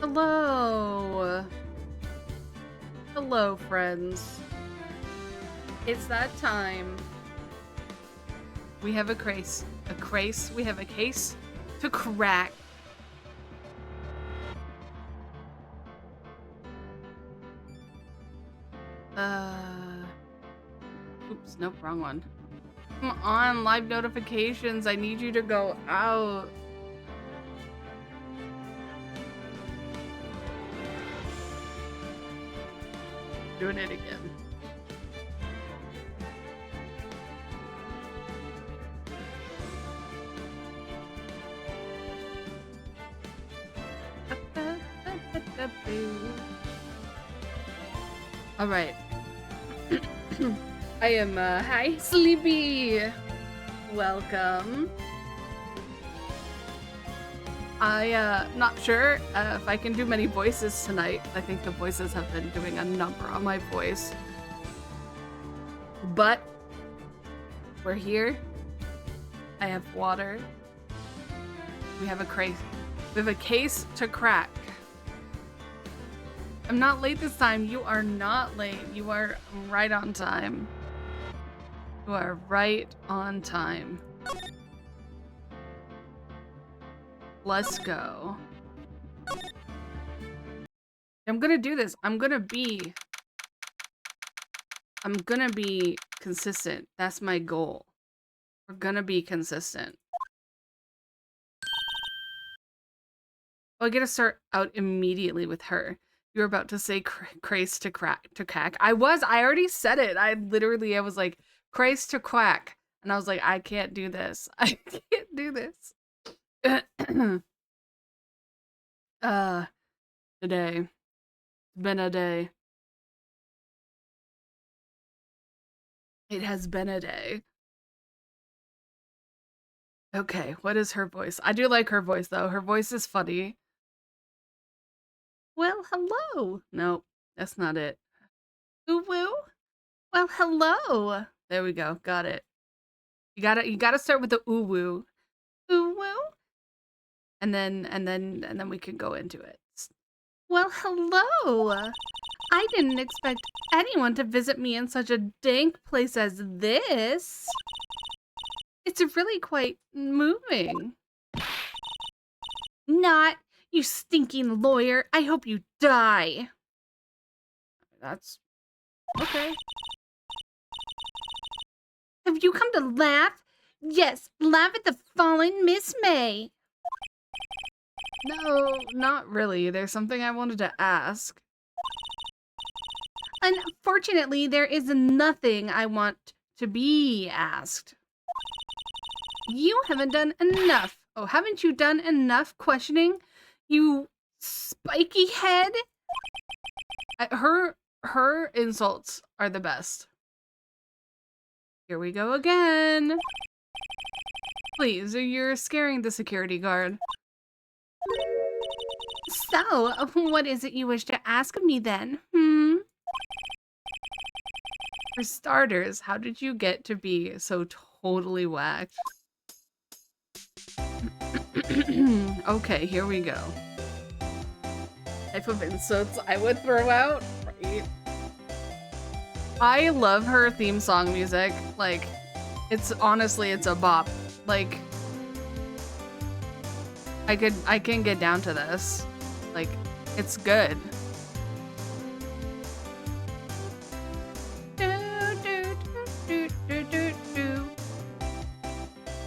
Hello. Hello, friends. It's that time. We have a case. We have a case to crack. Oops, nope, wrong one. Come on, live notifications. I need you to go out. Doing it again. All right. I am, hi, Sleepy. Welcome. Not sure if I can do many voices tonight. I think the voices have been doing a number on my voice. But we're here. I have water. We have a crate. We have a case to crack. I'm not late this time. You are not late. You are right on time. You are right on time. Let's go. I'm gonna do this. I'm gonna be consistent. That's my goal. We're gonna be consistent. Oh, I get to start out immediately with her. You're about to say craze to cack. I already said it. I was like, craze to quack. And I was like, I can't do this. I can't do this. Today. Been a day. It has been a day. Okay, what is her voice? I do like her voice, though. Her voice is funny. Well, hello. No, that's not it. Ooh-woo? Well, hello. There we go. Got it. You gotta start with the ooh-woo. Ooh-woo? And then we can go into it. Well, hello. I didn't expect anyone to visit me in such a dank place as this. It's really quite moving. Not, you stinking lawyer. I hope you die. That's okay. Have you come to laugh? Yes, laugh at the fallen Miss May. No, not really. There's something I wanted to ask. Unfortunately, there is nothing I want to be asked. You haven't done enough. Oh, haven't you done enough questioning, you spiky head? Her insults are the best. Here we go again. Please, you're scaring the security guard. So, what is it you wish to ask of me then? For starters, how did you get to be so totally whacked? Okay, here we go. Type of insults I would throw out, right? I love her theme song music. Like, it's a bop. Like, I can get down to this. Like, it's good.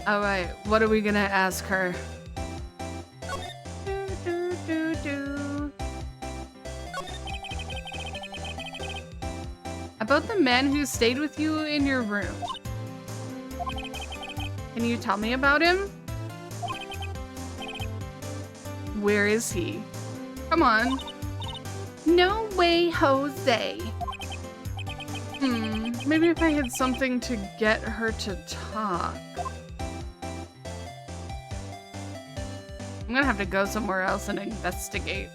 All right, what are we gonna ask her? About the man who stayed with you in your room. Can you tell me about him? Where is he? Come on. No way, Jose. Maybe if I had something to get her to talk. I'm gonna have to go somewhere else and investigate.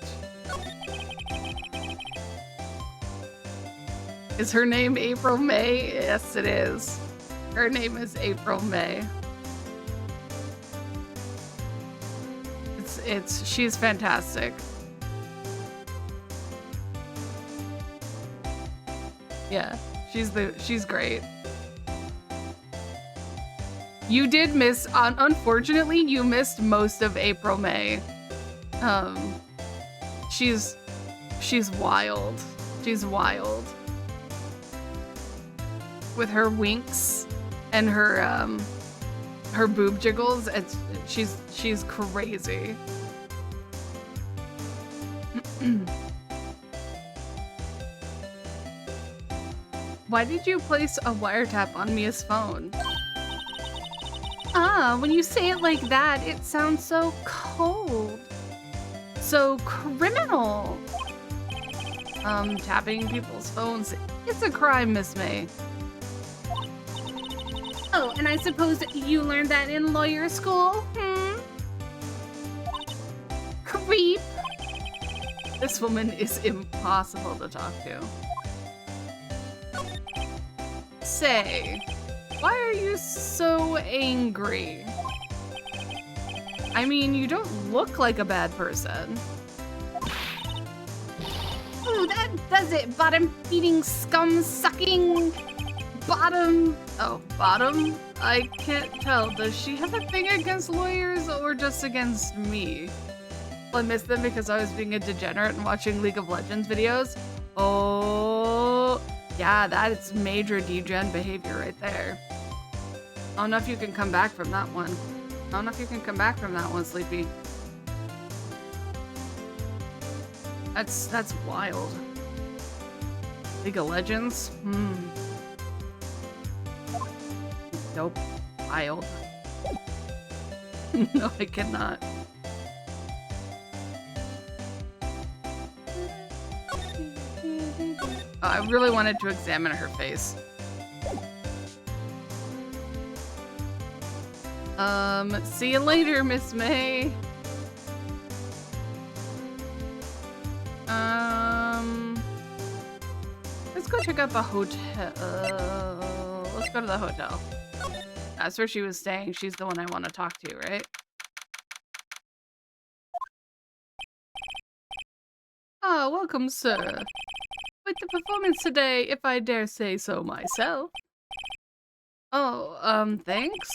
Is her name April May? Yes, it is. Her name is April May. She's fantastic. Yeah, she's great. You did miss, unfortunately, you missed most of April, May. She's wild. She's wild. With her winks and her boob jiggles, she's crazy. Why did you place a wiretap on Mia's phone? Ah, when you say it like that, it sounds so cold. So criminal. Tapping people's phones, it's a crime, Miss May. Oh, and I suppose you learned that in lawyer school? Creep. This woman is impossible to talk to. Say, why are you so angry? I mean, you don't look like a bad person. Ooh, that does it, bottom-feeding, scum-sucking, bottom... Oh, bottom? I can't tell. Does she have a thing against lawyers or just against me? Well, I missed them because I was being a degenerate and watching League of Legends videos. Oh, yeah, that's major degen behavior right there. I don't know if you can come back from that one. I don't know if you can come back from that one, Sleepy. That's wild. League of Legends? Nope. Wild. No, I cannot. Oh, I really wanted to examine her face. See you later, Miss May. Let's go check out the hotel. Let's go to the hotel. That's where she was staying. She's the one I want to talk to, right? Ah, welcome, sir. Quite the performance today, if I dare say so myself. Oh, thanks.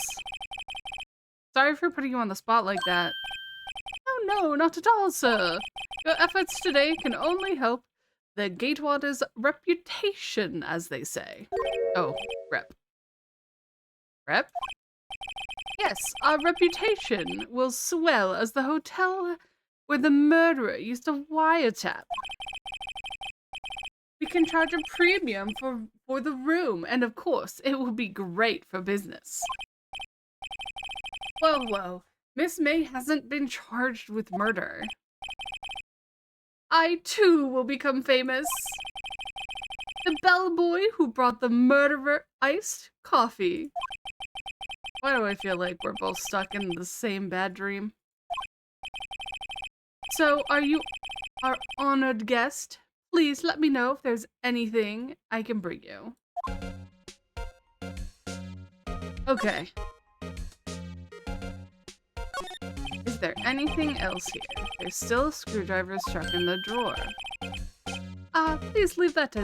Sorry for putting you on the spot like that. Oh no, not at all, sir. Your efforts today can only help the Gatewater's reputation, as they say. Oh, rep. Rep? Yes, our reputation will swell as the hotel where the murderer used to wiretap. We can charge a premium for the room, and of course, it will be great for business. Whoa, whoa. Miss May hasn't been charged with murder. I, too, will become famous. The bellboy who brought the murderer iced coffee. Why do I feel like we're both stuck in the same bad dream? So, are you our honored guest? Please let me know if there's anything I can bring you. Okay. Is there anything else here? There's still a screwdriver stuck in the drawer. Please leave that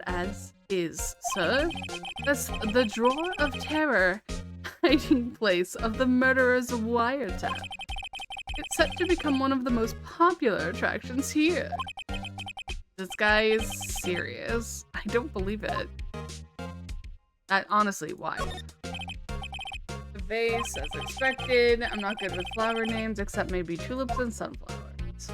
as is, sir. That's the drawer of terror, hiding place of the murderer's wiretap. It's set to become one of the most popular attractions here. This guy is serious. I don't believe it. That honestly, wild. The vase, as expected. I'm not good with flower names, except maybe tulips and sunflowers.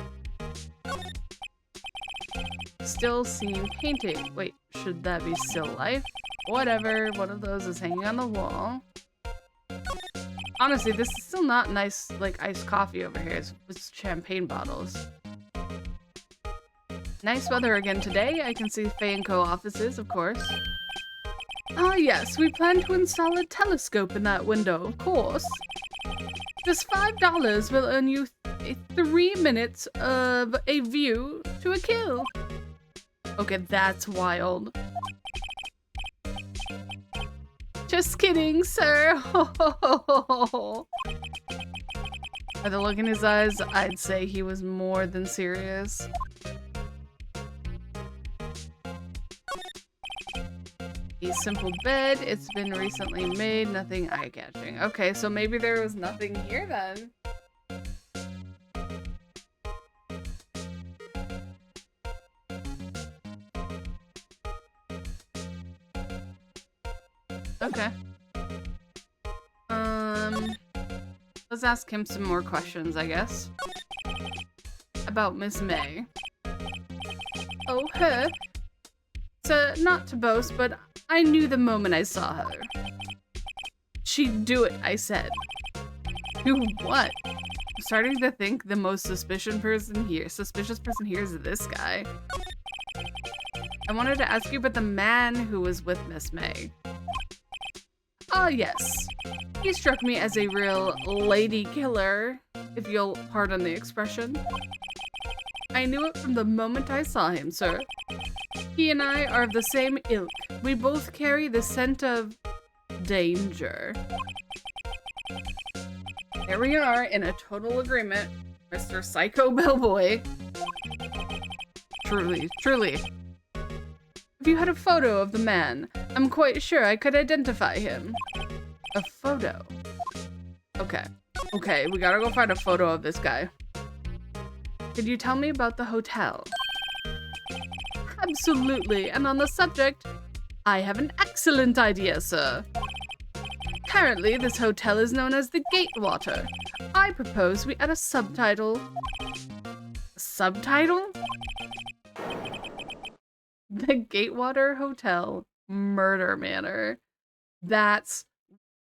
Still scene painting. Wait, should that be still life? Whatever, one of those is hanging on the wall. Honestly, this is still not nice, like, iced coffee over here. It's champagne bottles. Nice weather again today. I can see Faye & Co. offices, of course. Ah, yes, we plan to install a telescope in that window, of course. Just $5 will earn you 3 minutes of a view to a kill. Okay, that's wild. Just kidding, sir. By the look in his eyes, I'd say he was more than serious. A simple bed. It's been recently made. Nothing eye-catching. Okay, so maybe there was nothing here then. Okay. Let's ask him some more questions, I guess. About Miss May. Oh, her. So, not to boast, but I knew the moment I saw her. She'd do it, I said. Do what? I'm starting to think the most suspicious person here is this guy. I wanted to ask you about the man who was with Miss May. Ah, yes. He struck me as a real lady killer, if you'll pardon the expression. I knew it from the moment I saw him, sir. He and I are of the same ilk. We both carry the scent of danger. Here we are in a total agreement, Mr. Psycho Bellboy. Truly, truly. If you had a photo of the man, I'm quite sure I could identify him. A photo? Okay. Okay, we gotta go find a photo of this guy. Could you tell me about the hotel? Absolutely, and on the subject, I have an excellent idea, sir. Currently, this hotel is known as the Gatewater. I propose we add a subtitle. A subtitle? The Gatewater Hotel Murder Manor. That's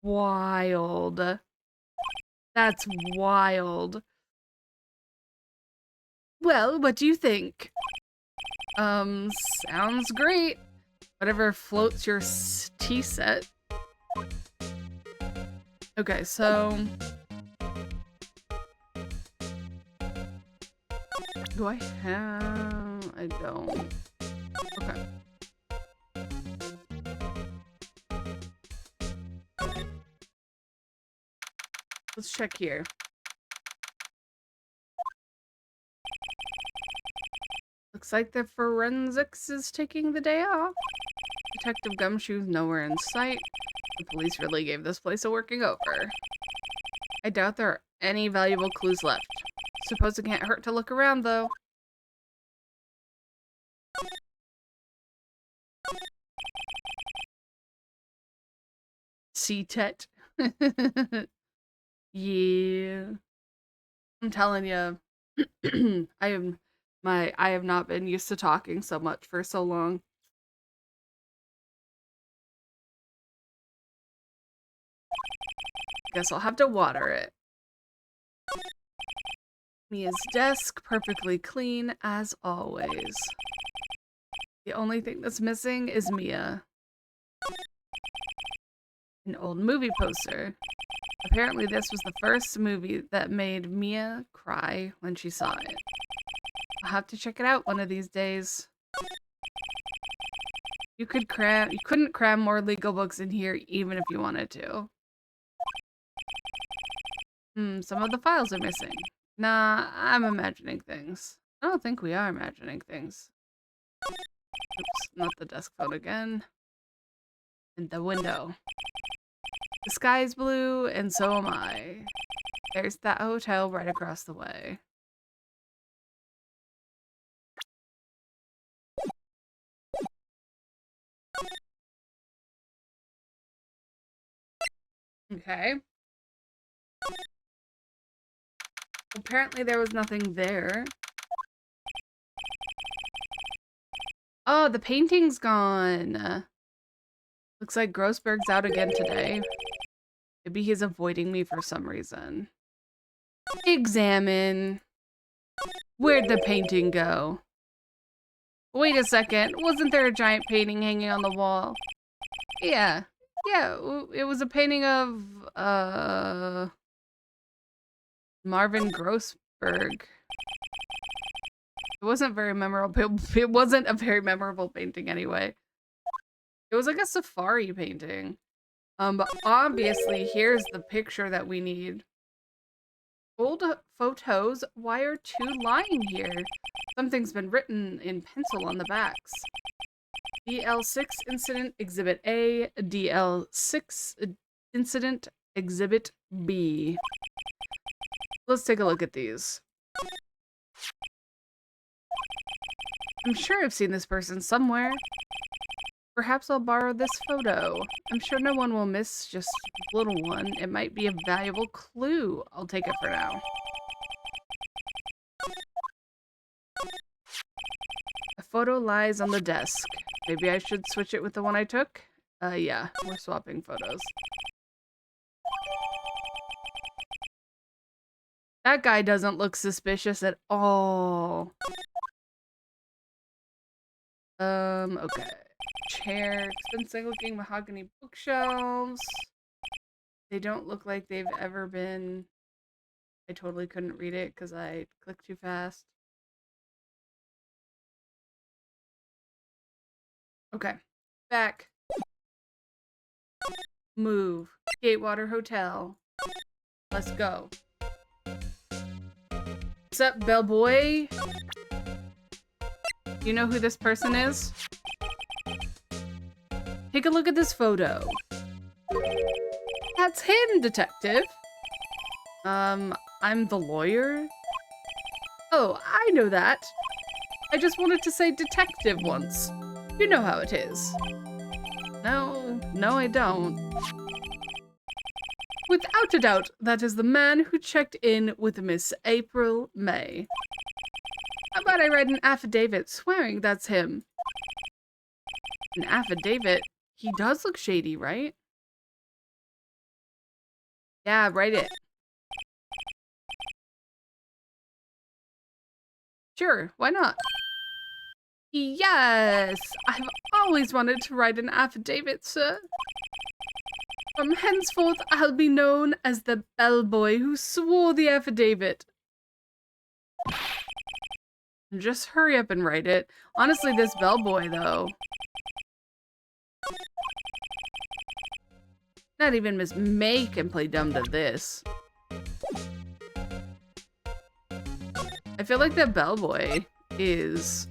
wild. That's wild. Well, what do you think? Sounds great. Whatever floats your tea set. Okay, so... do I have... I don't. Okay. Let's check here. Looks like the forensics is taking the day off. Detective Gumshoe's nowhere in sight. The police really gave this place a working over. I doubt there are any valuable clues left. Suppose it can't hurt to look around, though. C-Tet. Yeah. I'm telling you, I have not been used to talking so much for so long. Guess I'll have to water it. Mia's desk, perfectly clean as always. The only thing that's missing is Mia. An old movie poster. Apparently this was the first movie that made Mia cry when she saw it. I'll have to check it out one of these days. You couldn't cram more legal books in here even if you wanted to. Some of the files are missing. Nah, I'm imagining things. I don't think we are imagining things. Oops, not the desk phone again. And the window. The sky's blue, and so am I. There's that hotel right across the way. Okay. Apparently there was nothing there. Oh, the painting's gone. Looks like Grossberg's out again today. Maybe he's avoiding me for some reason. Examine. Where'd the painting go? Wait a second. Wasn't there a giant painting hanging on the wall? Yeah. Yeah, it was a painting of, Marvin Grossberg. It wasn't very memorable. It wasn't a very memorable painting anyway. It was like a safari painting. But obviously here's the picture that we need. Old photos, why are two lying here? Something's been written in pencil on the backs. DL6 Incident Exhibit A, DL6 Incident Exhibit B. Let's take a look at these. I'm sure I've seen this person somewhere. Perhaps I'll borrow this photo. I'm sure no one will miss just a little one. It might be a valuable clue. I'll take it for now. A photo lies on the desk. Maybe I should switch it with the one I took? Yeah, we're swapping photos. That guy doesn't look suspicious at all. Okay. Chair, expensive looking mahogany bookshelves. They don't look like they've ever been... I totally couldn't read it because I clicked too fast. Okay. Back. Move. Gatewater Hotel. Let's go. What's up, bellboy? You know who this person is? Take a look at this photo. That's him, detective. I'm the lawyer. Oh, I know that. I just wanted to say detective once. You know how it is. No, I don't. Without a doubt, that is the man who checked in with Miss April May. How about I write an affidavit swearing that's him? An affidavit? He does look shady, right? Yeah, write it. Sure, why not? Yes! I've always wanted to write an affidavit, sir. From henceforth, I'll be known as the bellboy who swore the affidavit. Just hurry up and write it. Honestly, this bellboy, though. Not even Miss May can play dumb to this. I feel like the bellboy is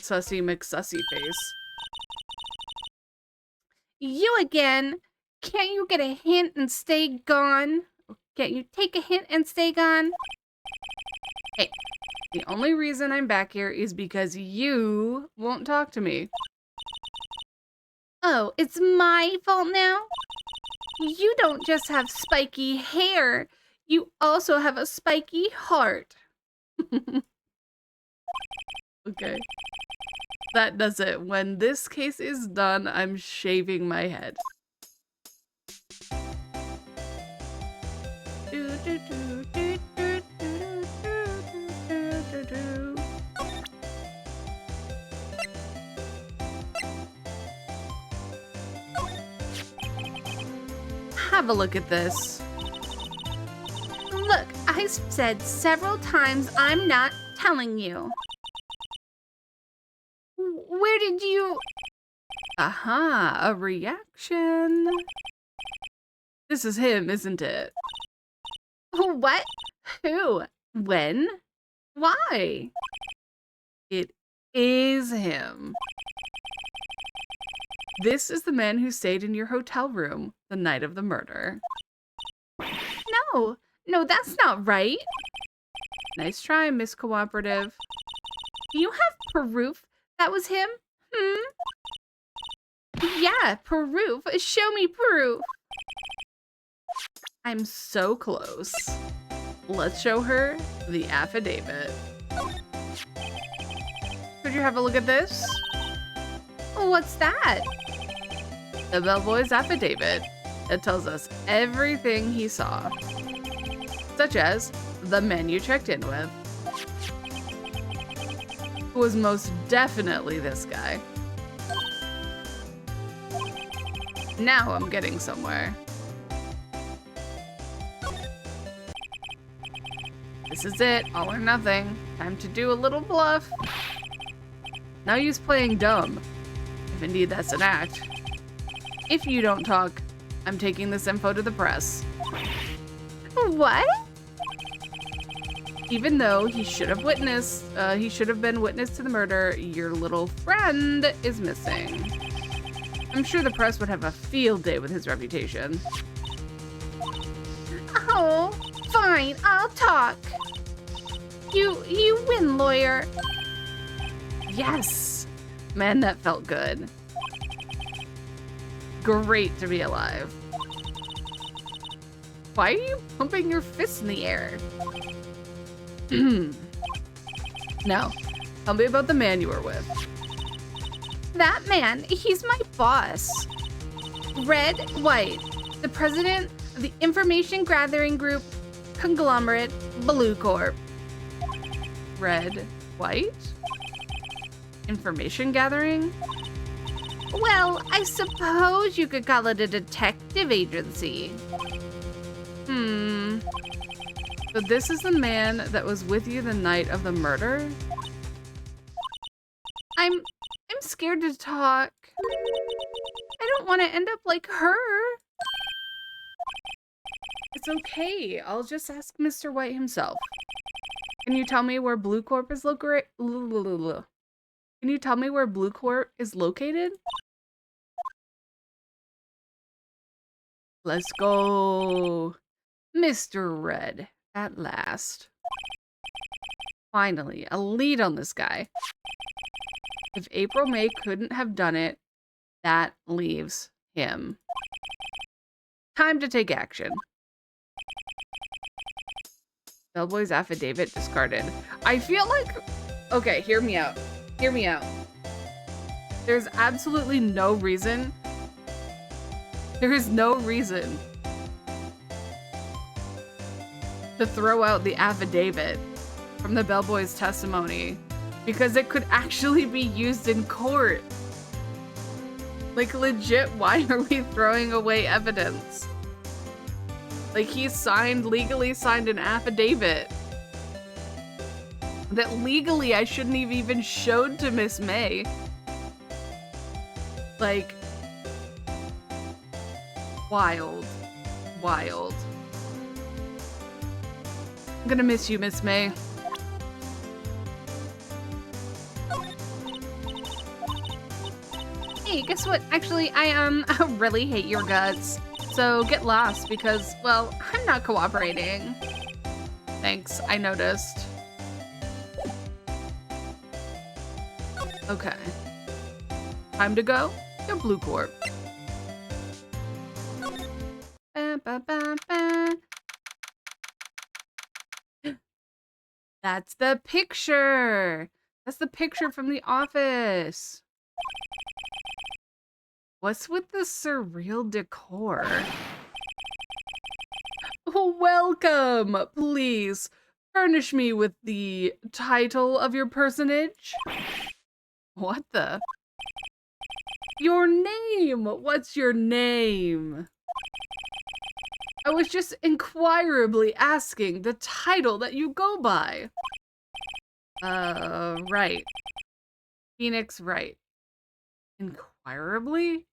Sussy McSussy face. You again? Can't you get a hint and stay gone? Can't you take a hint and stay gone? Hey, the only reason I'm back here is because you won't talk to me. Oh, it's my fault now? You don't just have spiky hair, you also have a spiky heart. Okay. That does it. When this case is done, I'm shaving my head. Have a look at this. Look, I've said several times I'm not telling you. Where did you... Aha, a reaction. This is him, isn't it? What? Who? When? Why? It is him. This is the man who stayed in your hotel room the night of the murder. No, that's not right. Nice try, Miss Cooperative. Do you have proof that was him? Yeah, proof. Show me proof. I'm so close. Let's show her the affidavit. Could you have a look at this? What's that? The bellboy's affidavit. It tells us everything he saw, such as the man you checked in with, who was most definitely this guy. Now I'm getting somewhere. This is it, all or nothing. Time to do a little bluff. No use playing dumb, if indeed that's an act. If you don't talk, I'm taking this info to the press. What? Even though he should have been witness to the murder, your little friend is missing. I'm sure the press would have a field day with his reputation. Oh, fine, I'll talk. You win, lawyer. Yes! Man, that felt good. Great to be alive. Why are you pumping your fists in the air? Now, tell me about the man you were with. That man, he's my boss. Wright, the president of the information gathering group conglomerate Blue Corp. Wright? Information gathering? Well, I suppose you could call it a detective agency. So this is the man that was with you the night of the murder? I'm scared to talk. I don't want to end up like her. It's okay. I'll just ask Mr. White himself. Can you tell me where Blue Corp is located? Can you tell me where Blue Corp is located? Let's go. Mr. Red, at last. Finally, a lead on this guy. If April May couldn't have done it, that leaves him. Time to take action. Bellboy's affidavit discarded. I feel like... Okay, hear me out. Hear me out. There's absolutely no reason. There is no reason to throw out the affidavit from the bellboy's testimony because it could actually be used in court. Like, legit, why are we throwing away evidence? Like, he legally signed an affidavit that legally I shouldn't have even showed to Miss May. Like, wild. Wild. I'm gonna miss you, Miss May. Hey, guess what? Actually, I really hate your guts. So get lost because, well, I'm not cooperating. Thanks, I noticed. Okay. Time to go to Blue Corp. Ba, ba, ba, ba. That's the picture. That's the picture from the office. What's with the surreal decor? Welcome! Please, furnish me with the title of your personage. What the? Your name! What's your name? I was just inquirably asking the title that you go by. Wright. Phoenix Wright. Inquirably?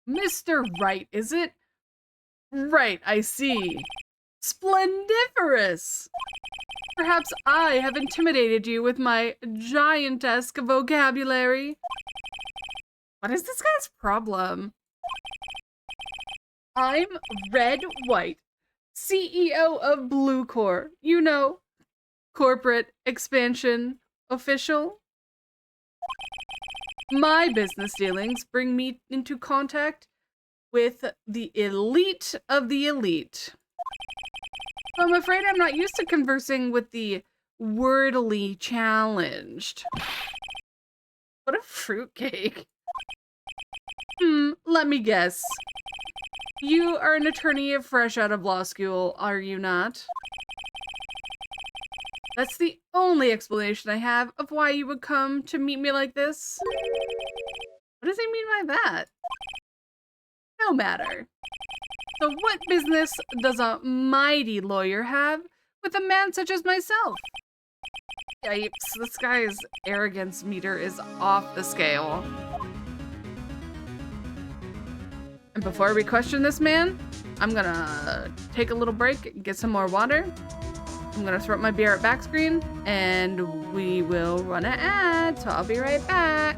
Mr. Wright, is it? Right, I see. Splendiferous! Perhaps I have intimidated you with my giantesque vocabulary. What is this guy's problem? I'm Red White, CEO of Blue Corp. You know, corporate expansion official. My business dealings bring me into contact with the elite of the elite. I'm afraid I'm not used to conversing with the wordily challenged. What a fruitcake. Let me guess. You are an attorney fresh out of law school, are you not? That's the only explanation I have of why you would come to meet me like this. What does he mean by that? No matter. So what business does a mighty lawyer have with a man such as myself? Yipes, this guy's arrogance meter is off the scale. And before we question this man, I'm gonna take a little break, get some more water, I'm gonna throw up my beer at back screen and we will run an ad, so I'll be right back.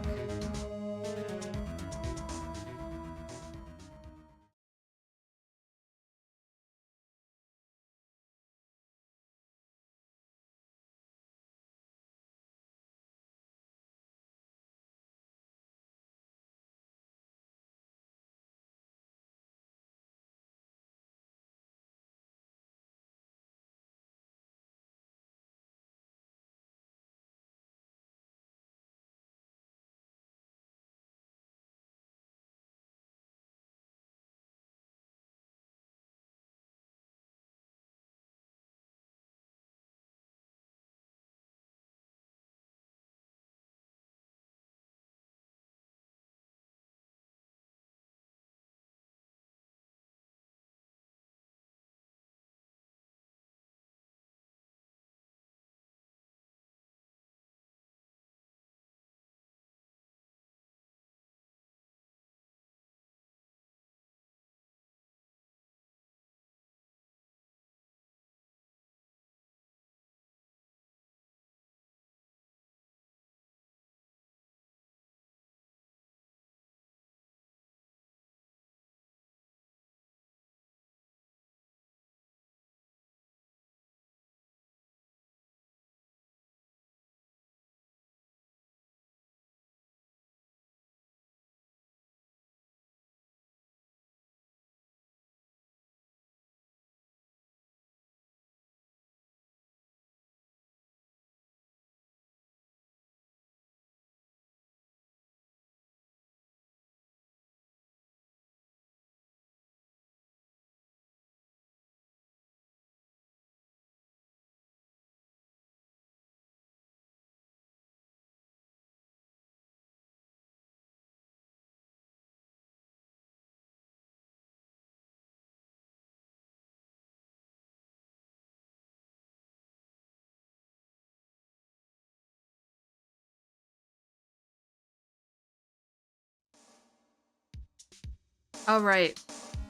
All right,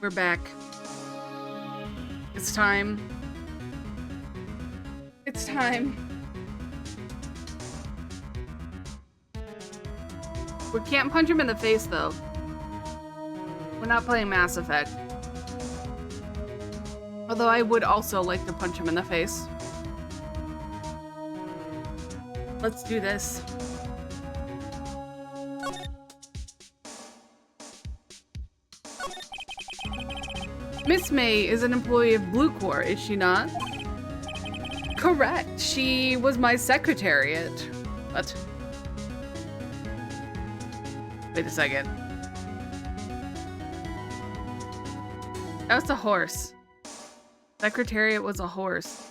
we're back. It's time. It's time. We can't punch him in the face, though. We're not playing Mass Effect. Although I would also like to punch him in the face. Let's do this. Miss May is an employee of Blue Corps, is she not? Correct. She was my secretariat. What? Wait a second. That was a horse. Secretariat was a horse.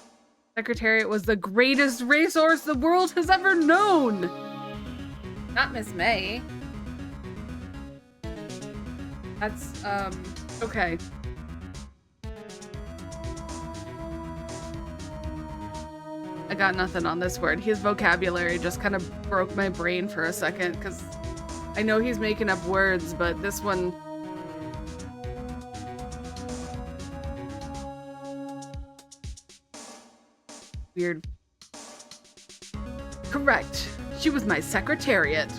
Secretariat was the greatest racehorse the world has ever known. Not Miss May. That's, okay. I got nothing on this word. His vocabulary just kind of broke my brain for a second, because I know he's making up words, but this one... Weird. Correct. She was my secretariat.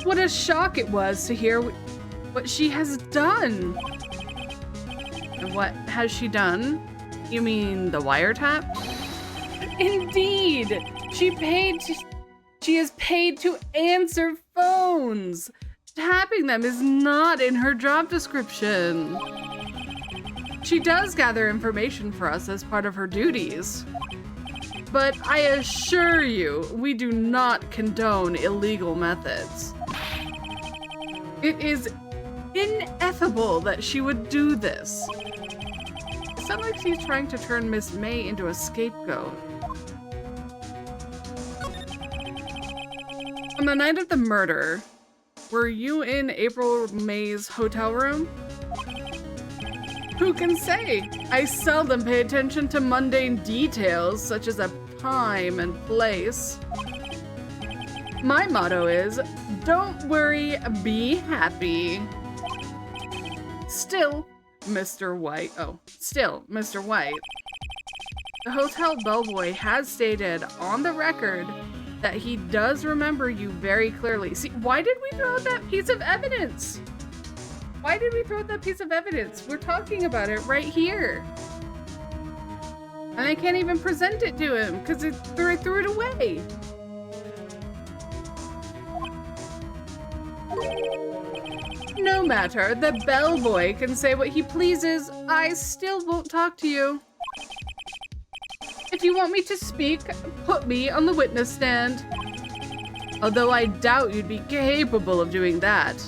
What a shock it was to hear what she has done. And what has she done? You mean the wiretap? Indeed! She is paid to answer phones! Tapping them is not in her job description. She does gather information for us as part of her duties. But I assure you, we do not condone illegal methods. It is ineffable that she would do this. It sounds like she's trying to turn Miss May into a scapegoat. On the night of the murder, were you in April May's hotel room? Who can say? I seldom pay attention to mundane details such as a time and place. My motto is, don't worry, be happy. Still, Mr. White, the The hotel bellboy has stated on the record that he does remember you very clearly. See, why did we throw out that piece of evidence? Why did we throw out that piece of evidence? We're talking about it right here. And I can't even present it to him because I threw it away. No matter, the bellboy can say what he pleases. I still won't talk to you. If you want me to speak, put me on the witness stand. Although I doubt you'd be capable of doing that.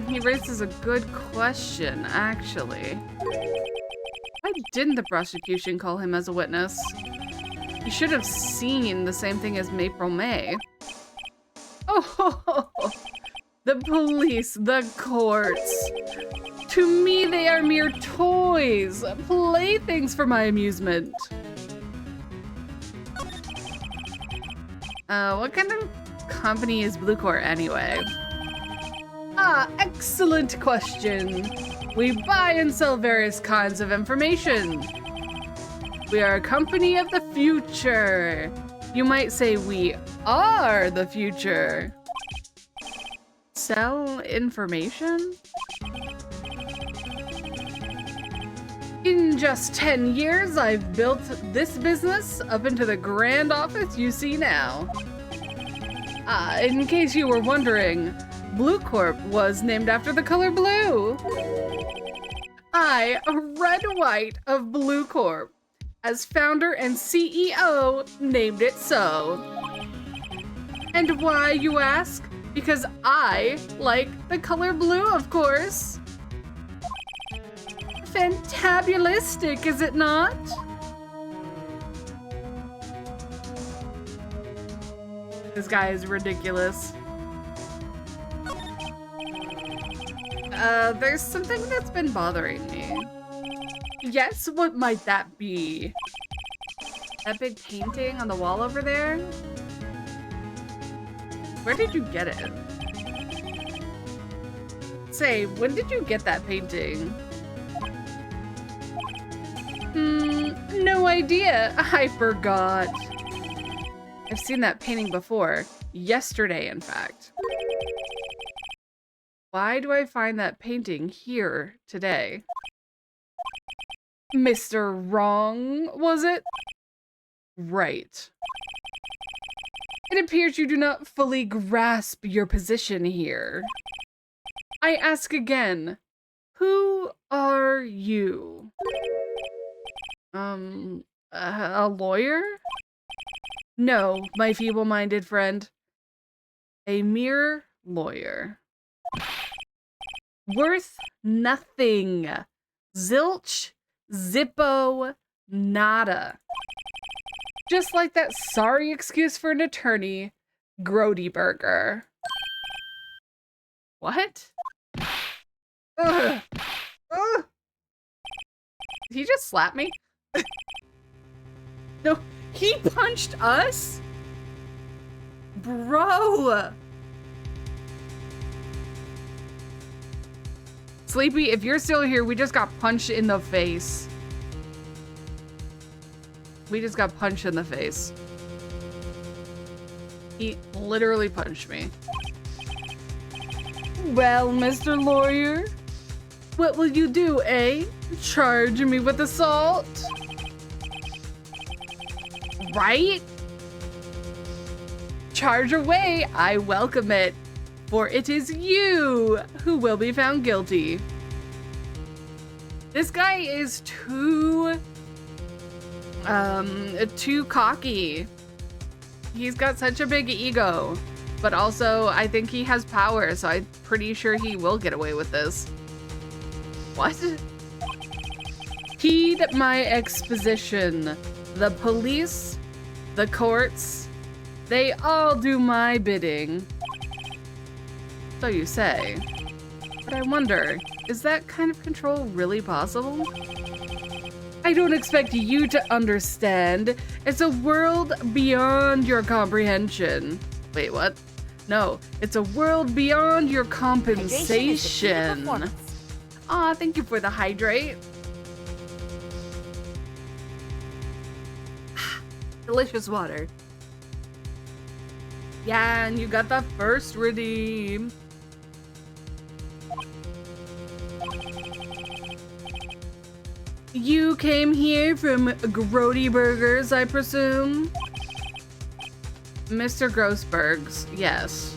He raises a good question, actually. Why didn't the prosecution call him as a witness? You should have seen the same thing as April May. Oh, the police, the courts. To me, they are mere toys, playthings for my amusement. What kind of company is Blue Court anyway? Ah, excellent question. We buy and sell various kinds of information. We are a company of the future. You might say we are the future. Sell information? In just 10 years, I've built this business up into the grand office you see now. In case you were wondering, Blue Corp was named after the color blue. I, Red White of Blue Corp, as founder and CEO, named it so. And why, you ask? Because I like the color blue, of course. Fantabulistic, is it not? This guy is ridiculous. There's something that's been bothering me. Yes, what might that be? That big painting on the wall over there? Where did you get it? Say, when did you get that painting? No idea. I forgot. I've seen that painting before. Yesterday, in fact. Why do I find that painting here today? Mr. Wrong, was it? Right. It appears you do not fully grasp your position here. I ask again, who are you? A lawyer? No, my feeble-minded friend. A mere lawyer. Worth nothing. Zilch, zippo, nada. Just like that sorry excuse for an attorney, Grody Burger. What? Ugh. Ugh. Did he just slap me? No, he punched us? Bro! Sleepy, if you're still here, we just got punched in the face. We just got punched in the face. He literally punched me. Well, Mr. Lawyer, what will you do, eh? Charge me with assault? Right? Charge away, I welcome it, for it is you who will be found guilty. This guy is too cocky. He's got such a big ego, but also I think he has power, so I'm pretty sure he will get away with this. What? Heed my exposition. The police, the courts, they all do my bidding. So you say. But I wonder, is that kind of control really possible? I don't expect you to understand. It's a world beyond your comprehension. Wait, what? No, it's a world beyond your compensation. Aw, thank you for the hydrate. Delicious water. Yeah, and you got the first redeem. You came here from Grody Burgers, I presume? Mr. Grossberg's, yes.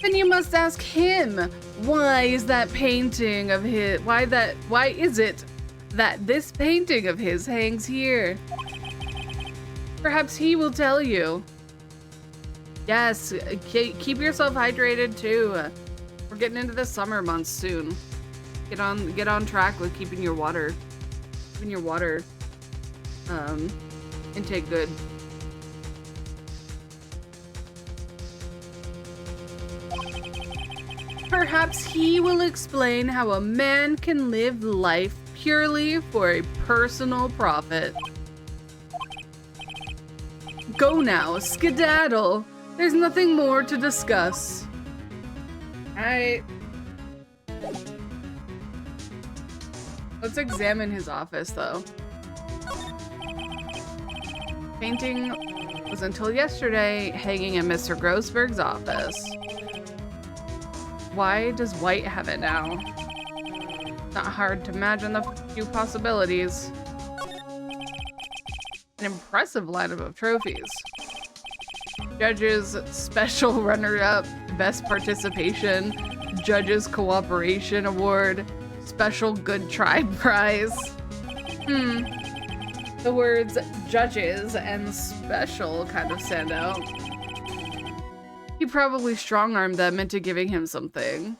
Then you must ask him, why is that painting of his, why is it that this painting of his hangs here? Perhaps he will tell you. Yes, keep yourself hydrated too. We're getting into the summer months soon. Get on track with keeping your water intake good. Perhaps he will explain how a man can live life purely for a personal profit. Go now, skedaddle. There's nothing more to discuss. Alright. Let's examine his office, though. Painting was until yesterday hanging in Mr. Grossberg's office. Why does White have it now? Not hard to imagine the few possibilities. An impressive lineup of trophies. Judges Special Runner-Up, Best Participation, Judges Cooperation Award, Special Good Try Prize. The words judges and special kind of stand out. He probably strong-armed them into giving him something.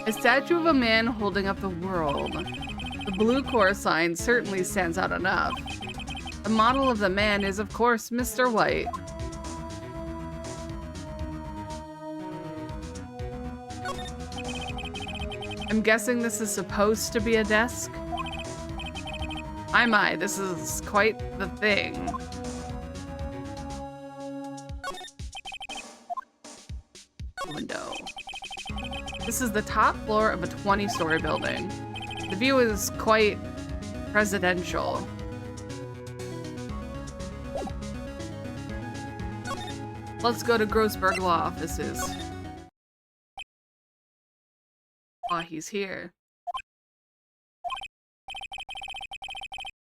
A statue of a man holding up the world. The blue core sign certainly stands out enough. The model of the man is, of course, Mr. White. I'm guessing this is supposed to be a desk? My, this is quite the thing. Window. This is the top floor of a 20-story building. The view is quite presidential. Let's go to Grossberg Law offices. Oh, he's here.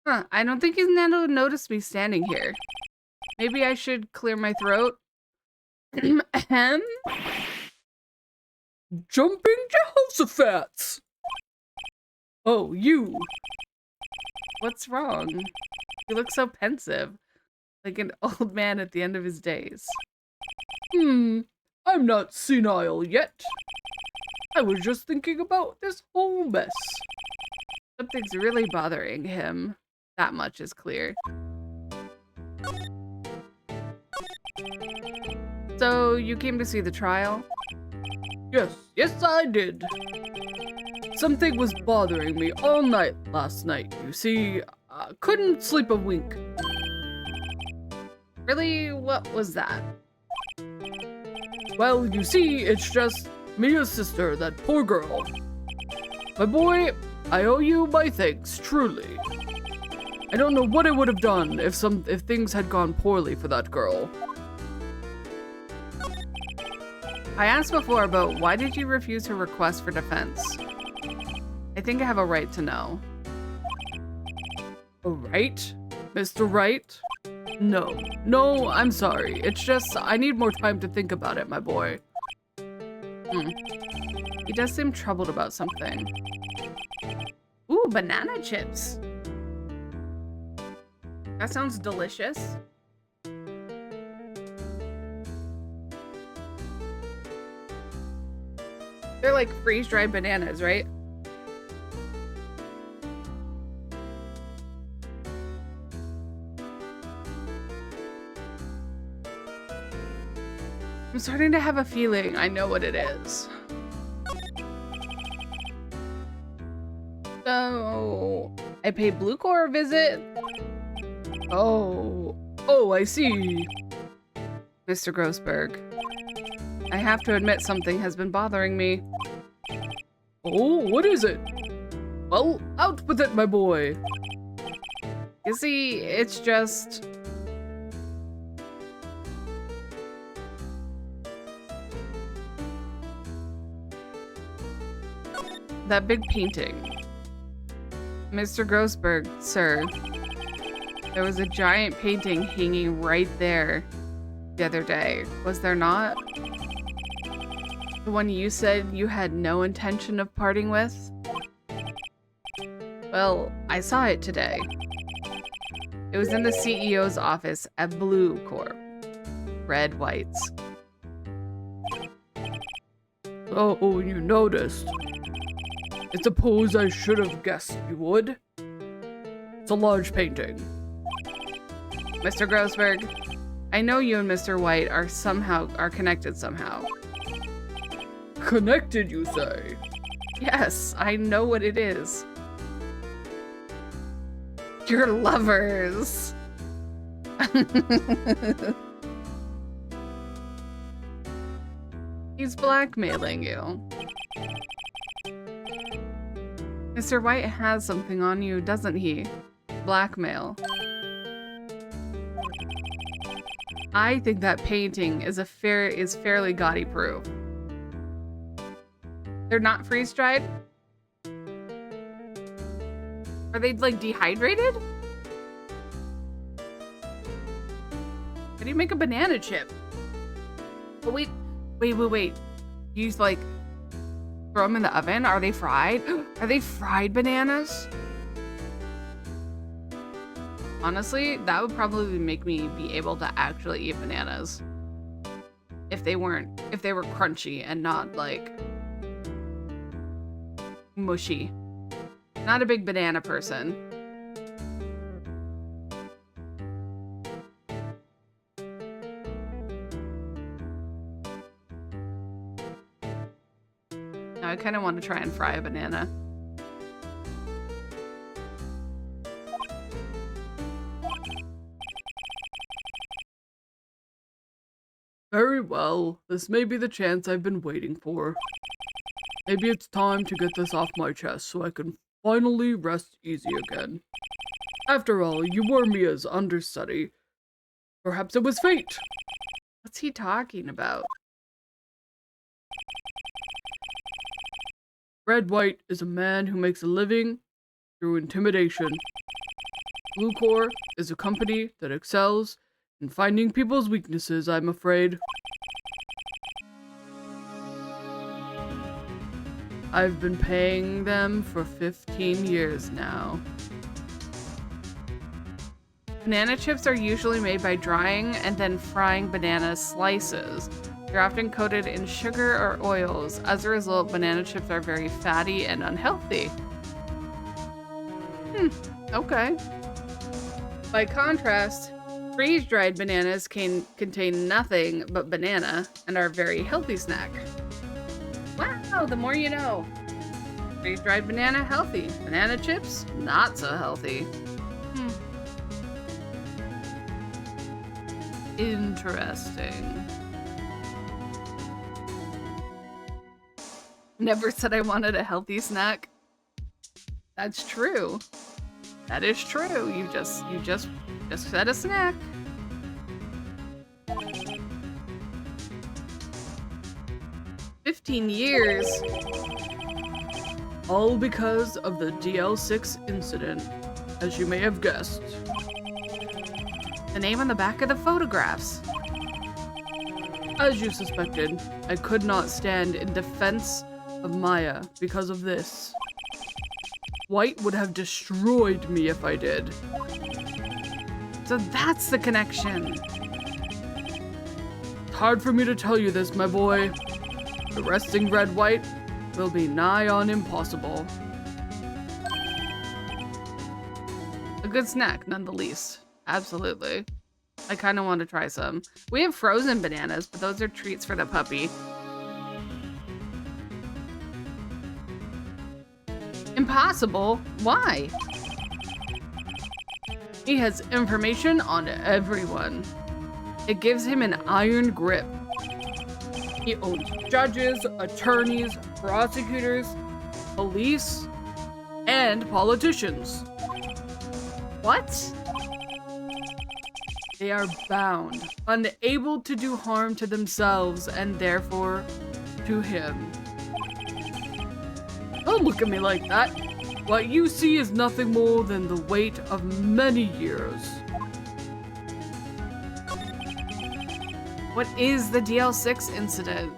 Huh, I don't think he's gonna notice me standing here. Maybe I should clear my throat. Ahem. Jumping Jehoshaphat! Oh, you. What's wrong? You look so pensive, like an old man at the end of his days. I'm not senile yet. I was just thinking about this whole mess. Something's really bothering him. That much is clear. So, you came to see the trial? Yes, I did. Something was bothering me all night last night. You see, I couldn't sleep a wink. Really? What was that? Well, you see, it's just Mia's sister, that poor girl. My boy, I owe you my thanks, truly. I don't know what I would have done if things had gone poorly for that girl. I asked before, but why did you refuse her request for defense? I think I have a right to know. A right? Mr. Wright? No, I'm sorry. It's just, I need more time to think about it, my boy. He does seem troubled about something. Ooh, banana chips. That sounds delicious. They're like freeze-dried bananas, right? I'm starting to have a feeling I know what it is. So, I pay Bluecore a visit? Oh, I see. Mr. Grossberg, I have to admit something has been bothering me. Oh, what is it? Well, out with it, my boy. You see, it's just... that big painting. Mr. Grossberg, sir. There was a giant painting hanging right there the other day, was there not? The one you said you had no intention of parting with? Well, I saw it today. It was in the CEO's office at Blue Corp. Red Whites. Oh, you noticed. I suppose I should have guessed you would. It's a large painting. Mr. Grossberg, I know you and Mr. White are connected somehow. Connected, you say? Yes, I know what it is. You're lovers. He's blackmailing you. Mr. White has something on you, doesn't he? Blackmail. I think that painting is fairly gaudy proof. They're not freeze-dried? Are they, like, dehydrated? How do you make a banana chip? Oh, wait. You just, like, throw them in the oven? Are they fried? Are they fried bananas? Honestly, that would probably make me be able to actually eat bananas. If they were crunchy and not, like, mushy. Not a big banana person. Now I kind of want to try and fry a banana. Very well. This may be the chance I've been waiting for. Maybe it's time to get this off my chest so I can finally rest easy again. After all, you were Mia's understudy. Perhaps it was fate. What's he talking about? Red White is a man who makes a living through intimidation. Blue Corps is a company that excels in finding people's weaknesses, I'm afraid. I've been paying them for 15 years now. Banana chips are usually made by drying and then frying banana slices. They're often coated in sugar or oils. As a result, banana chips are very fatty and unhealthy. Okay. By contrast, freeze-dried bananas can contain nothing but banana and are a very healthy snack. Wow, the more you know. Freeze-dried banana, healthy. Banana chips, not so healthy. Interesting. Never said I wanted a healthy snack. That's true. That is true. You just said a snack. "15 years. All because of the DL6 incident, as you may have guessed. The name on the back of the photographs. As you suspected, I could not stand in defense of Maya because of this. White would have destroyed me if I did. So that's the connection. It's hard for me to tell you this, my boy. Arresting Red White will be nigh on impossible. A good snack, none the least. Absolutely. I kind of want to try some. We have frozen bananas, but those are treats for the puppy. Impossible? Why? He has information on everyone. It gives him an iron grip. He owns judges, attorneys, prosecutors, police. and politicians. What? They are bound, unable to do harm to themselves and therefore to him. Don't look at me like that. What you see is nothing more than the weight of many years. What is the DL6 incident?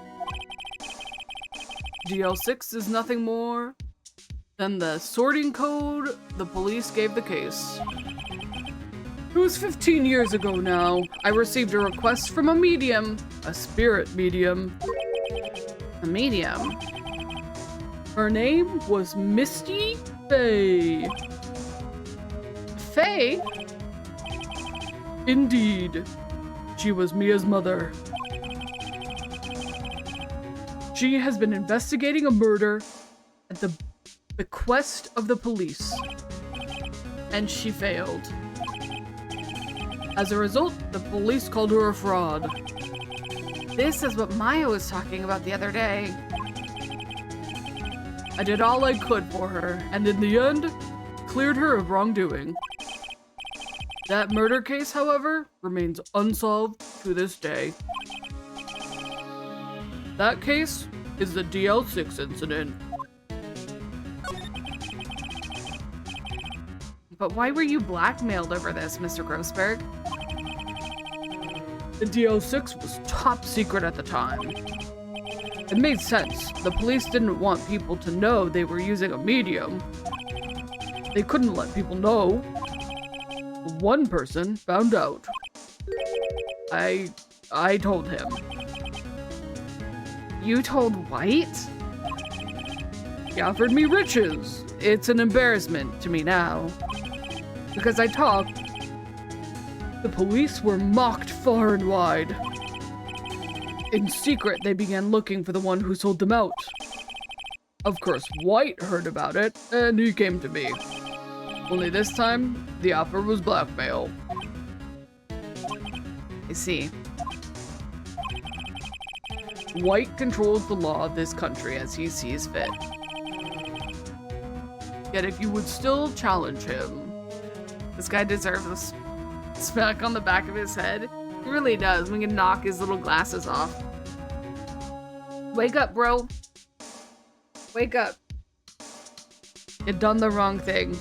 DL6 is nothing more than the sorting code the police gave the case. It was 15 years ago now. I received a request from a medium, a spirit medium. A medium? Her name was Misty Faye. Faye? Indeed. She was Mia's mother. She has been investigating a murder at the bequest of the police, and she failed. As a result, the police called her a fraud. This is what Maya was talking about the other day. I did all I could for her, and in the end, cleared her of wrongdoing. That murder case, however, remains unsolved to this day. That case is the DL6 incident. But why were you blackmailed over this, Mr. Grossberg? The DL6 was top secret at the time. It made sense. The police didn't want people to know they were using a medium. They couldn't let people know. One person found out. I told him. You told Wright? He offered me riches. It's an embarrassment to me now. Because I talked, the police were mocked far and wide. In secret, they began looking for the one who sold them out. Of course, Wright heard about it, and he came to me. Only this time, the offer was blackmail. I see. Wright controls the law of this country as he sees fit. Yet if you would still challenge him, This guy deserves a smack on the back of his head. He really does. We can knock his little glasses off. Wake up, bro. Wake up. you done the wrong thing.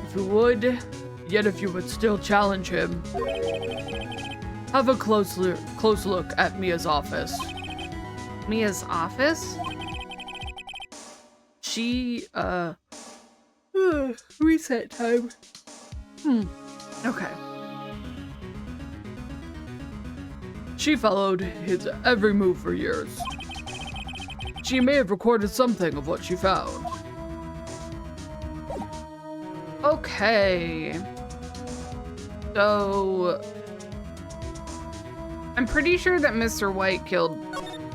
If you would, yet if you would still challenge him, have a close look at Mia's office. Mia's office? She, reset time. Okay. She followed his every move for years. She may have recorded something of what she found. Okay. So... I'm pretty sure that Mr. White killed...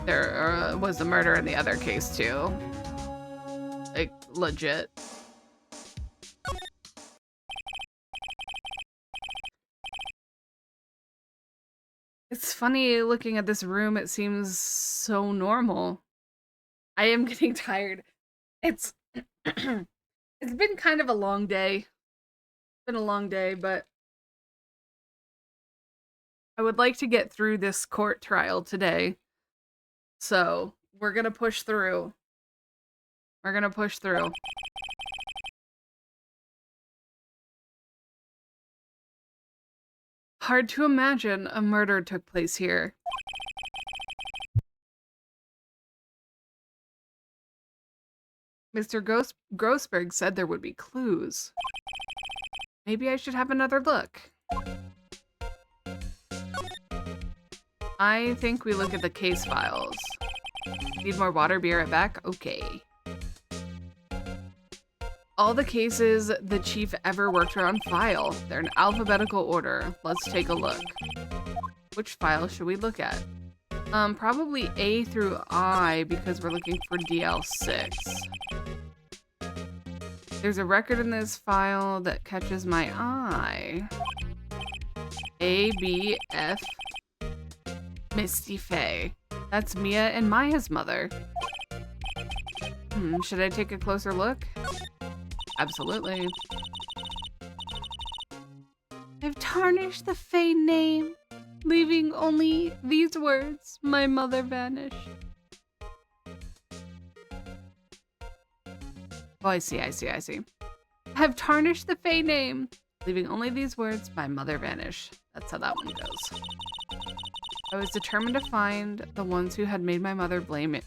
There was a murder in the other case, too. Like, legit. It's funny looking at this room, it seems so normal. I am getting tired. It's it's been kind of a long day. It's been a long day, but I would like to get through this court trial today. So, we're gonna push through. We're gonna push through. Hard to imagine a murder took place here. Mr. Grossberg said there would be clues. Maybe I should have another look. I think we look at the case files. Need more water, be right back? Okay. All the cases the chief ever worked are on file. They're in alphabetical order. Let's take a look. Which file should we look at? Probably A through I because we're looking for DL6. There's a record in this file that catches my eye. A, B, F, Misty Faye. That's Mia and Maya's mother. Should I take a closer look? Absolutely. I've tarnished the Fae name, leaving only these words, my mother vanished. Oh, I see. Have tarnished the Fae name, leaving only these words, my mother vanished. That's how that one goes. I was determined to find the ones who had made my mother blame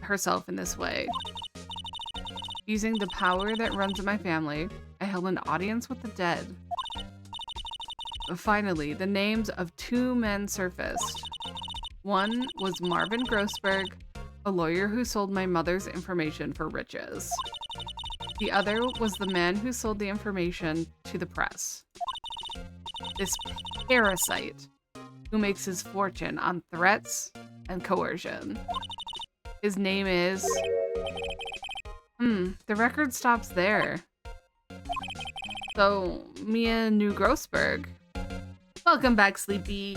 herself in this way. Using the power that runs in my family, I held an audience with the dead. Finally, the names of 2 men surfaced. One was Marvin Grossberg, a lawyer who sold my mother's information for riches. The other was the man who sold the information to the press. This parasite who makes his fortune on threats and coercion. His name is... the record stops there. So, Mia knew Grossberg. Welcome back, Sleepy.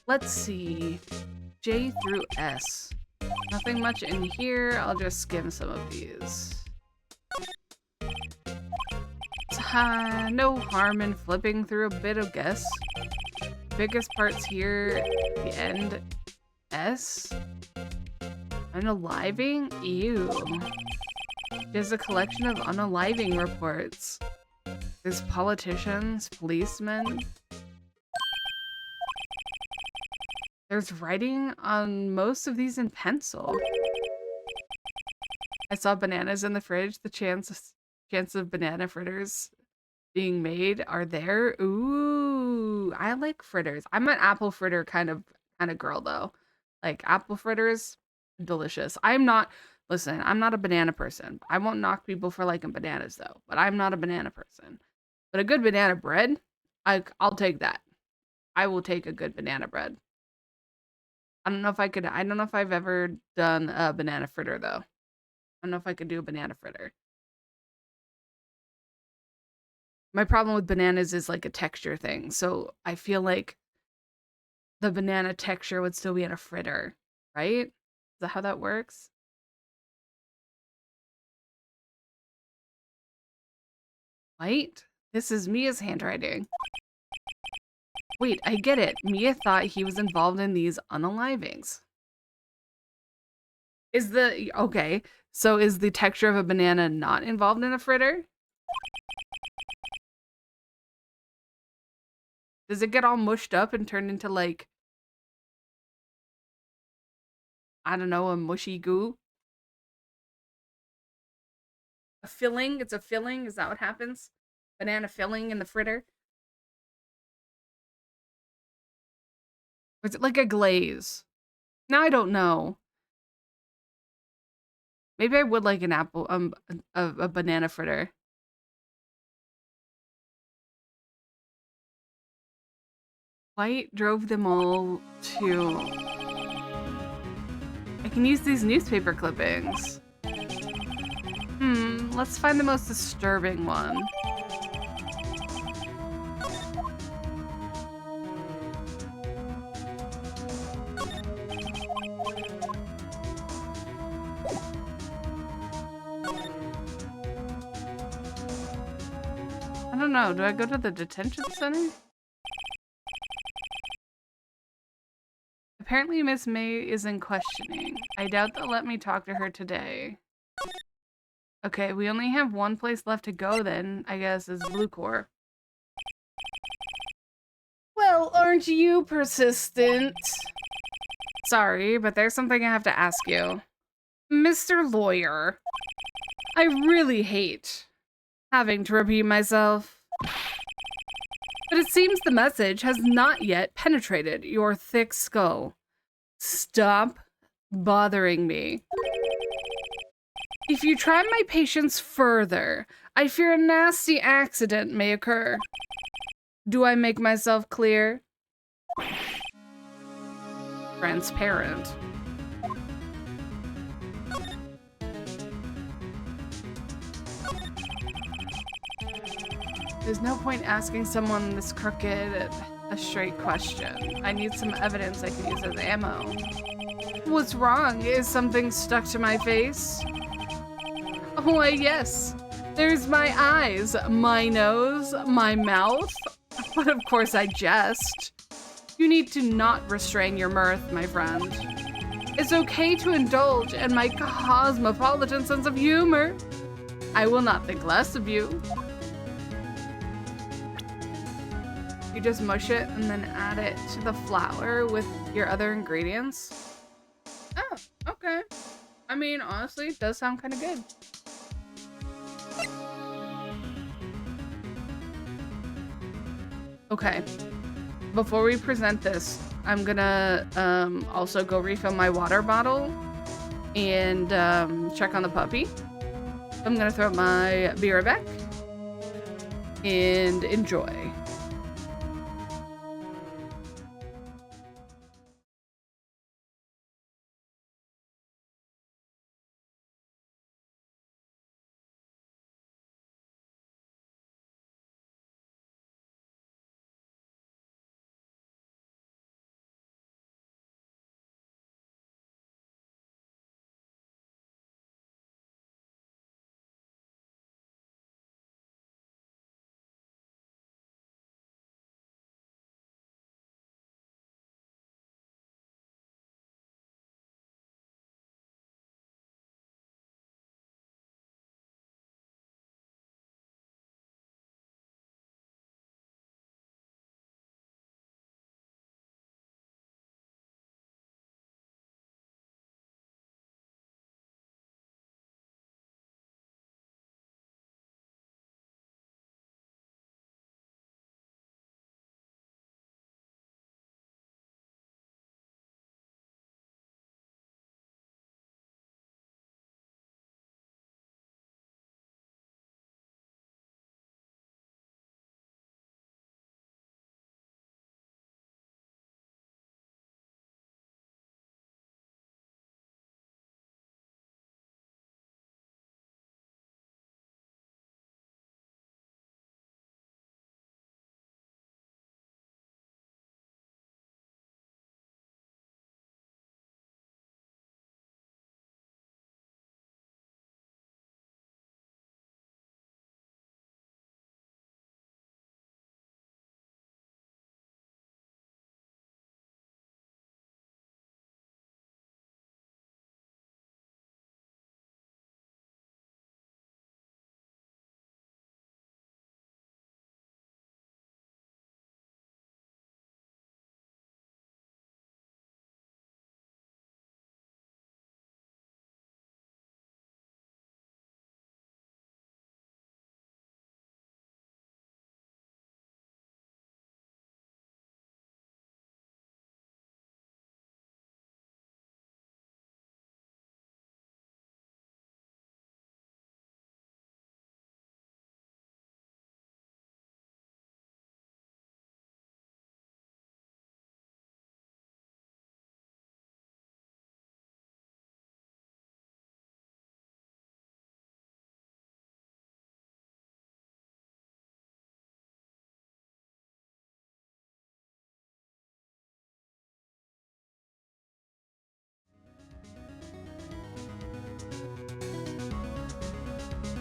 Let's see. J through S. Nothing much in here. I'll just skim some of these. No harm in flipping through a bit of guess. Biggest parts here, the end. S? Unaliving? Ew. There's a collection of unaliving reports. There's politicians, policemen. There's writing on most of these in pencil. I saw bananas in the fridge. The chance of banana fritters being made are there. Ooh, I like fritters. I'm an apple fritter kind of girl though. Like apple fritters, delicious. Listen, I'm not a banana person. I won't knock people for liking bananas though, but I'm not a banana person. But a good banana bread, I'll take that. I will take a good banana bread. I don't know if I've ever done a banana fritter though. I don't know if I could do a banana fritter. My problem with bananas is like a texture thing. So I feel like the banana texture would still be in a fritter, right? Is that how that works? Wait, this is Mia's handwriting. Wait, I get it. Mia thought he was involved in these unalivings. Okay, so is the texture of a banana not involved in a fritter? Does it get all mushed up and turned into like, I don't know, a mushy goo? A filling? It's a filling? Is that what happens? Banana filling in the fritter? Or is it like a glaze? Now I don't know. Maybe I would like an apple, a banana fritter. White drove them all to... I can use these newspaper clippings. Let's find the most disturbing one. I don't know, do I go to the detention center? Apparently Miss May is in questioning. I doubt they'll let me talk to her today. Okay, we only have one place left to go then, I guess, is Blue Corps. Well, aren't you persistent? Sorry, but there's something I have to ask you. Mr. Lawyer, I really hate having to repeat myself, but it seems the message has not yet penetrated your thick skull. Stop bothering me. If you try my patience further, I fear a nasty accident may occur. Do I make myself clear? Transparent. There's no point asking someone this crooked a straight question. I need some evidence I can use as ammo. What's wrong? Is something stuck to my face? Oh, why, yes. There's my eyes, my nose, my mouth. But of course I jest. You need to not restrain your mirth, my friend. It's okay to indulge in my cosmopolitan sense of humor. I will not think less of you. You just mush it and then add it to the flour with your other ingredients. Oh, okay. I mean, honestly, it does sound kind of good. Okay. Before we present this, I'm gonna also go refill my water bottle and check on the puppy. I'm gonna throw my beer back and enjoy.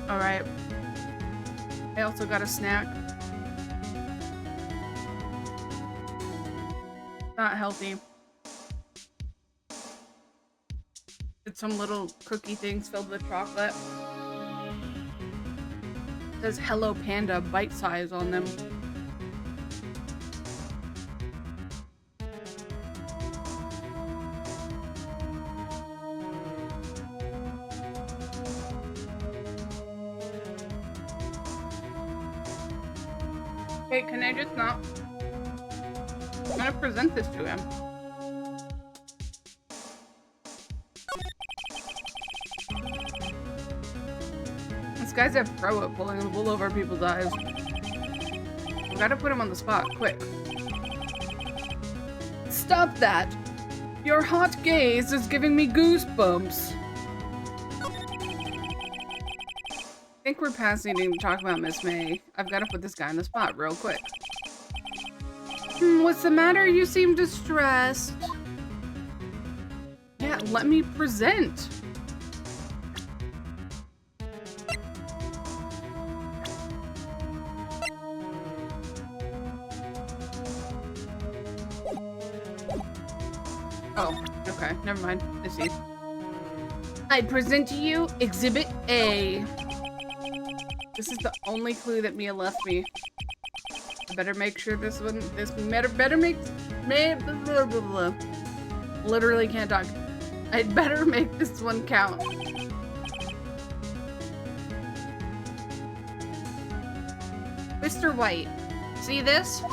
All right. I also got a snack. Not healthy. It's some little cookie things filled with chocolate. It says Hello Panda bite size on them. Wait, can I just not? I'm gonna present this to him. This guy's a pro at pulling the wool over people's eyes. We gotta put him on the spot, quick. Stop that! Your hot gaze is giving me goosebumps. think we're past needing to talk about Miss May. I've got to put this guy on the spot real quick. What's the matter? You seem distressed. Yeah, let me present. Oh, okay, never mind. I see. I present to you Exhibit A. This is the only clue that Mia left me. I better make sure this better make, blah, blah, blah. Literally can't talk. I'd better make this one count. Mr. White, see this?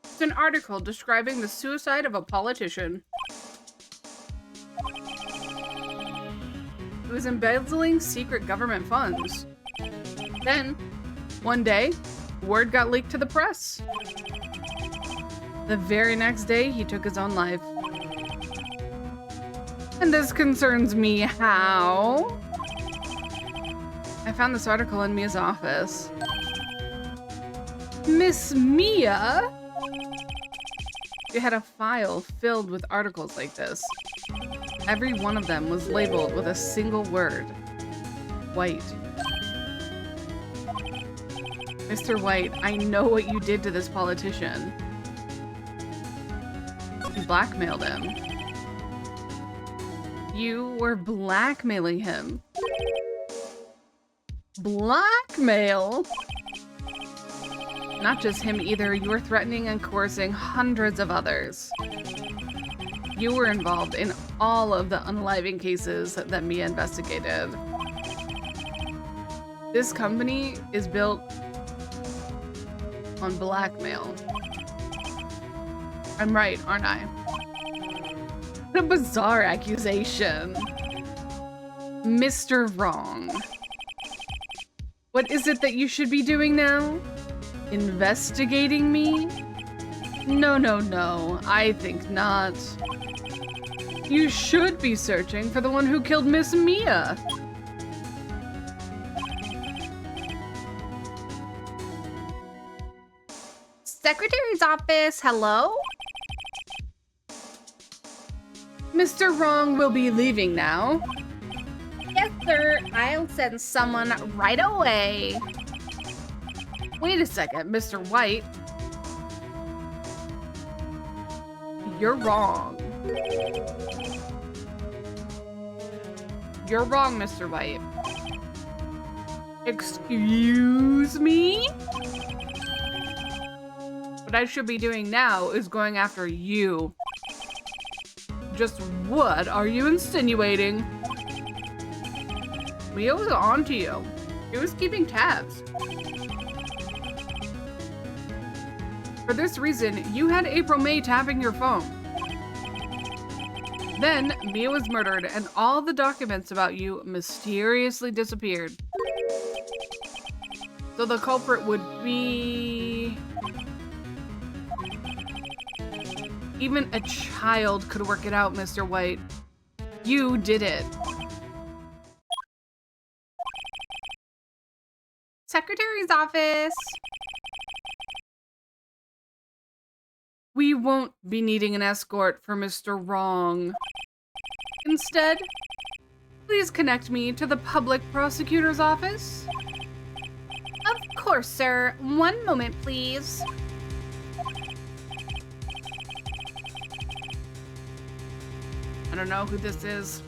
It's an article describing the suicide of a politician. He was embezzling secret government funds. Then, one day, word got leaked to the press. The very next day, he took his own life. And this concerns me. How? I found this article in Mia's office. Miss Mia? She had a file filled with articles like this. Every one of them was labeled with a single word. White. Mr. White, I know what you did to this politician. You blackmailed him. You were blackmailing him. Blackmail? Not just him either, you were threatening and coercing hundreds of others. You were involved in all of the unaliving cases that Mia investigated. This company is built on blackmail. I'm right, aren't I? What a bizarre accusation. Mr. Wrong. What is it that you should be doing now? Investigating me? No, no, no. I think not. You should be searching for the one who killed Miss Mia. Secretary's office, hello? Mr. Wrong will be leaving now. Yes, sir. I'll send someone right away. Wait a second, Mr. White. You're wrong. You're wrong, Mr. White. Excuse me? What I should be doing now is going after you. Just what are you insinuating? Mia was on to you. He was keeping tabs. For this reason, you had April May tapping your phone. Then, Mia was murdered and all the documents about you mysteriously disappeared. So the culprit would be... Even a child could work it out, Mr. White. You did it. Secretary's office. We won't be needing an escort for Mr. Wrong. Instead, please connect me to the public prosecutor's office. Of course, sir. One moment, please. I don't know who this is.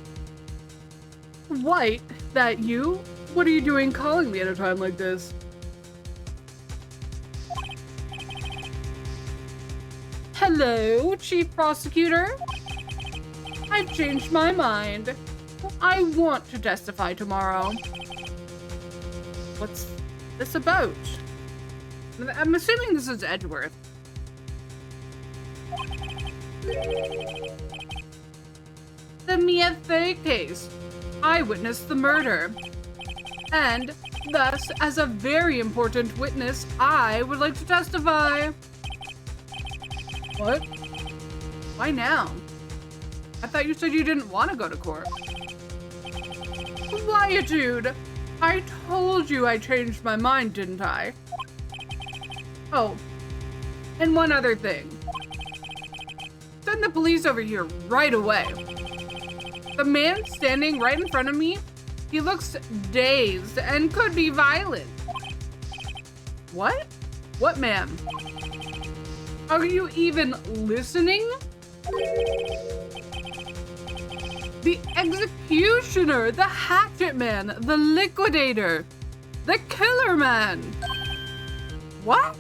White, that you? What are you doing calling me at a time like this? Hello, Chief Prosecutor. I've changed my mind. I want to testify tomorrow. What's this about? I'm assuming this is Edgeworth. The Mia Fey case. I witnessed the murder. And thus, as a very important witness, I would like to testify. What? Why now? I thought you said you didn't want to go to court. Quietude! I told you I changed my mind, didn't I? Oh, and one other thing. Send the police over here right away. The man standing right in front of me, he looks dazed and could be violent. What? What man? Are you even listening? The executioner, the hatchet man, the liquidator, the killer man. What?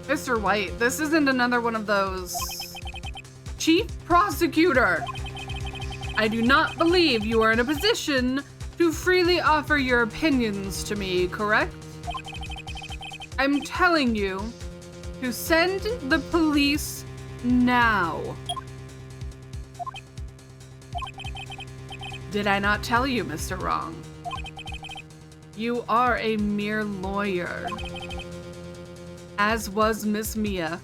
Mr. White, this isn't another one of those. Chief Prosecutor, I do not believe you are in a position to freely offer your opinions to me, correct? I'm telling you to send the police now. Did I not tell you, Mr. Wrong? You are a mere lawyer, as was Miss Mia.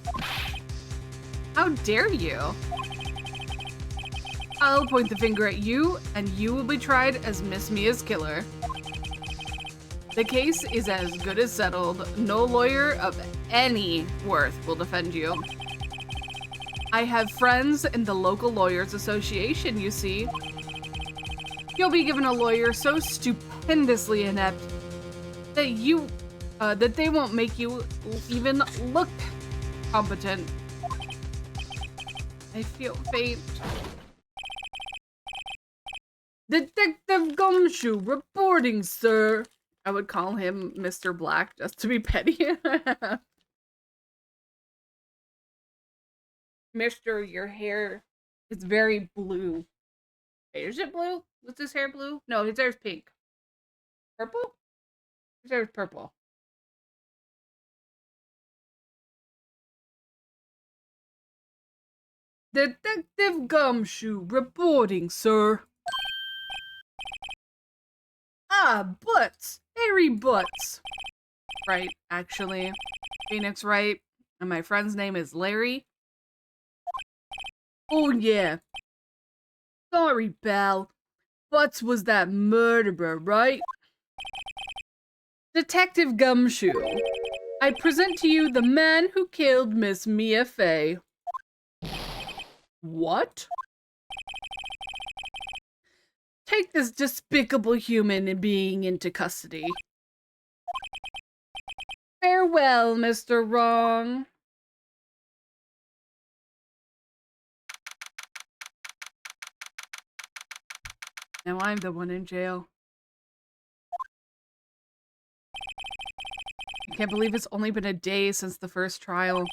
How dare you? I'll point the finger at you, and you will be tried as Miss Mia's killer. The case is as good as settled. No lawyer of any worth will defend you. I have friends in the local lawyers association, you see. You'll be given a lawyer so stupendously inept that that they won't make you even look competent. I feel faint. Detective Gumshoe reporting, sir. I would call him Mr. Black just to be petty. Mister, your hair is very blue. Wait, is it blue? Was his hair blue? No, his hair's pink. Purple? His hair's purple. Detective Gumshoe reporting, sir. Ah, butts. Hairy butts. Right, actually. Phoenix Wright. And my friend's name is Larry. Oh, yeah. Sorry, pal. Butts was that murderer, right? Detective Gumshoe. I present to you the man who killed Miss Mia Fey. What? Take this despicable human being into custody. Farewell, Mr. Wrong. Now I'm the one in jail. I can't believe it's only been a day since the first trial.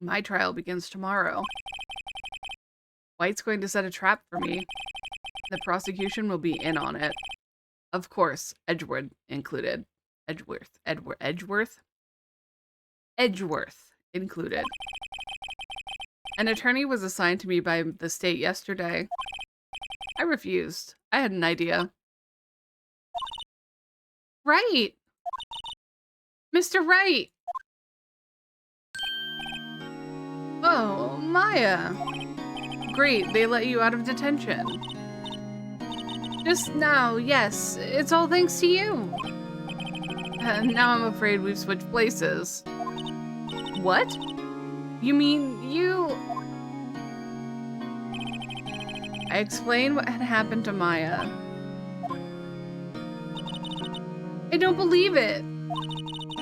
My trial begins tomorrow. White's going to set a trap for me. The prosecution will be in on it. Of course, Edgeworth included. Edgeworth included. An attorney was assigned to me by the state yesterday. I refused. I had an idea. Right! Mr. Wright! Oh, Maya. Great, they let you out of detention. Just now, yes. It's all thanks to you. Now I'm afraid we've switched places. What? You mean you... I explained what had happened to Maya. I don't believe it.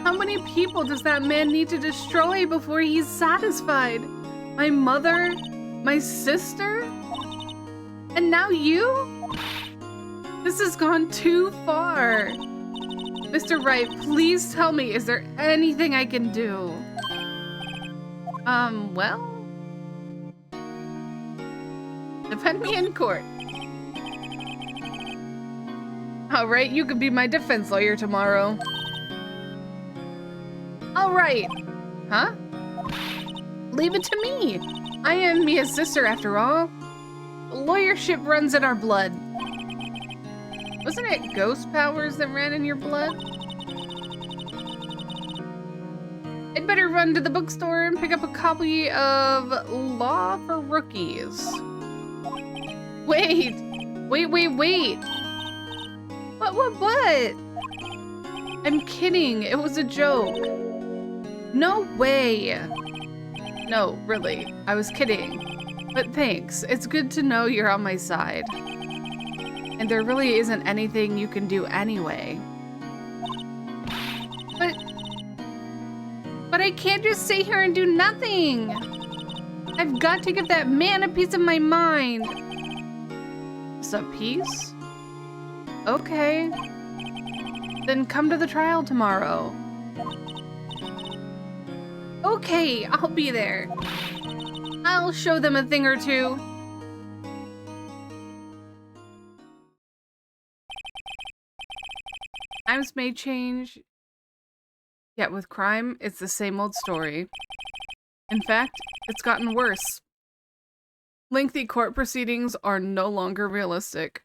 How many people does that man need to destroy before he's satisfied? My mother? My sister? And now you? This has gone too far. Mr. Wright, please tell me, is there anything I can do? Well... defend me in court. Alright, you could be my defense lawyer tomorrow. Alright. Huh? Leave it to me. I am Mia's sister after all. Lawyership runs in our blood. Wasn't it ghost powers that ran in your blood? I'd better run to the bookstore and pick up a copy of Law for Rookies. Wait! Wait! What? I'm kidding. It was a joke. No way. No, really. I was kidding. But thanks. It's good to know you're on my side. And there really isn't anything you can do anyway. But I can't just sit here and do nothing. I've got to give that man a piece of my mind. Just a piece? Okay. Then come to the trial tomorrow. Okay, I'll be there. I'll show them a thing or two. Times may change, yet with crime, it's the same old story. In fact, it's gotten worse. Lengthy court proceedings are no longer realistic.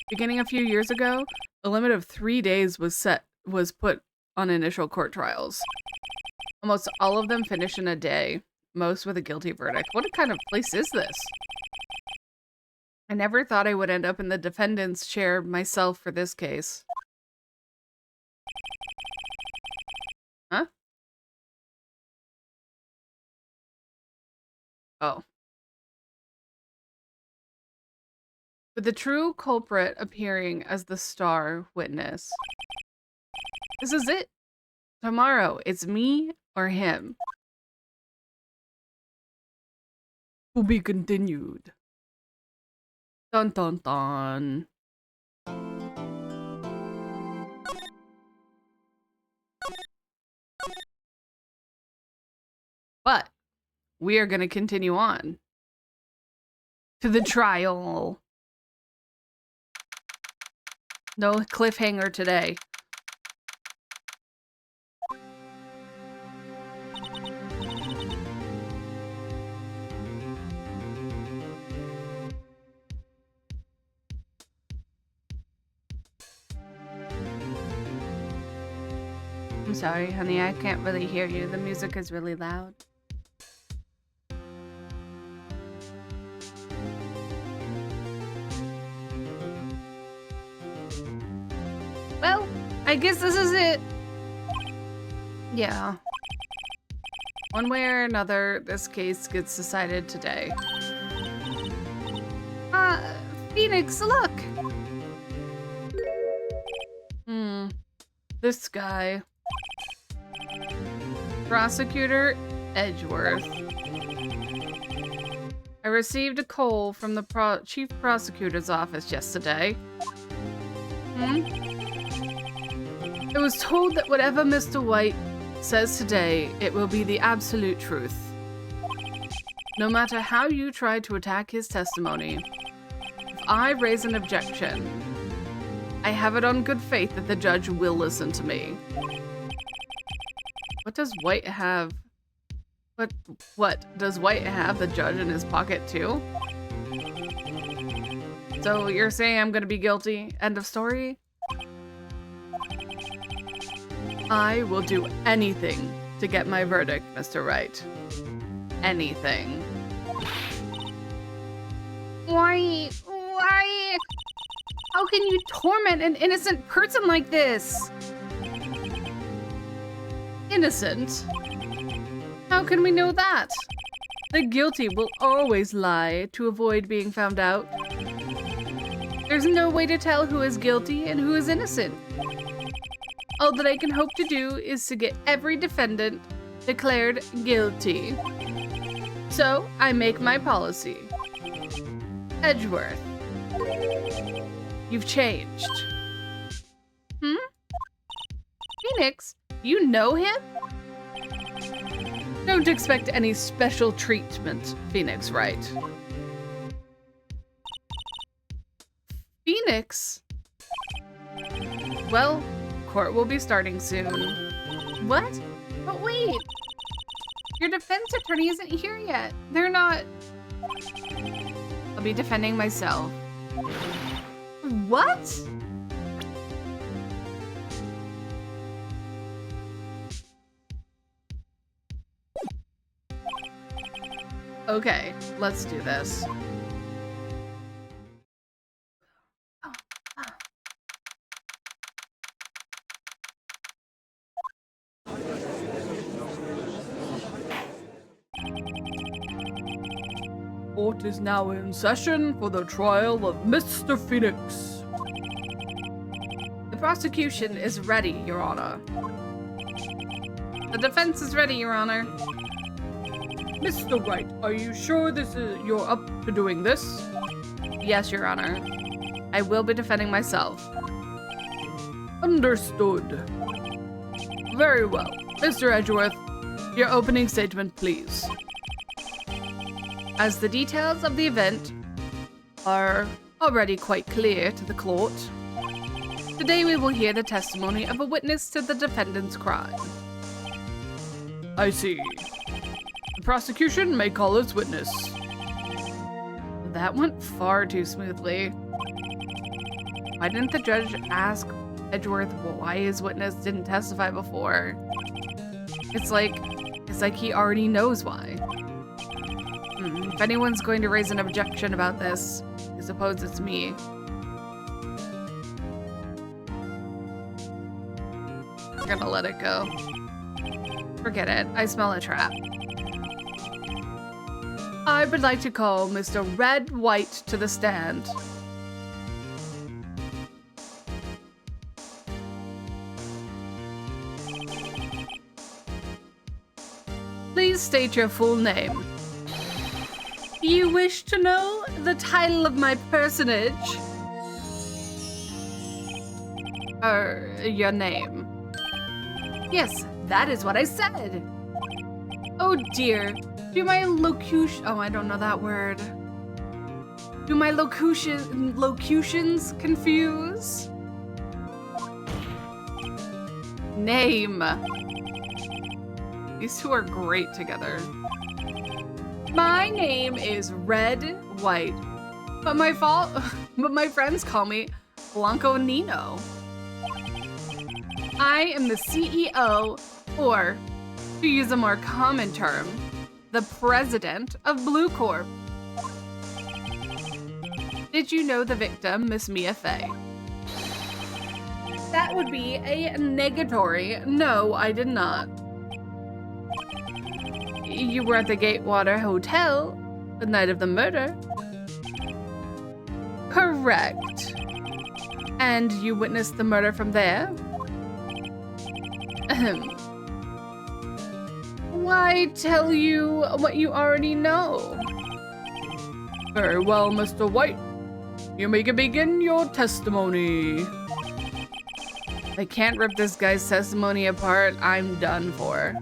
Beginning a few years ago, a limit of 3 days was put on initial court trials. Almost all of them finish in a day, most with a guilty verdict. What kind of place is this? I never thought I would end up in the defendant's chair myself for this case. Huh? Oh. With the true culprit appearing as the star witness. This is it. Tomorrow, it's me or him. To be continued. Dun dun dun. But we are going to continue on to the trial. No cliffhanger today. I'm sorry, honey, I can't really hear you. The music is really loud. Well, I guess this is it. Yeah. One way or another, this case gets decided today. Phoenix, look! This guy. Prosecutor Edgeworth. I received a call from the chief prosecutor's office yesterday. I was told that whatever Mr. White says today, it will be the absolute truth. No matter how you try to attack his testimony, if I raise an objection, I have it on good faith that the judge will listen to me. What does White have? What? Does White have the judge in his pocket too? So you're saying I'm gonna be guilty? End of story? I will do anything to get my verdict, Mr. Wright. Anything. Why? How can you torment an innocent person like this? Innocent? How can we know that? The guilty will always lie to avoid being found out. There's no way to tell who is guilty and who is innocent. All that I can hope to do is to get every defendant declared guilty. So, I make my policy. Edgeworth. You've changed. Phoenix, you know him? Don't expect any special treatment, Phoenix Wright. Phoenix? Well, court will be starting soon. What? But wait. Your defense attorney isn't here yet. They're not... I'll be defending myself. What? Okay, let's do this. Court is now in session for the trial of Mr. Phoenix. The prosecution is ready, Your Honor. The defense is ready, Your Honor. Mr. Wright, are you sure you're up to doing this? Yes, Your Honor. I will be defending myself. Understood. Very well. Mr. Edgeworth, your opening statement, please. As the details of the event are already quite clear to the court, today we will hear the testimony of a witness to the defendant's crime. I see. The prosecution may call its witness. That went far too smoothly. Why didn't the judge ask Edgeworth why his witness didn't testify before? It's like he already knows why. If anyone's going to raise an objection about this, I suppose it's me. We're gonna let it go. Forget it. I smell a trap. I would like to call Mr. Red White to the stand. Please state your full name. You wish to know the title of my personage? Your name. Yes, that is what I said. Oh dear. Do my locution— oh, I don't know that word. Do my locutions confuse? Name. These two are great together. My name is Red White, but my friends call me Blanco Nino. I am the CEO, or to use a more common term, the president of Blue Corp. Did you know the victim, Miss Mia Fey? That would be a negatory. No, I did not. You were at the Gatewater Hotel the night of the murder. Correct. And you witnessed the murder from there? Ahem. Why tell you what you already know? Very well, Mr. White. You may begin your testimony. I can't rip this guy's testimony apart. I'm done for.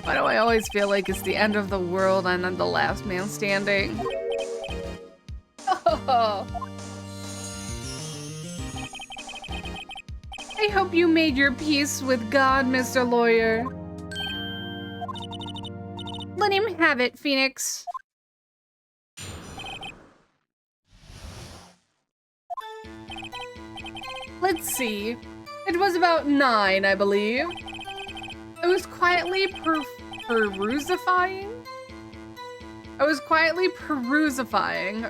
Why do I always feel like it's the end of the world and I'm the last man standing? Oh. I hope you made your peace with God, Mr. Lawyer. Let him have it, Phoenix. Let's see. It was about 9, I believe. I was quietly perusifying? I was quietly perusifying,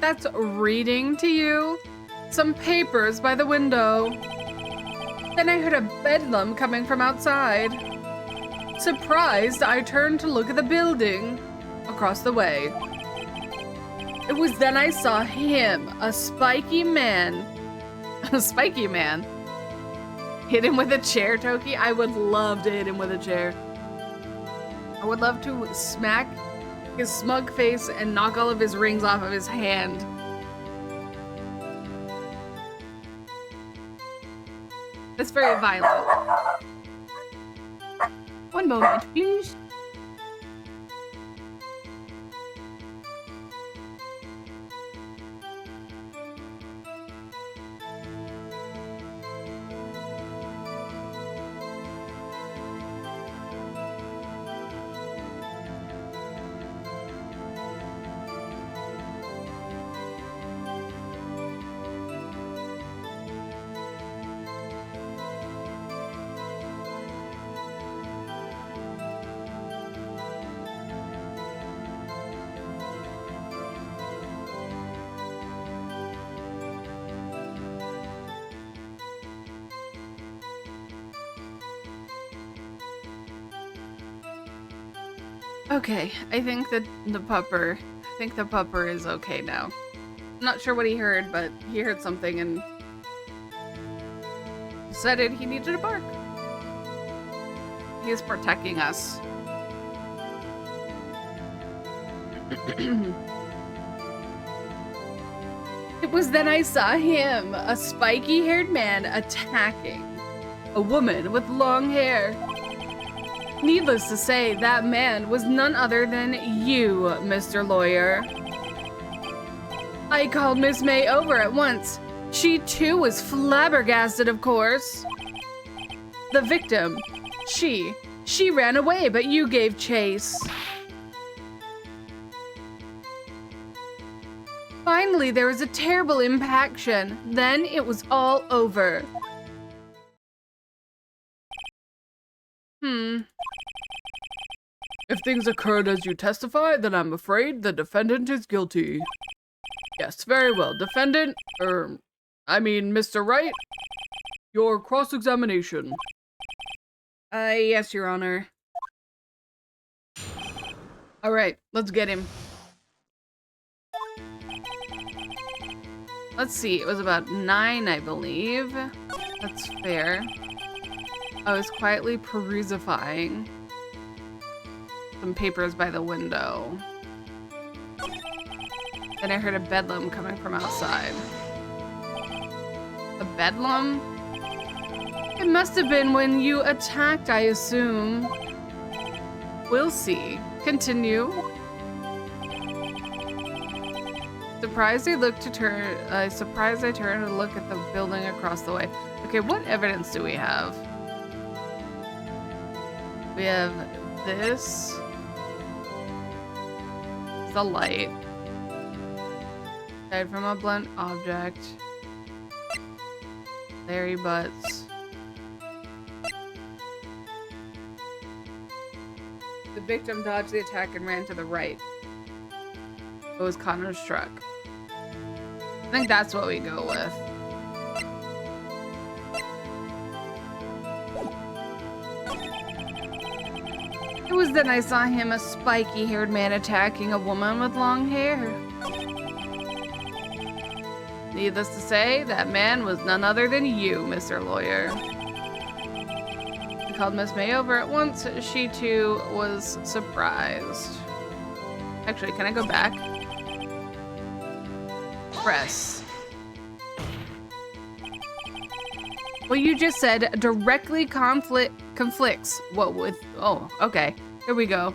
that's reading to you, some papers by the window. Then I heard a bedlam coming from outside. Surprised, I turned to look at the building across the way. It was then I saw him, a spiky man. A spiky man? Hit him with a chair, Toki? I would love to hit him with a chair. I would love to smack his smug face and knock all of his rings off of his hand. That's very violent. One moment, please. Okay, I think that the pupper is okay now. I'm not sure what he heard, but he heard something and decided he needed a bark. He is protecting us. It was then I saw him, a spiky-haired man, attacking a woman with long hair. Needless to say, that man was none other than you, Mr. Lawyer. I called Miss May over at once. She too was flabbergasted, of course. The victim, she ran away, but you gave chase. Finally, there was a terrible impaction. Then it was all over. If things occurred as you testify, then I'm afraid the defendant is guilty. Yes, very well. Defendant, Mr. Wright, your cross-examination. Yes, Your Honor. All right, let's get him. Let's see, it was about 9, I believe. That's fair. I was quietly perusifying some papers by the window. Then I heard a bedlam coming from outside. A bedlam? It must have been when you attacked, I assume. We'll see. Continue. Surprised I turned to look at the building across the way. Okay, what evidence do we have? We have this. The light. Died from a blunt object. Larry Butts. The victim dodged the attack and ran to the right. It was Connor's truck. I think that's what we go with. It was then I saw him, a spiky-haired man, attacking a woman with long hair. Needless to say, that man was none other than you, Mr. Lawyer. I called Miss May over at once. She too was surprised. Actually, can I go back? Press. What you just said directly conflicts what with... Oh, okay. Here we go.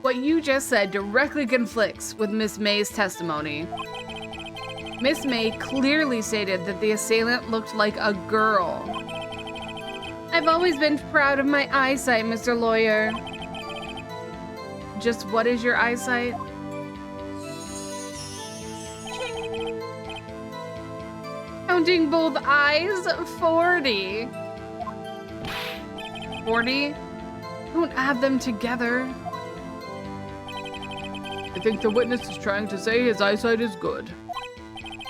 What you just said directly conflicts with Miss May's testimony. Miss May clearly stated that the assailant looked like a girl. I've always been proud of my eyesight, Mr. Lawyer. Just what is your eyesight? Counting both eyes, 40. 40? Don't add them together. I think the witness is trying to say his eyesight is good.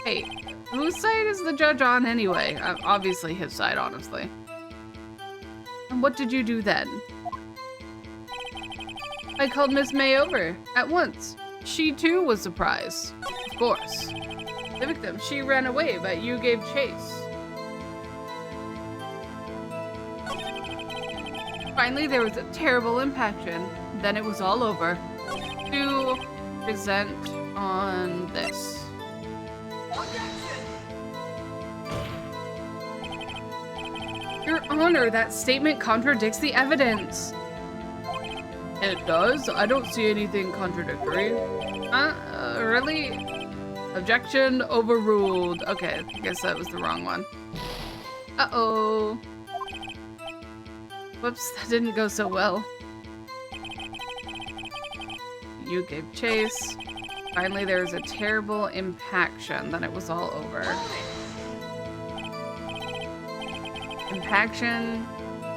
Hey, whose side is the judge on anyway? Obviously his side, honestly. And what did you do then? I called Miss May over at once. She too was surprised. Of course. The victim, she ran away, but you gave chase. Finally, there was a terrible impaction. Then it was all over. To present on this. Your Honor, that statement contradicts the evidence. It does? I don't see anything contradictory. Really? Objection overruled. Okay, I guess that was the wrong one. Uh-oh. Whoops, that didn't go so well. You gave chase. Finally, there was a terrible impaction. Then it was all over. Impaction?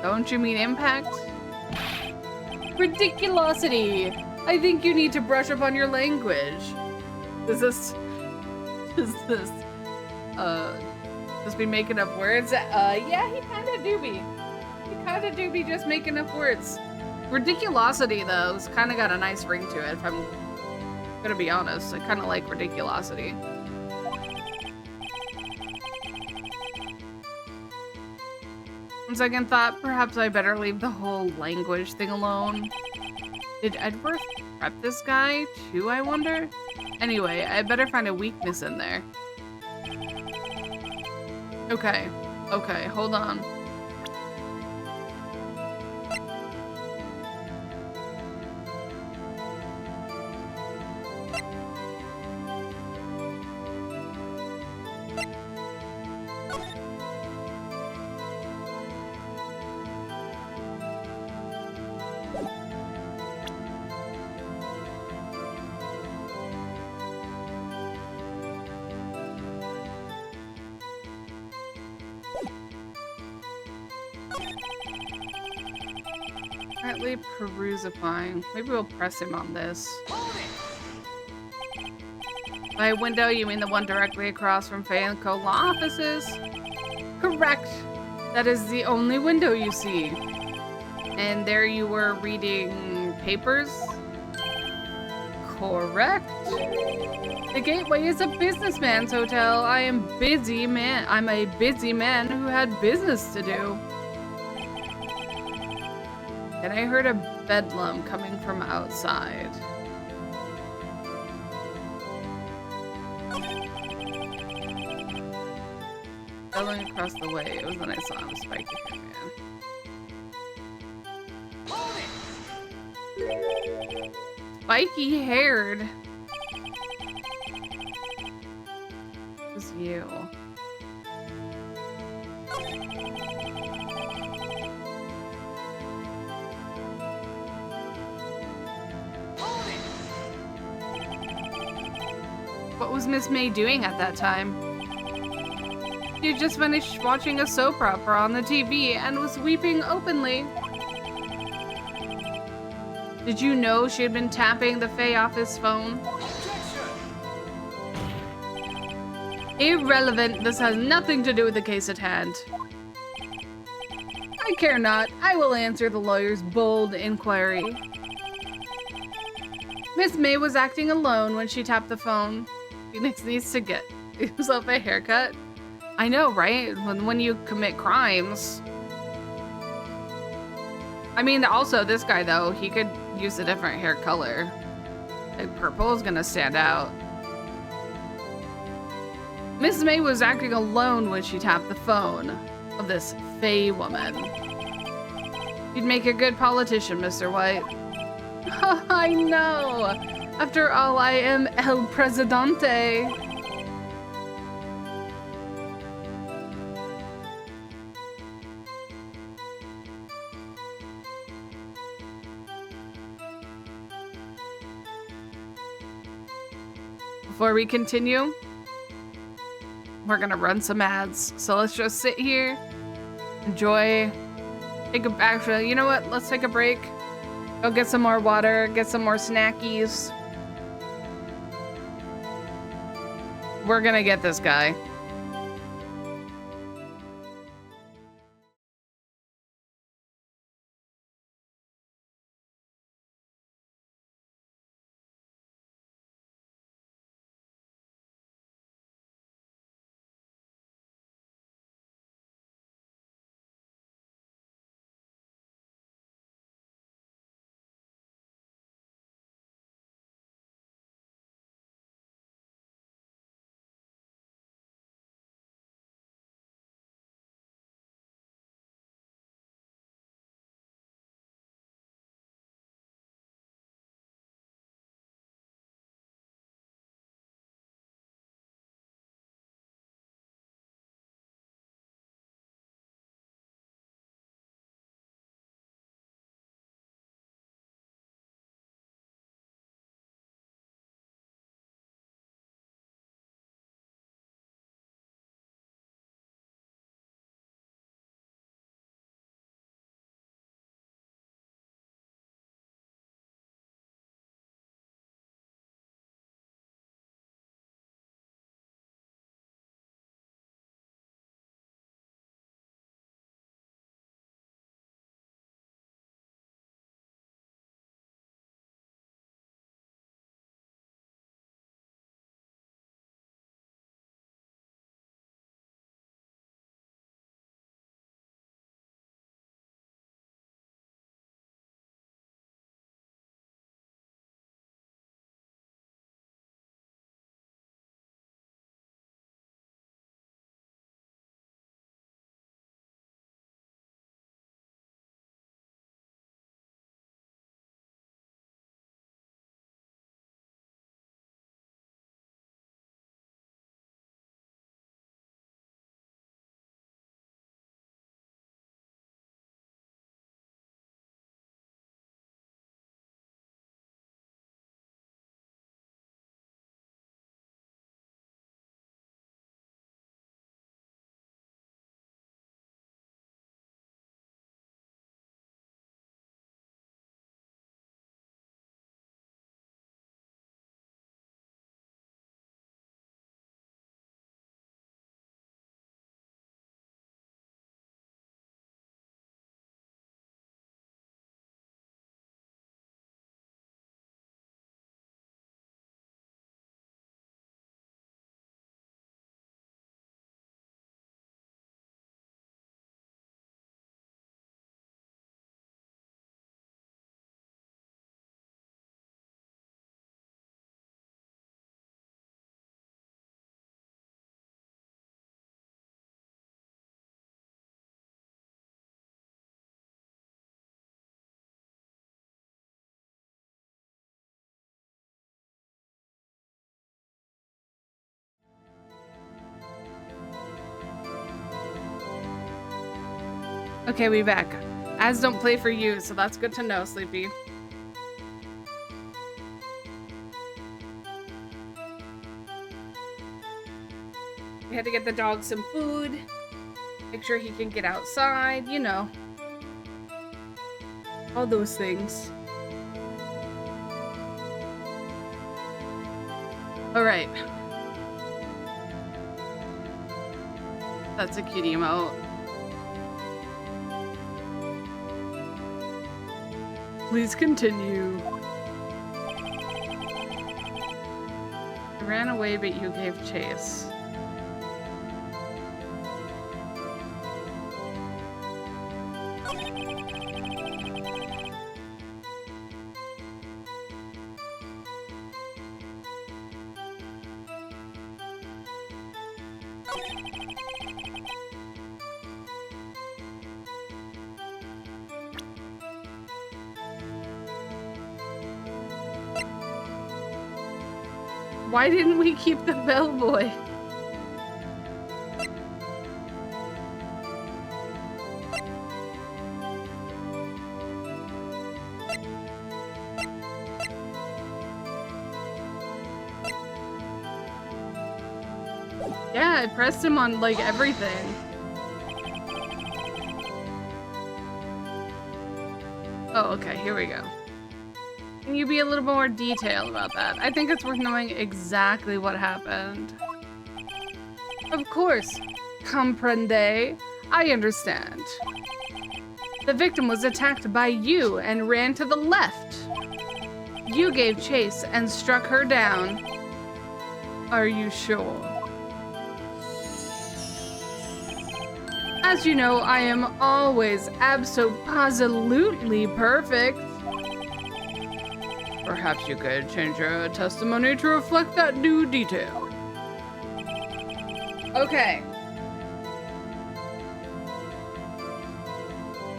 Don't you mean impact? Ridiculosity! I think you need to brush up on your language. Just be making up words? Yeah, he kinda do be. He kinda do be just making up words. Ridiculosity, though, has kind of got a nice ring to it, if I'm gonna be honest. I kind of like ridiculosity. On second thought, perhaps I better leave the whole language thing alone. Did Edward prep this guy, too, I wonder? Anyway, I better find a weakness in there. Okay, okay, hold on. Currently perusifying. Maybe we'll press him on this. By window, you mean the one directly across from Fanco law offices? Correct. That is the only window you see. And there you were reading papers? Correct. The Gateway is a businessman's hotel. I'm a busy man who had business to do. And I heard a bedlam coming from outside. Going across the way, it was when I saw him, spiky hair man. Spiky haired. It was you. What was Miss May doing at that time? She had just finished watching a soap opera on the TV and was weeping openly. Did you know she had been tapping the Fae office phone? Irrelevant. This has nothing to do with the case at hand. I care not. I will answer the lawyer's bold inquiry. Miss May was acting alone when she tapped the phone. Phoenix needs to get himself a haircut. I know, right? When you commit crimes. I mean, also, this guy, though, he could use a different hair color. Like, purple is gonna stand out. Miss May was acting alone when she tapped the phone of this Fae woman. You'd make a good politician, Mr. White. I know! After all, I am El Presidente. Before we continue, we're gonna run some ads. So let's just sit here, enjoy, actually, you know what? Let's take a break. Go get some more water, get some more snackies. We're gonna get this guy. Okay, we back. Ads don't play for you, so that's good to know, Sleepy. We had to get the dog some food. Make sure he can get outside, you know. All those things. Alright. That's a cute emote. Please continue. I ran away, but you gave chase. Why didn't we keep the bellboy? Yeah, I pressed him on like everything. Oh, okay, here we go. Can you be a little more detailed about that? I think it's worth knowing exactly what happened. Of course. Comprende? I understand. The victim was attacked by you and ran to the left. You gave chase and struck her down. Are you sure? As you know, I am always abso-positively perfect. Perhaps you could change your testimony to reflect that new detail. Okay.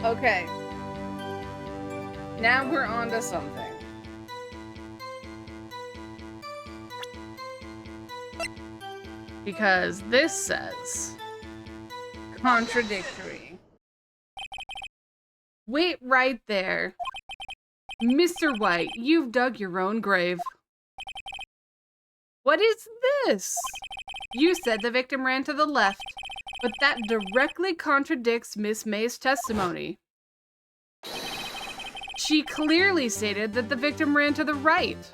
Okay. Now we're on to something. Because this says contradictory. Wait right there. Mr. White, you've dug your own grave. What is this? You said the victim ran to the left, but that directly contradicts Miss May's testimony. She clearly stated that the victim ran to the right.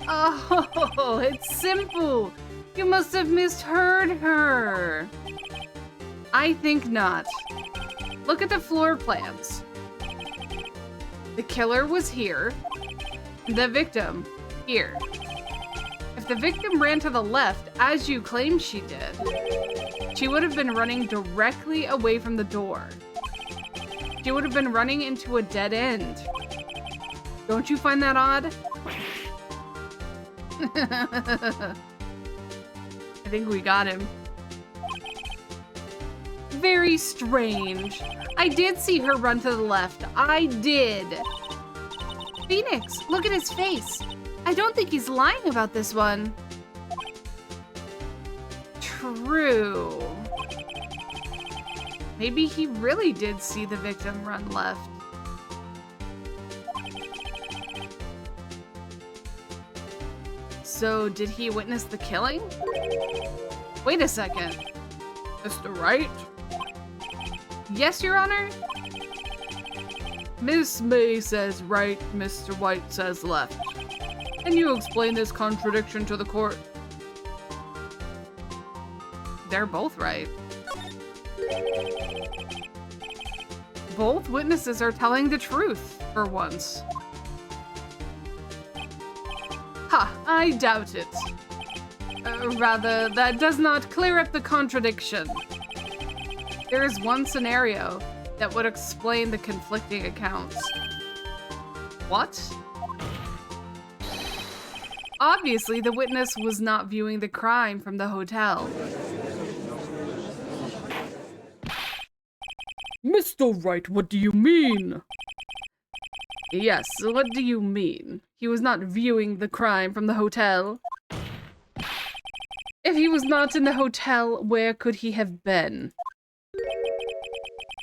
Oh, it's simple. You must have misheard her. I think not. Look at the floor plans. The killer was here. The victim, here. If the victim ran to the left, as you claimed she did, she would have been running directly away from the door. She would have been running into a dead end. Don't you find that odd? I think we got him. Very strange. I did see her run to the left. I did. Phoenix, look at his face. I don't think he's lying about this one. True. Maybe he really did see the victim run left. So, did he witness the killing? Wait a second. Mr. Wright? Yes, Your Honor? Miss May says right, Mr. White says left. Can you explain this contradiction to the court? They're both right. Both witnesses are telling the truth, for once. Ha, I doubt it. Rather, that does not clear up the contradiction. There is one scenario that would explain the conflicting accounts. What? Obviously, the witness was not viewing the crime from the hotel. Mr. Wright, what do you mean? Yes, what do you mean? He was not viewing the crime from the hotel. If he was not in the hotel, where could he have been?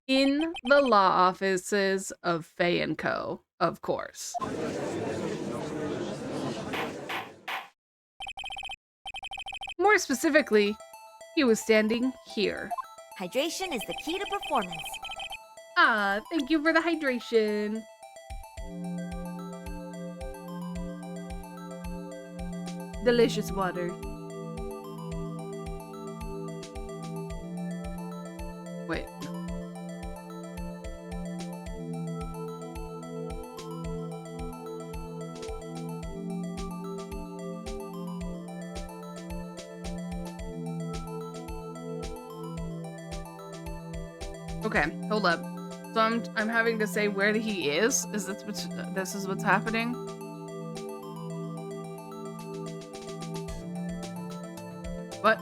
In the law offices of Faye & Co., of course. More specifically, he was standing here. Hydration is the key to performance. Ah, thank you for the hydration. Delicious water. Wait. Okay, hold up. So I'm having to say where he is? Is this what's happening? What?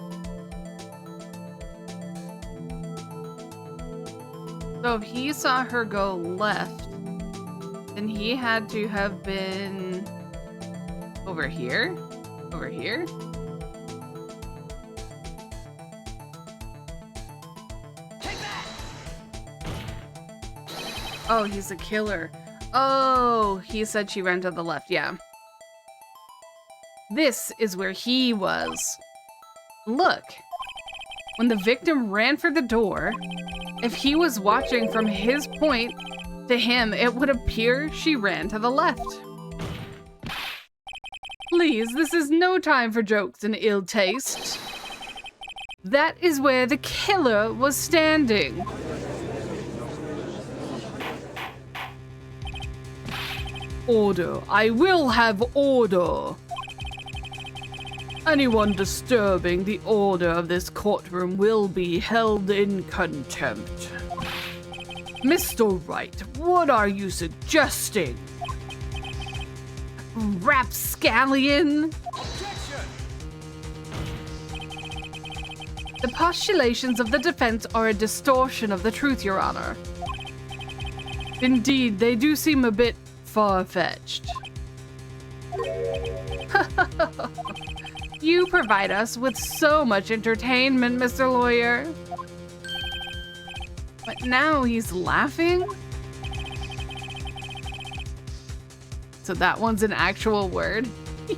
So if he saw her go left, then he had to have been over here? Over here? Oh, he's a killer. Oh, he said she ran to the left, yeah. This is where he was. Look, when the victim ran for the door, if he was watching from his point to him, it would appear she ran to the left. Please, this is no time for jokes and ill taste. That is where the killer was standing. Order. I will have order. Anyone disturbing the order of this courtroom will be held in contempt. Mr. Wright, what are you suggesting? Rapscallion? Objection! The postulations of the defense are a distortion of the truth, Your Honor. Indeed, they do seem a bit far-fetched. You provide us with so much entertainment, Mr. Lawyer. But now he's laughing? So that one's an actual word?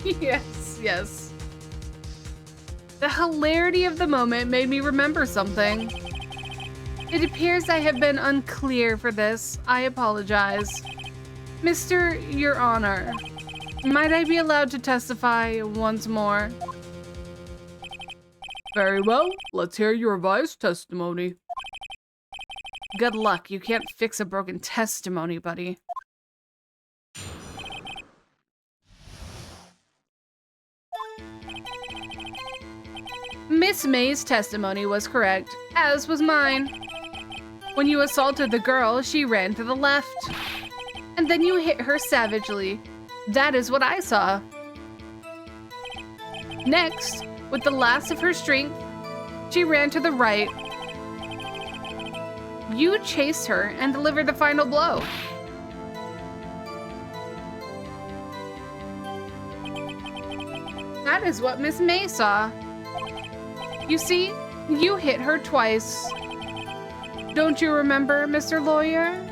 Yes, yes. The hilarity of the moment made me remember something. It appears I have been unclear for this. I apologize. Mr. Your Honor, might I be allowed to testify once more? Very well. Let's hear your revised testimony. Good luck. You can't fix a broken testimony, buddy. Miss May's testimony was correct, as was mine. When you assaulted the girl, she ran to the left. And then you hit her savagely. That is what I saw. Next, with the last of her strength, she ran to the right. You chased her and delivered the final blow. That is what Miss May saw. You see, you hit her twice. Don't you remember, Mr. Lawyer?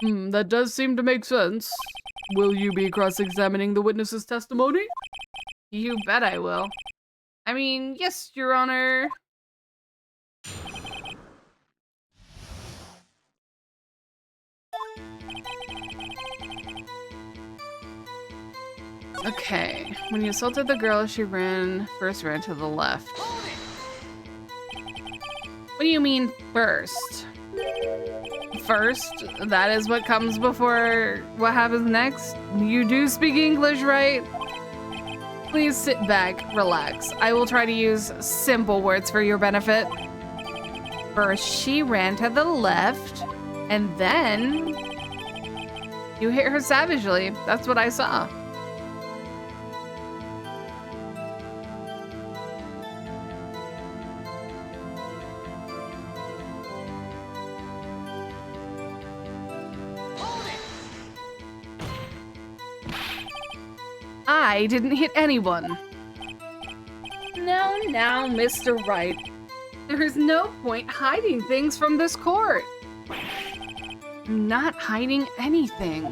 That does seem to make sense. Will you be cross-examining the witness's testimony? You bet I will. I mean, yes, Your Honor. Okay, when you assaulted the girl, she first ran to the left. What do you mean, first? First? That is what comes before what happens next? You do speak English, right? Please sit back, relax. I will try to use simple words for your benefit. First, she ran to the left, and then you hit her savagely. That's what I saw. I didn't hit anyone. Now, Mr. Wright. There is no point hiding things from this court. I'm not hiding anything.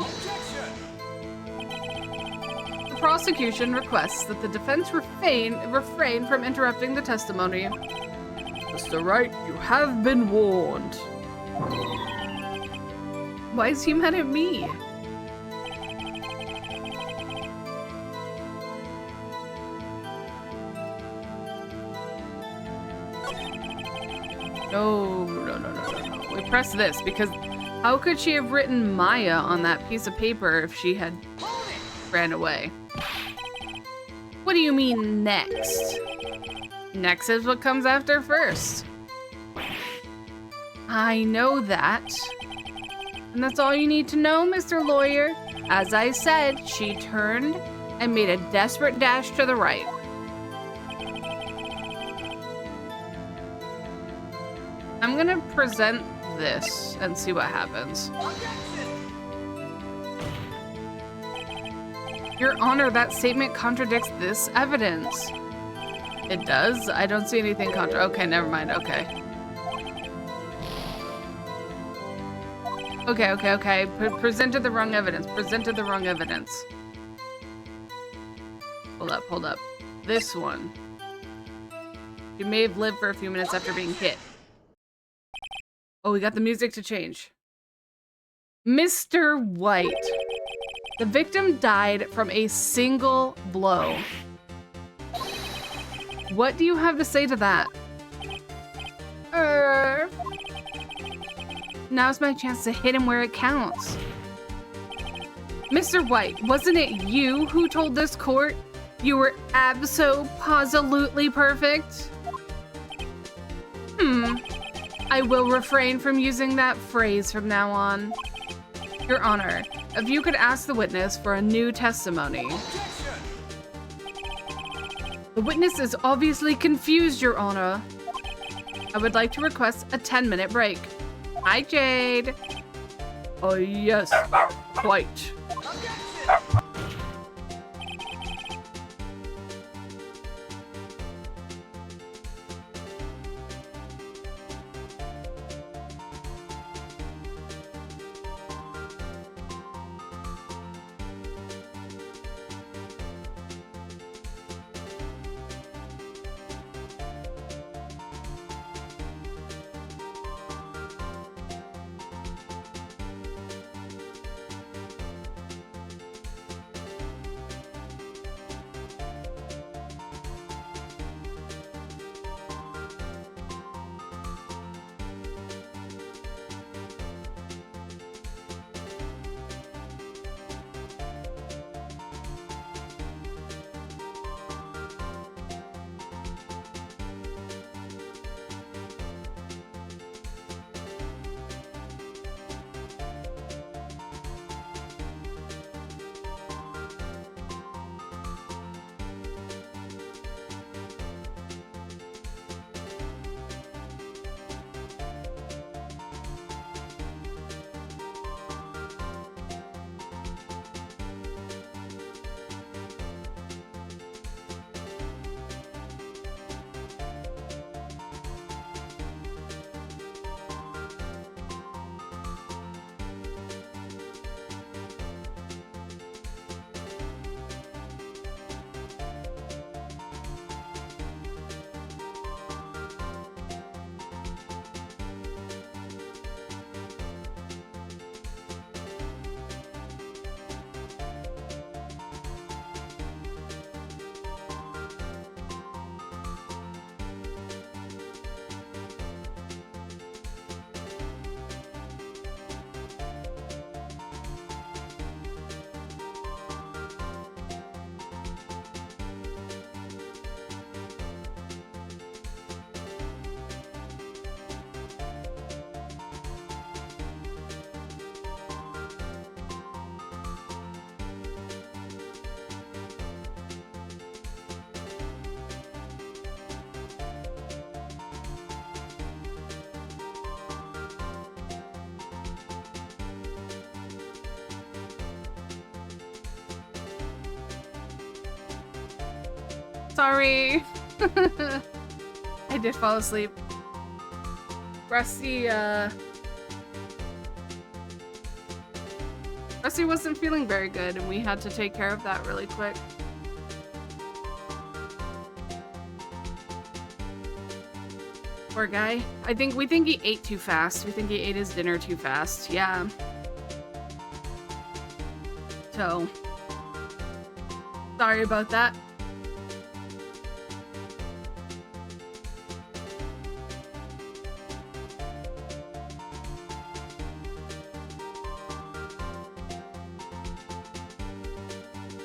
The prosecution requests that the defense refrain from interrupting the testimony. Mr. Wright, you have been warned. Why is he mad at me? No. We press this because how could she have written Maya on that piece of paper if she had ran away? What do you mean next? Next is what comes after first. I know that. And that's all you need to know, Mr. Lawyer. As I said, she turned and made a desperate dash to the right. I'm gonna present this and see what happens. Your Honor, that statement contradicts this evidence. It does? I don't see anything okay, never mind, okay. Okay. Presented the wrong evidence. Hold up. This one. She may have lived for a few minutes after being hit. Oh, we got the music to change. Mr. White. The victim died from a single blow. What do you have to say to that? Now's my chance to hit him where it counts. Mr. White, wasn't it you who told this court you were abso-posolutely perfect? I will refrain from using that phrase from now on. Your Honor, if you could ask the witness for a new testimony. The witness is obviously confused, Your Honor. I would like to request a 10-minute break. Hi, Jade. Oh, yes, quite. Sorry. I did fall asleep. Rusty wasn't feeling very good, and we had to take care of that really quick. Poor guy. We think he ate too fast. We think he ate his dinner too fast. Yeah. So, sorry about that.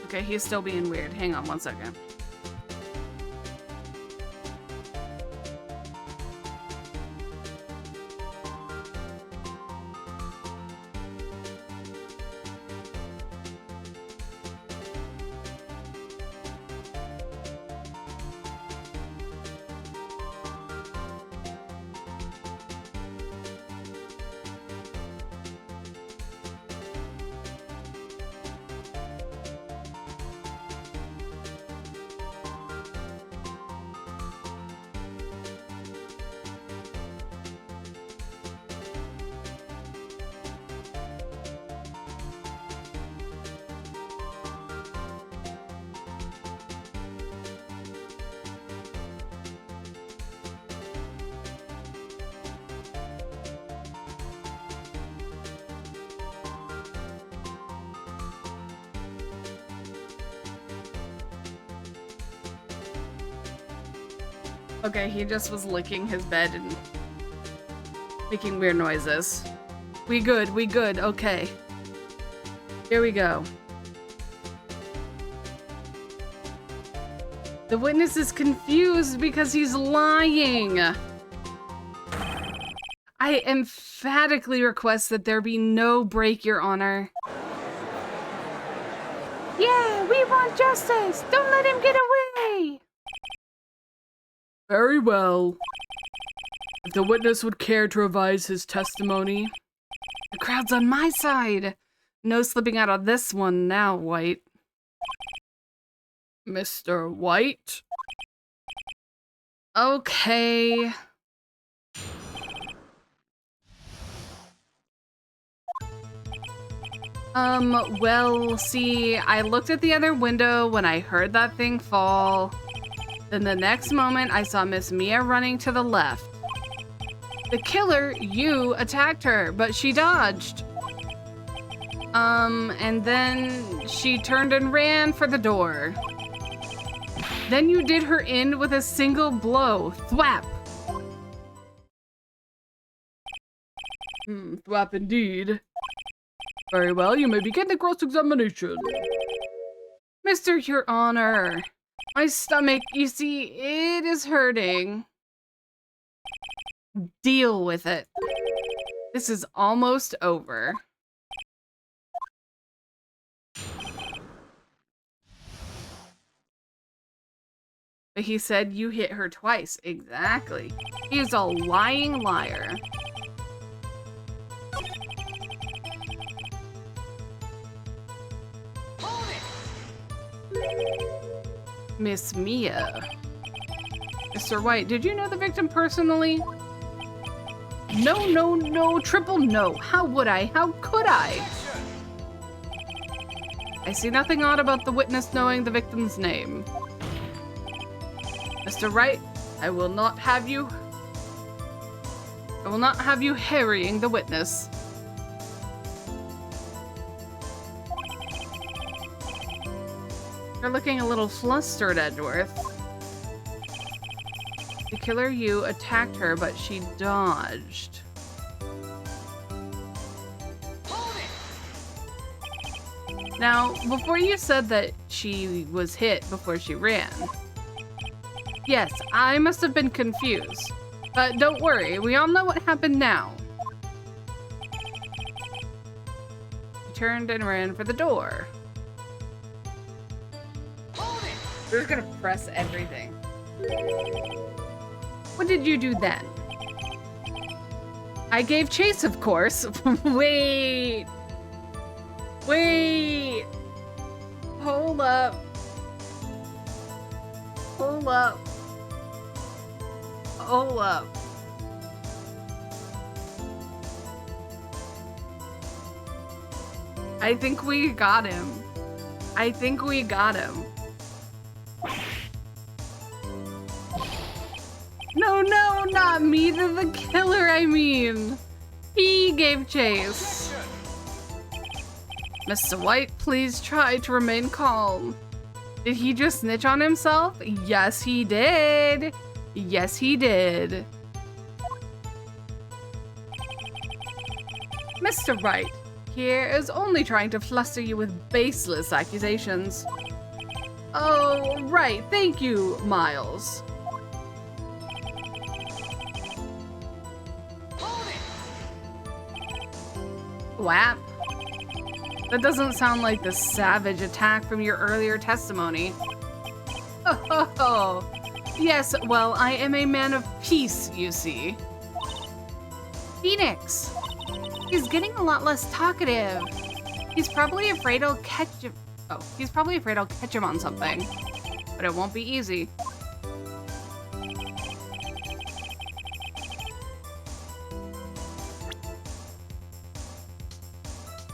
Okay, he's still being weird. Hang on one second. Okay, he just was licking his bed and making weird noises. We good, okay. Here we go. The witness is confused because he's lying. I emphatically request that there be no break, Your Honor. Yeah, we want justice! Don't let him get away! Very well. If the witness would care to revise his testimony. The crowd's on my side. No slipping out of this one now, White. Mr. White? Okay. Well, see, I looked at the other window when I heard that thing fall. Then the next moment, I saw Miss Mia running to the left. The killer, you, attacked her, but she dodged. And then she turned and ran for the door. Then you did her in with a single blow. Thwap. Thwap indeed. Very well, you may begin the cross-examination. Mr. Your Honor, my stomach, you see, it is hurting. Deal with it. This is almost over. But he said you hit her twice. Exactly. He is a lying liar. Miss Mia. Mr. White, did you know the victim personally? No, no, no, triple no. How would I? How could I? I see nothing odd about the witness knowing the victim's name. Mr. Wright, I will not have you harrying the witness. You're looking a little flustered, Edgeworth. The killer, you, attacked her, but she dodged. Now, before you said that she was hit before she ran. Yes, I must have been confused. But don't worry, we all know what happened now. She turned and ran for the door. We're just gonna press everything. What did you do then? I gave chase, of course. Wait. Wait. Hold up. Hold up. Hold up. I think we got him. I think we got him. No, no, not me, the killer, I mean. He gave chase. Mr. White, please try to remain calm. Did he just snitch on himself? Yes, he did. Yes, he did. Mr. Wright here is only trying to fluster you with baseless accusations. Oh, right. Thank you, Miles. Whap. That doesn't sound like the savage attack from your earlier testimony. Oh, yes, well, I am a man of peace, you see. Phoenix. He's getting a lot less talkative. He's probably afraid I'll catch him. Oh, he's probably afraid I'll catch him on something. But it won't be easy.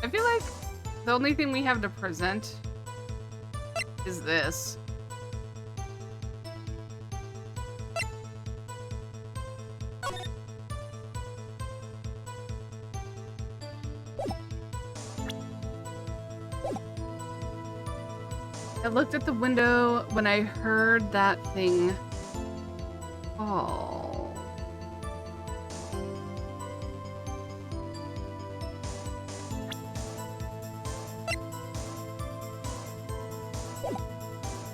I feel like the only thing we have to present is this. I looked at the window when I heard that thing fall.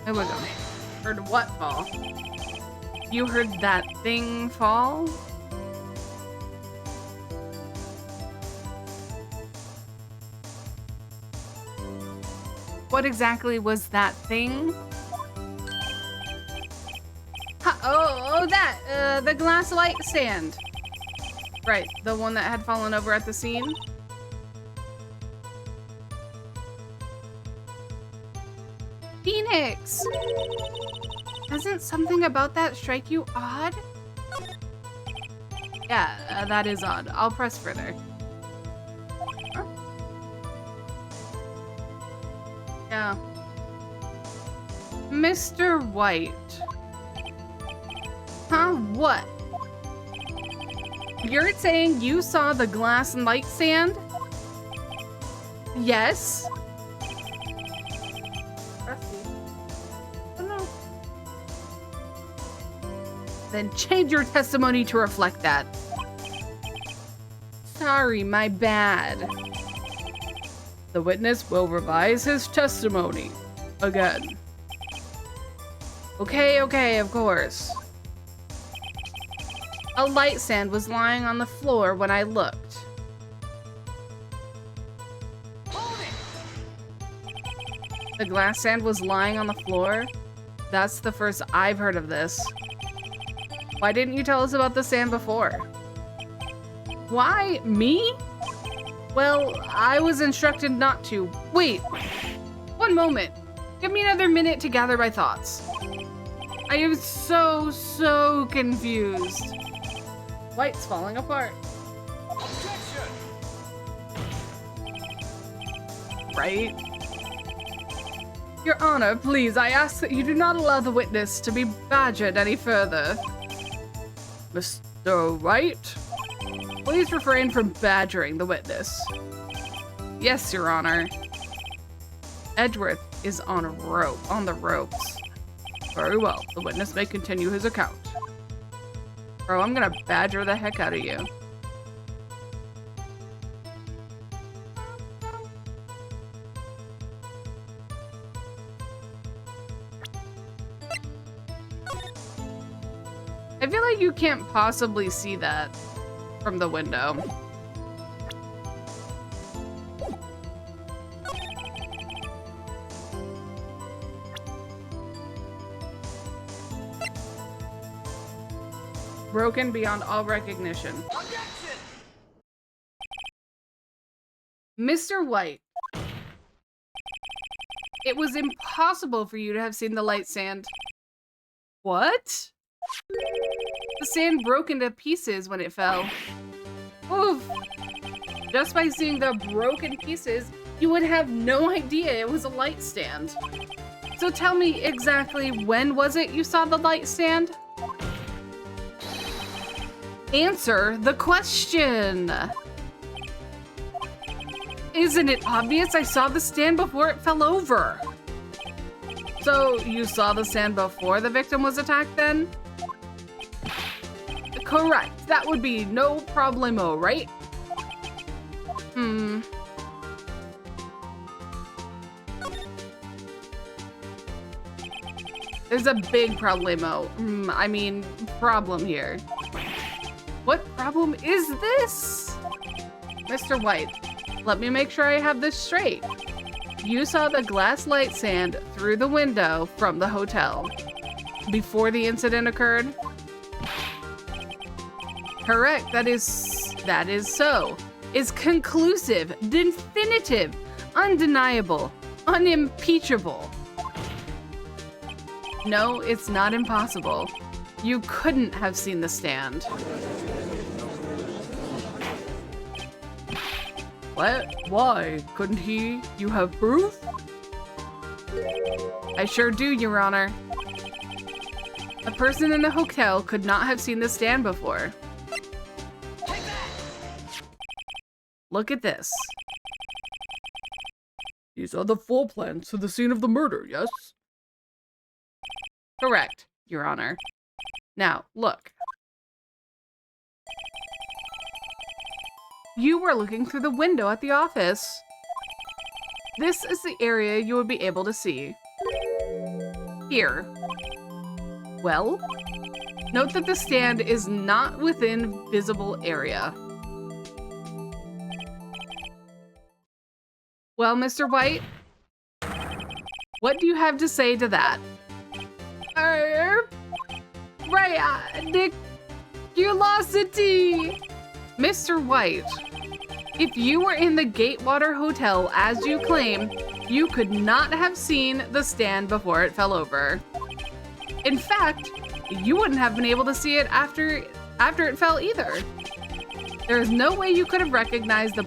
There we go. Heard what fall? You heard that thing fall? What exactly was that thing? That! The glass light stand. Right, the one that had fallen over at the scene. Phoenix! Doesn't something about that strike you odd? Yeah, that is odd. I'll press further. Yeah. Mr. White. Huh? What? You're saying you saw the glass and light stand? Yes. Oh no. Then change your testimony to reflect that. Sorry, my bad. The witness will revise his testimony. Again. Okay, of course. A light stand was lying on the floor when I looked. The glass stand was lying on the floor? That's the first I've heard of this. Why didn't you tell us about the stand before? Why? Me? Well, I was instructed not to. Wait, one moment. Give me another minute to gather my thoughts. I am so confused. White's falling apart. Objection! Right? Your Honor, please, I ask that you do not allow the witness to be badgered any further. Mr. Wright? Please refrain from badgering the witness. Yes, Your Honor. Edgeworth is on the ropes. Very well. The witness may continue his account. Bro, I'm gonna badger the heck out of you. I feel like you can't possibly see that from the window. Broken beyond all recognition. Objection! Mr. White, it was impossible for you to have seen the light stand. What? The sand broke into pieces when it fell. Oof. Just by seeing the broken pieces, You would have no idea it was a light stand. So tell me exactly, when was it you saw the light stand? Answer the question. Isn't it obvious? I saw the stand before it fell over. So you saw the stand before the victim was attacked then? Correct. That would be no problemo, right? There's a big problemo. I mean, problem here. What problem is this? Mr. White, let me make sure I have this straight. You saw the glass light stand through the window from the hotel before the incident occurred? Correct. That is so. Is conclusive, definitive, undeniable, unimpeachable. No, it's not impossible. You couldn't have seen the stand. What? Why? Couldn't he? You have proof? I sure do, Your Honor. A person in the hotel could not have seen the stand before. Look at this. These are the floor plans to the scene of the murder, yes? Correct, Your Honor. Now, look. You were looking through the window at the office. This is the area you would be able to see. Here. Well, note that the stand is not within visible area. Well, Mr. White, what do you have to say to that? Right, Nick, curiosity. Mr. White, if you were in the Gatewater Hotel as you claim, you could not have seen the stand before it fell over. In fact, you wouldn't have been able to see it after it fell either. There is no way you could have recognized the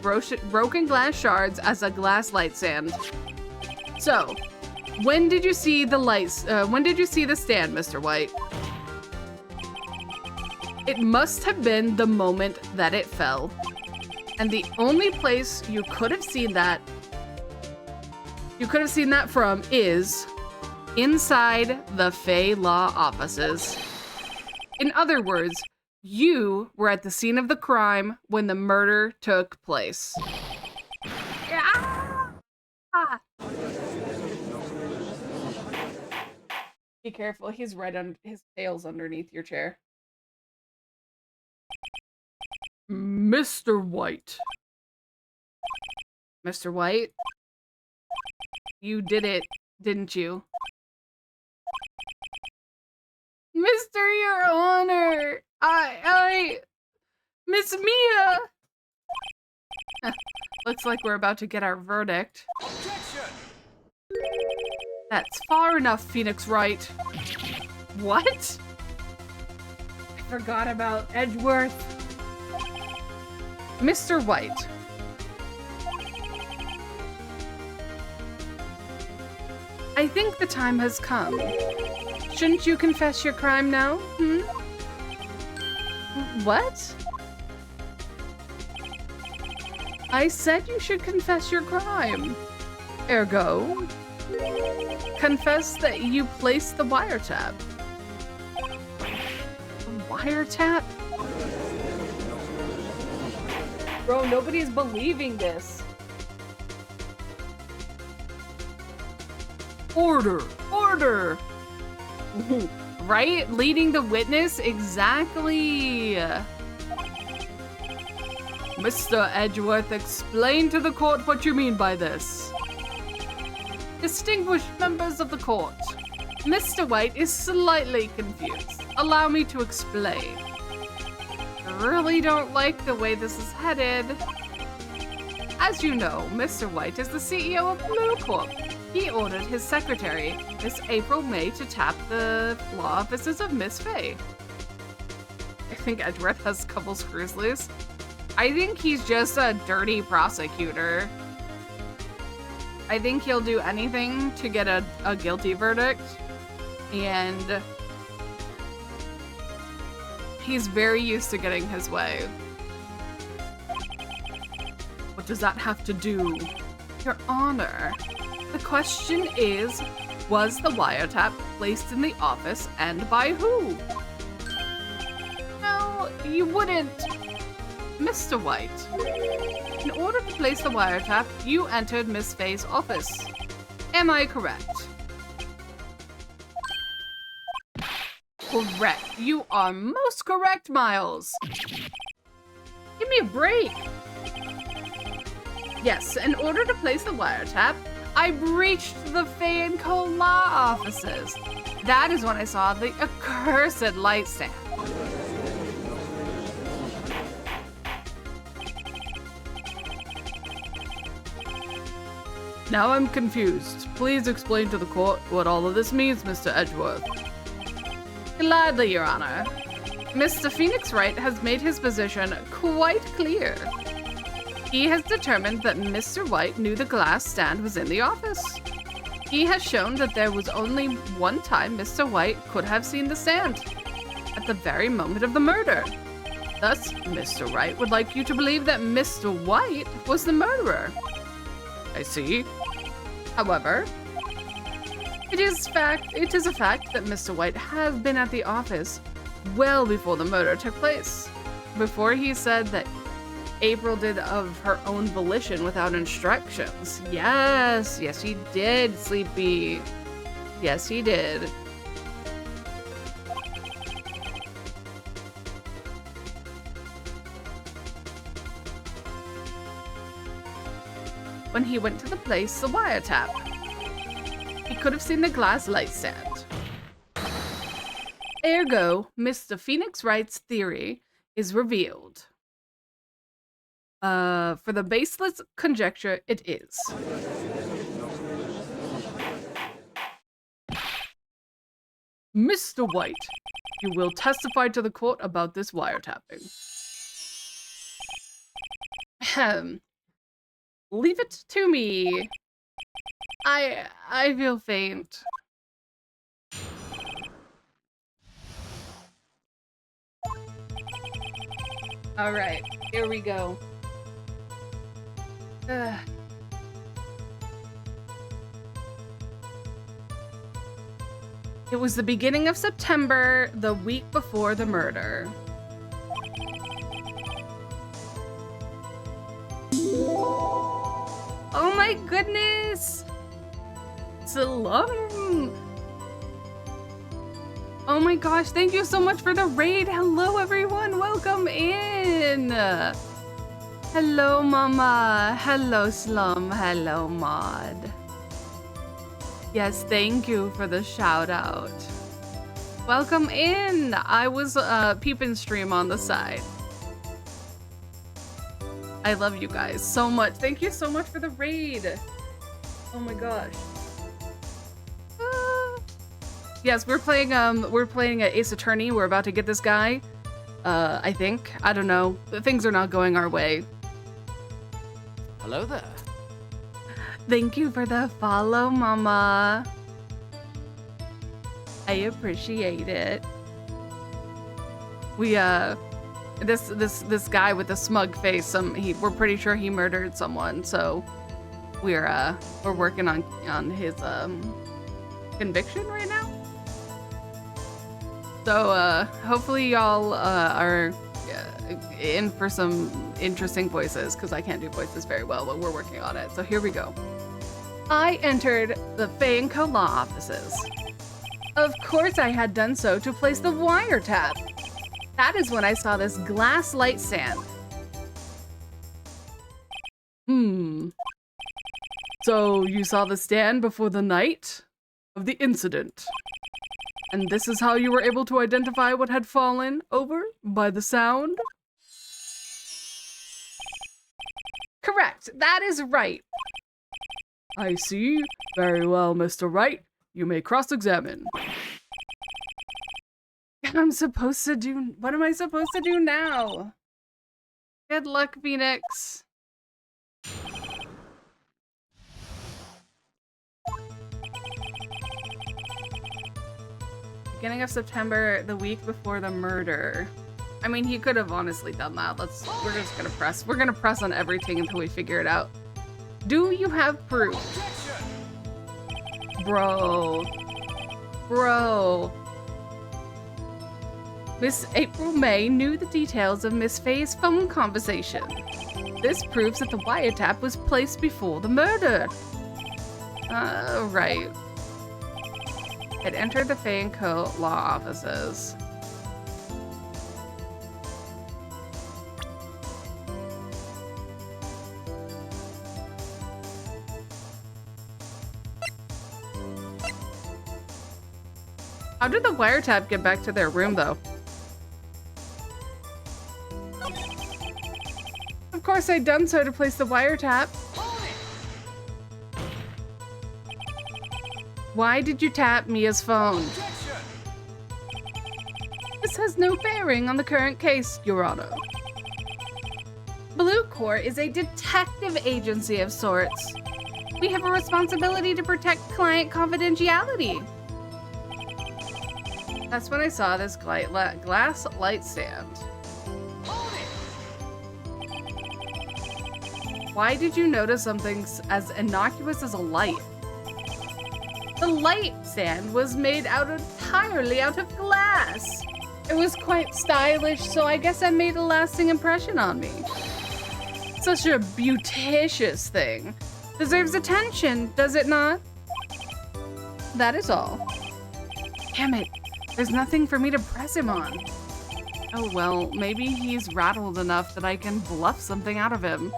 broken glass shards as a glass light stand. So, when did you see the lights? When did you see the stand, Mr. White? It must have been the moment that it fell. And the only place you could have seen that from is inside the Fey Law offices. In other words, you were at the scene of the crime when the murder took place. Be careful, he's right on his tail's underneath your chair. Mr. White. Mr. White? You did it, didn't you? Mr. Your Honor! Miss Mia! Looks like we're about to get our verdict. Objection! That's far enough, Phoenix Wright. What? I forgot about Edgeworth. Mr. White. I think the time has come. Shouldn't you confess your crime now? What? I said you should confess your crime. Ergo, confess that you placed the wiretap. Wiretap? Bro, nobody's believing this. Order! Order! Right? Leading the witness? Exactly. Mr. Edgeworth, explain to the court what you mean by this. Distinguished members of the court, Mr. White is slightly confused. Allow me to explain. I really don't like the way this is headed. As you know, Mr. White is the CEO of Blue Corp. He ordered his secretary, Miss April May, to tap the law offices of Miss Fay. I think Edgeworth has a couple screws loose. I think he's just a dirty prosecutor. I think he'll do anything to get a guilty verdict. And he's very used to getting his way. What does that have to do? Your Honor, the question is, was the wiretap placed in the office and by who? No, you wouldn't. Mr. White, in order to place the wiretap, you entered Miss Faye's office. Am I correct? Correct. You are most correct, Miles. Give me a break. Yes, in order to place the wiretap, I breached the Faye & Co. law offices. That is when I saw the accursed light stand. Now I'm confused. Please explain to the court what all of this means, Mr. Edgeworth. Gladly, Your Honor. Mr. Phoenix Wright has made his position quite clear. He has determined that Mr. White knew the glass stand was in the office. He has shown that there was only one time Mr. White could have seen the stand, at the very moment of the murder. Thus, Mr. Wright would like you to believe that Mr. White was the murderer. I see. However, it is a fact that Mr. White has been at the office well before the murder took place. Before he said that April did of her own volition without instructions. Yes, he did, Sleepy. Yes, he did. When he went to the place, the wiretap, he could have seen the glass light stand. Ergo, Mr. Phoenix Wright's theory is revealed. For the baseless conjecture, it is. Mr. White, you will testify to the court about this wiretapping. Ahem. Leave it to me. I feel faint. All right, here we go. It was the beginning of September, the week before the murder. Oh my goodness! Salam! Oh my gosh, thank you so much for the raid! Hello everyone, welcome in! Hello Mama, hello Slum, hello Mod. Yes, thank you for the shout out. Welcome in! I was peeping stream on the side. I love you guys so much. Thank you so much for the raid. Oh my gosh. Yes, we're playing Ace Attorney. We're about to get this guy. I think. I don't know. Things are not going our way. Hello there. Thank you for the follow, Mama. I appreciate it. We this guy with the smug face, we're pretty sure he murdered someone, so we're working on his conviction right now. So hopefully y'all are in for some interesting voices, because I can't do voices very well, but we're working on it. So here we go. I entered the Faye & Co. law offices. Of course I had done so to place the wiretap. That is when I saw this glass light stand. So you saw the stand before the night of the incident. And this is how you were able to identify what had fallen over by the sound? Correct. That is right. I see. Very well, Mr. Wright. You may cross-examine. What am I supposed to do now? Good luck, Phoenix. Beginning of September, the week before the murder. I mean, he could have honestly done that. We're just gonna press. We're gonna press on everything until we figure it out. Do you have proof? Bro. Bro. Miss April May knew the details of Miss Faye's phone conversation. This proves that the wiretap was placed before the murder. Right. It entered the Faye & Co. law offices. How did the wiretap get back to their room, though? Of course, I'd done so to place the wiretap. Why did you tap Mia's phone? This has no bearing on the current case, Your Honor. Blue Court is a detective agency of sorts. We have a responsibility to protect client confidentiality. That's when I saw this glass light stand. Why did you notice something as innocuous as a light? The light stand was made entirely out of glass. It was quite stylish, so I guess that made a lasting impression on me. Such a beauticious thing. Deserves attention, does it not? That is all. Damn it. There's nothing for me to press him on. Oh well, maybe he's rattled enough that I can bluff something out of him.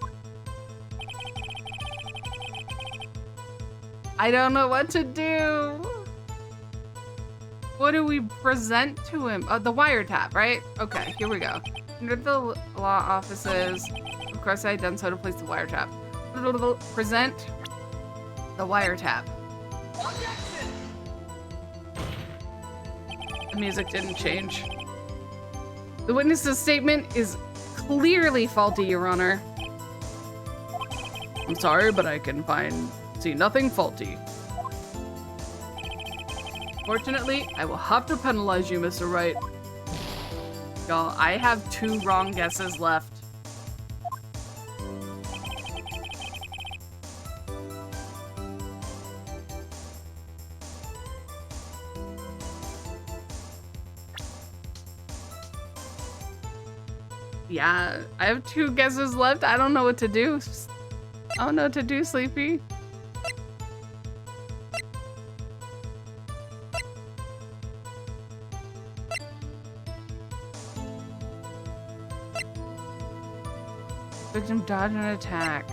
I don't know what to do. What do we present to him? Oh, the wiretap, right? Okay, here we go. Under the law offices. Of course, I had done so to place the wiretap. Present the wiretap. The music didn't change. The witness's statement is clearly faulty, Your Honor. I'm sorry, but I can see nothing faulty. Fortunately, I will have to penalize you, Mr. Wright. Y'all, I have 2 wrong guesses left. Yeah, I have 2 guesses left. I don't know what to do. I don't know what to do, Sleepy. Victim dodged an attack.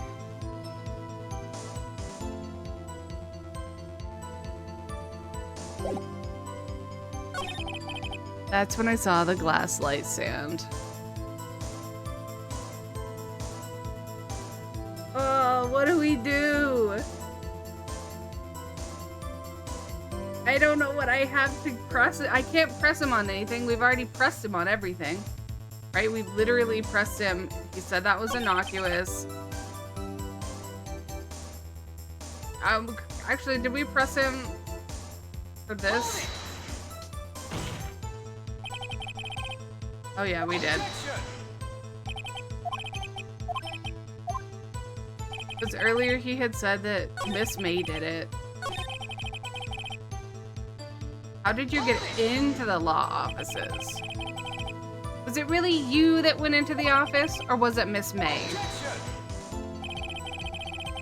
That's when I saw the glass light stand. Oh, what do we do? I don't know what I have to press. I can't press him on anything. We've already pressed him on everything. Right? We literally pressed him. He said that was innocuous. Actually, did we press him for this? Oh yeah, we did. Because earlier he had said that Miss May did it. How did you get into the law offices? Was it really you that went into the office, or was it Miss May?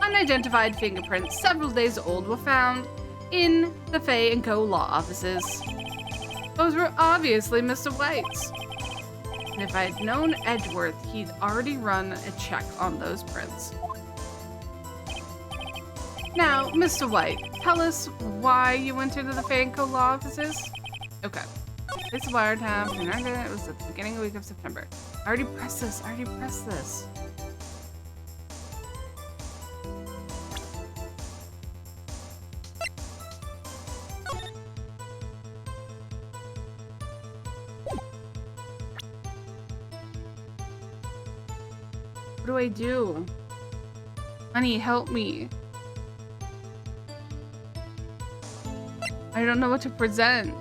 Unidentified fingerprints several days old were found in the Faye & Co. law offices. Those were obviously Mr. White's. And if I had known Edgeworth, he'd already run a check on those prints. Now, Mr. White, tell us why you went into the Faye & Co. law offices? Okay. It's a wiretap. It was at the beginning of the week of September. I already pressed this. What do I do? Honey, help me. I don't know what to present.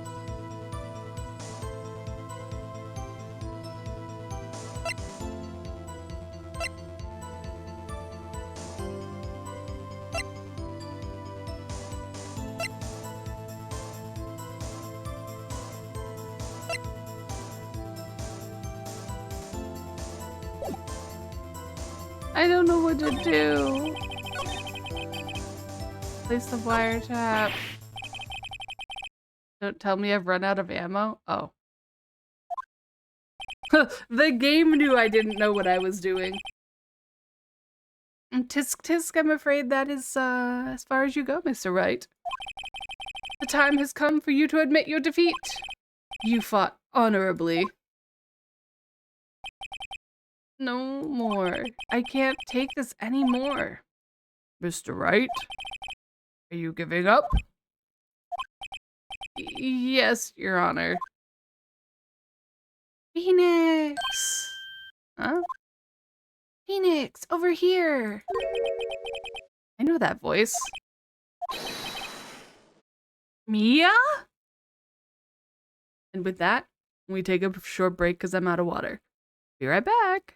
I don't know what to do. Place the wiretap. Don't tell me I've run out of ammo. Oh. The game knew I didn't know what I was doing. Tisk tisk, I'm afraid that is as far as you go, Mr. Wright. The time has come for you to admit your defeat. You fought honorably. No more. I can't take this anymore. Mr. Wright? Are you giving up? Yes, Your Honor. Phoenix! Huh? Phoenix, over here! I know that voice. Mia? And with that, we take a short break because I'm out of water. Be right back.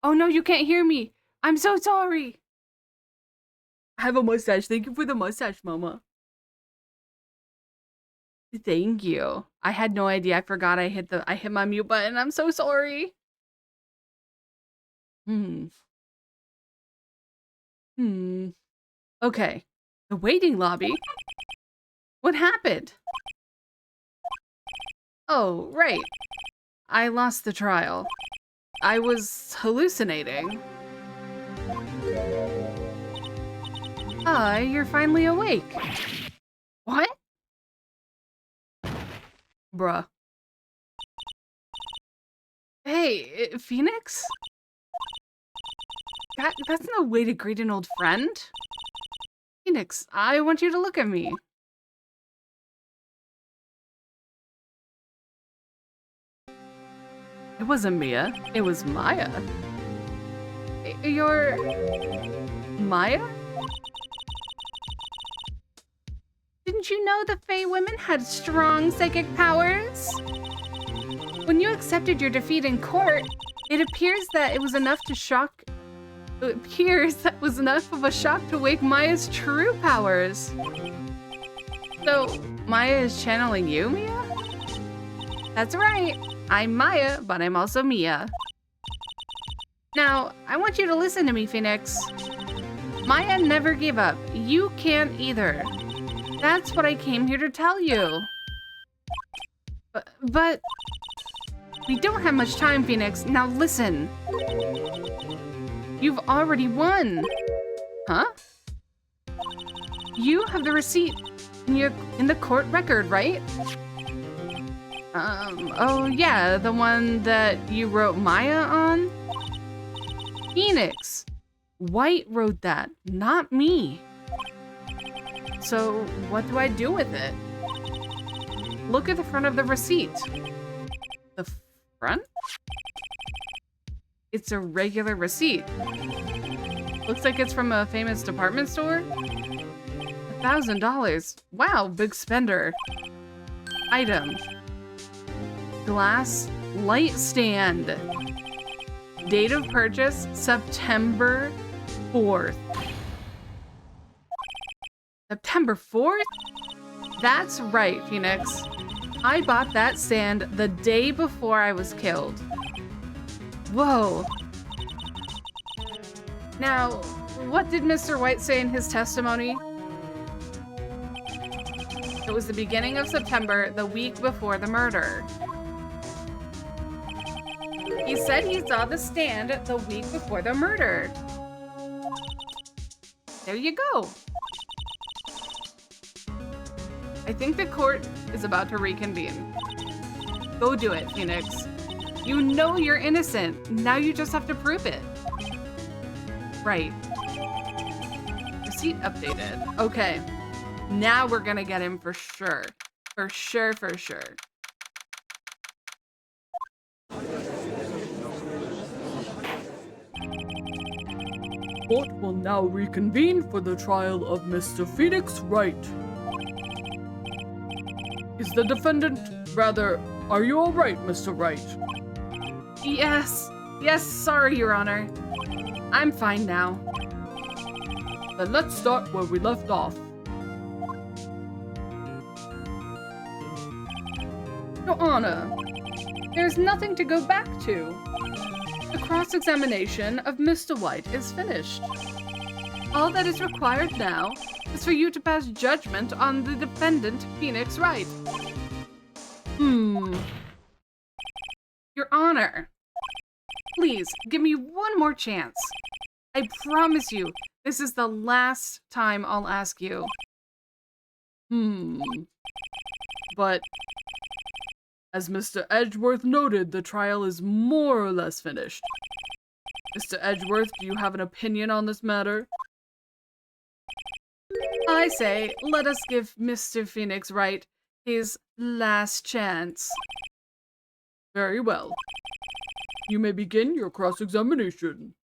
Oh no, you can't hear me. I'm so sorry. I have a mustache. Thank you for the mustache, Mama. Thank you. I had no idea. I forgot I hit my mute button. I'm so sorry. Okay. The waiting lobby. What happened? Oh, right. I lost the trial. I was hallucinating. Ah, you're finally awake. What? Bruh. Hey, Phoenix? That's no way to greet an old friend. Phoenix, I want you to look at me. It wasn't Mia, it was Maya. You're... Maya? Didn't you know the Fae women had strong psychic powers? When you accepted your defeat in court, it appears that it was enough to shock... It appears that was enough of a shock to wake Maya's true powers. So, Maya is channeling you, Mia? That's right. I'm Maya, but I'm also Mia. Now, I want you to listen to me, Phoenix. Maya never gave up. You can't either. That's what I came here to tell you. But we don't have much time, Phoenix. Now listen. You've already won. Huh? You have the receipt in the court record, right? Oh yeah, the one that you wrote Maya on? Phoenix. White wrote that, not me. So what do I do with it? Look at the front of the receipt. The front? It's a regular receipt. Looks like it's from a famous department store. $1,000. Wow, big spender. Item. Glass light stand. Date of purchase, September 4th. September 4th? That's right, Phoenix. I bought that stand the day before I was killed. Whoa. Now, what did Mr. White say in his testimony? It was the beginning of September, the week before the murder. He said he saw the stand the week before the murder. There you go. I think the court is about to reconvene. Go do it, Phoenix. You know you're innocent. Now you just have to prove it. Right. Receipt updated. Okay. Now we're gonna get him for sure. For sure, for sure. Court will now reconvene for the trial of Mr. Phoenix Wright. Is the defendant, rather, are you all right, Mr. Wright? Yes. Yes, sorry, Your Honor. I'm fine now. Then let's start where we left off. Your Honor, there's nothing to go back to. The cross-examination of Mr. White is finished. All that is required now is for you to pass judgment on the defendant, Phoenix Wright. Your Honor, please give me one more chance. I promise you, this is the last time I'll ask you. But as Mr. Edgeworth noted, the trial is more or less finished. Mr. Edgeworth, do you have an opinion on this matter? I say, let us give Mr. Phoenix Wright his last chance. Very well. You may begin your cross-examination.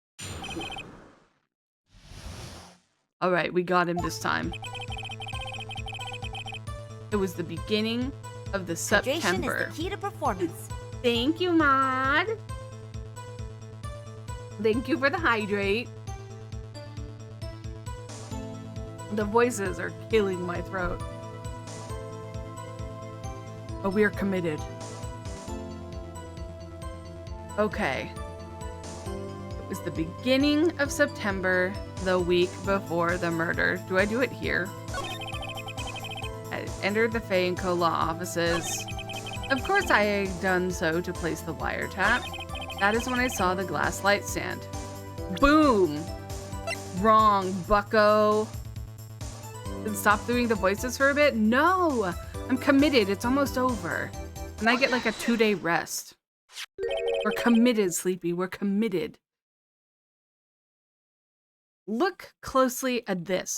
All right, we got him this time. It was the beginning of the Hydration September. is the key to performance. Thank you, Mod. Thank you for the hydrate. The voices are killing my throat. But we are committed. Okay. It was the beginning of September, the week before the murder. Do I do it here? I entered the Faye & Co. law offices. Of course I had done so to place the wiretap. That is when I saw the glass light stand. Boom! Wrong, bucko. Then stop doing the voices for a bit? No! I'm committed, it's almost over. And I get like a 2-day rest. We're committed, Sleepy, we're committed. Look closely at this.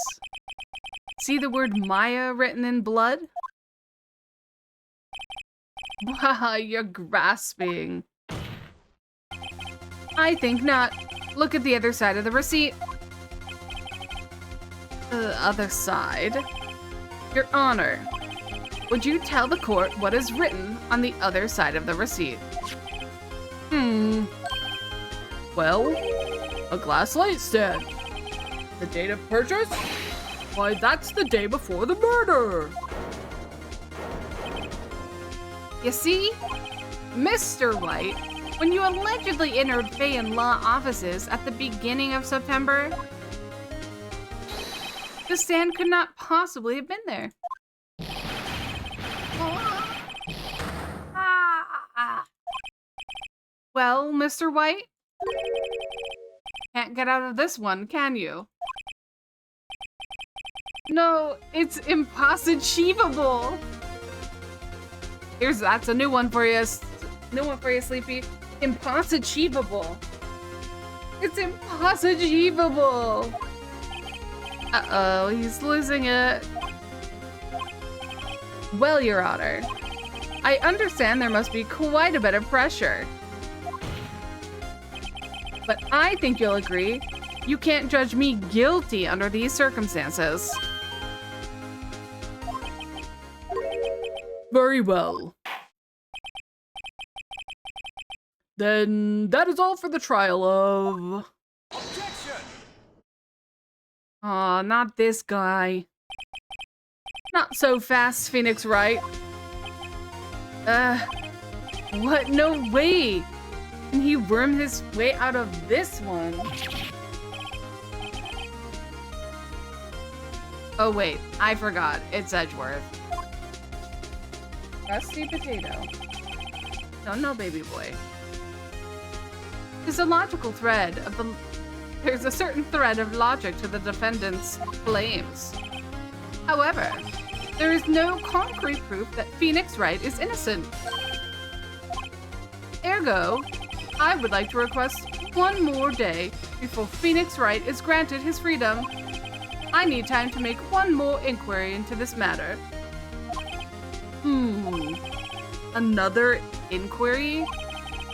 See the word Maya written in blood? Wow, you're grasping. I think not. Look at the other side of the receipt. The other side? Your Honor, would you tell the court what is written on the other side of the receipt? Well, a glass light stand. The date of purchase? Why, that's the day before the murder. You see? Mr. White, when you allegedly entered Faye and Law offices at the beginning of September, the stand could not possibly have been there. Well, Mr. White? Can't get out of this one, can you? No, it's impossible. That's a new one for you. New one for you, Sleepy. Impossible. It's impossible. Uh-oh, he's losing it. Well, Your Honor, I understand there must be quite a bit of pressure. But I think you'll agree, you can't judge me guilty under these circumstances. Very well. Then that is all for the trial of... Objection! Aw, not this guy. Not so fast, Phoenix Wright. What? No way! Can he worm his way out of this one? Oh wait, I forgot. It's Edgeworth. Rusty potato. No, baby boy. There's a logical thread of the... There's a certain thread of logic to the defendant's claims. However, there is no concrete proof that Phoenix Wright is innocent. Ergo, I would like to request one more day before Phoenix Wright is granted his freedom. I need time to make one more inquiry into this matter. Another inquiry?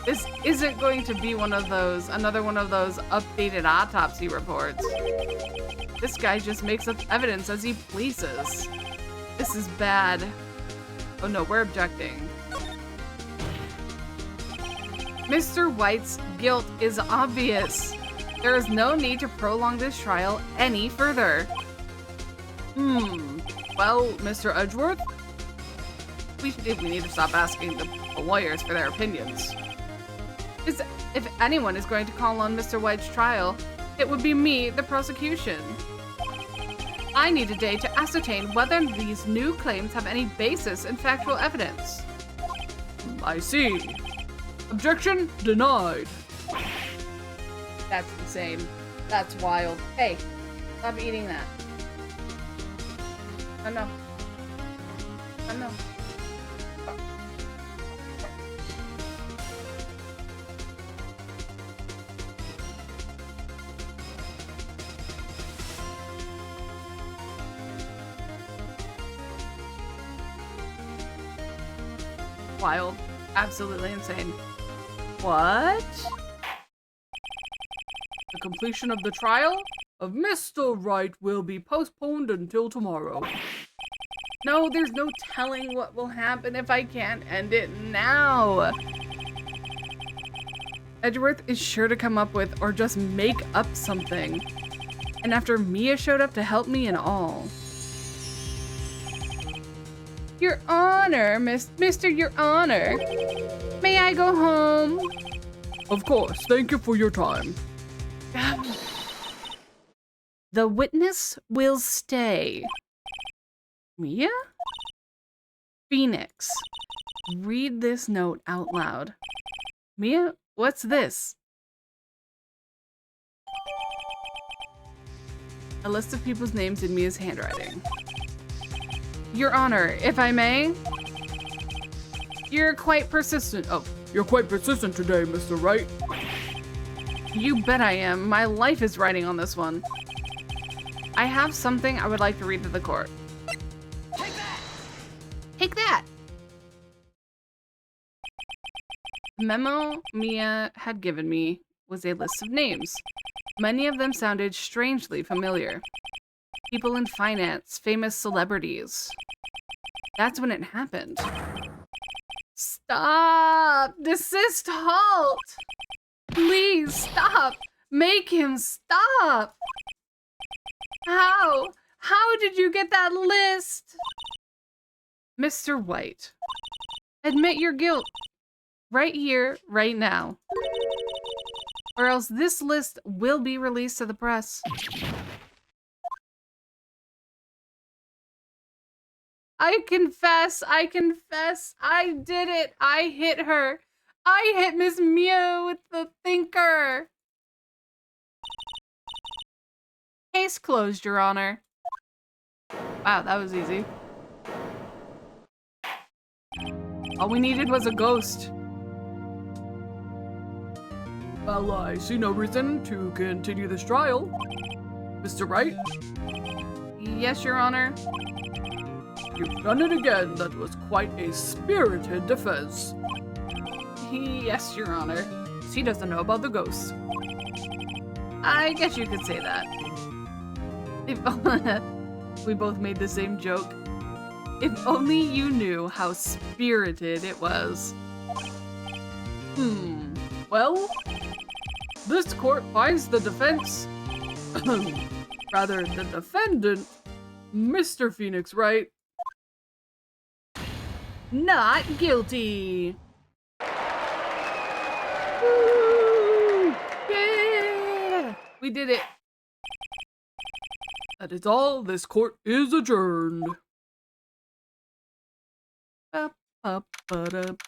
This isn't going to be another one of those updated autopsy reports. This guy just makes up evidence as he pleases. This is bad. Oh no, we're objecting. Mr. White's guilt is obvious. There is no need to prolong this trial any further. Well, Mr. Edgeworth, we need to stop asking the lawyers for their opinions. If anyone is going to call on Mr. White's trial, it would be me, the prosecution. I need a day to ascertain whether these new claims have any basis in factual evidence. I see. Objection denied. That's insane. That's wild. Hey, stop eating that. Oh no. Oh no. Wild. Absolutely insane. What? The completion of the trial of Mr. Wright will be postponed until tomorrow. No, there's no telling what will happen if I can't end it now. Edgeworth is sure to come up with or just make up something. And after Mia showed up to help me and all. Your Honor, Mr. Your Honor. May I go home? Of course. Thank you for your time. The witness will stay. Mia? Phoenix. Read this note out loud. Mia, what's this? A list of people's names in Mia's handwriting. Your Honor, if I may? You're quite persistent. Oh, you're quite persistent today, Mr. Wright. You bet I am. My life is riding on this one. I have something I would like to read to the court. Take that! Take that! The memo Mia had given me was a list of names. Many of them sounded strangely familiar. People in finance, famous celebrities. That's when it happened. Stop! Desist! Halt! Please stop! Make him stop! How? How did you get that list? Mr. White, admit your guilt. Right here, right now. Or else this list will be released to the press. I confess, I did it. I hit her. I hit Miss Mia with the thinker. Case closed, Your Honor. Wow, that was easy. All we needed was a ghost. Well, I see no reason to continue this trial. Mr. Wright? Yes, Your Honor. You've done it again. That was quite a spirited defense. Yes, Your Honor. She doesn't know about the ghosts. I guess you could say that. If we both made the same joke. If only you knew how spirited it was. Well, this court finds the defense, rather the defendant, Mr. Phoenix Wright, not guilty. Woo! Yeah! We did it. That is all. This court is adjourned. Ba-ba-ba-da-bum.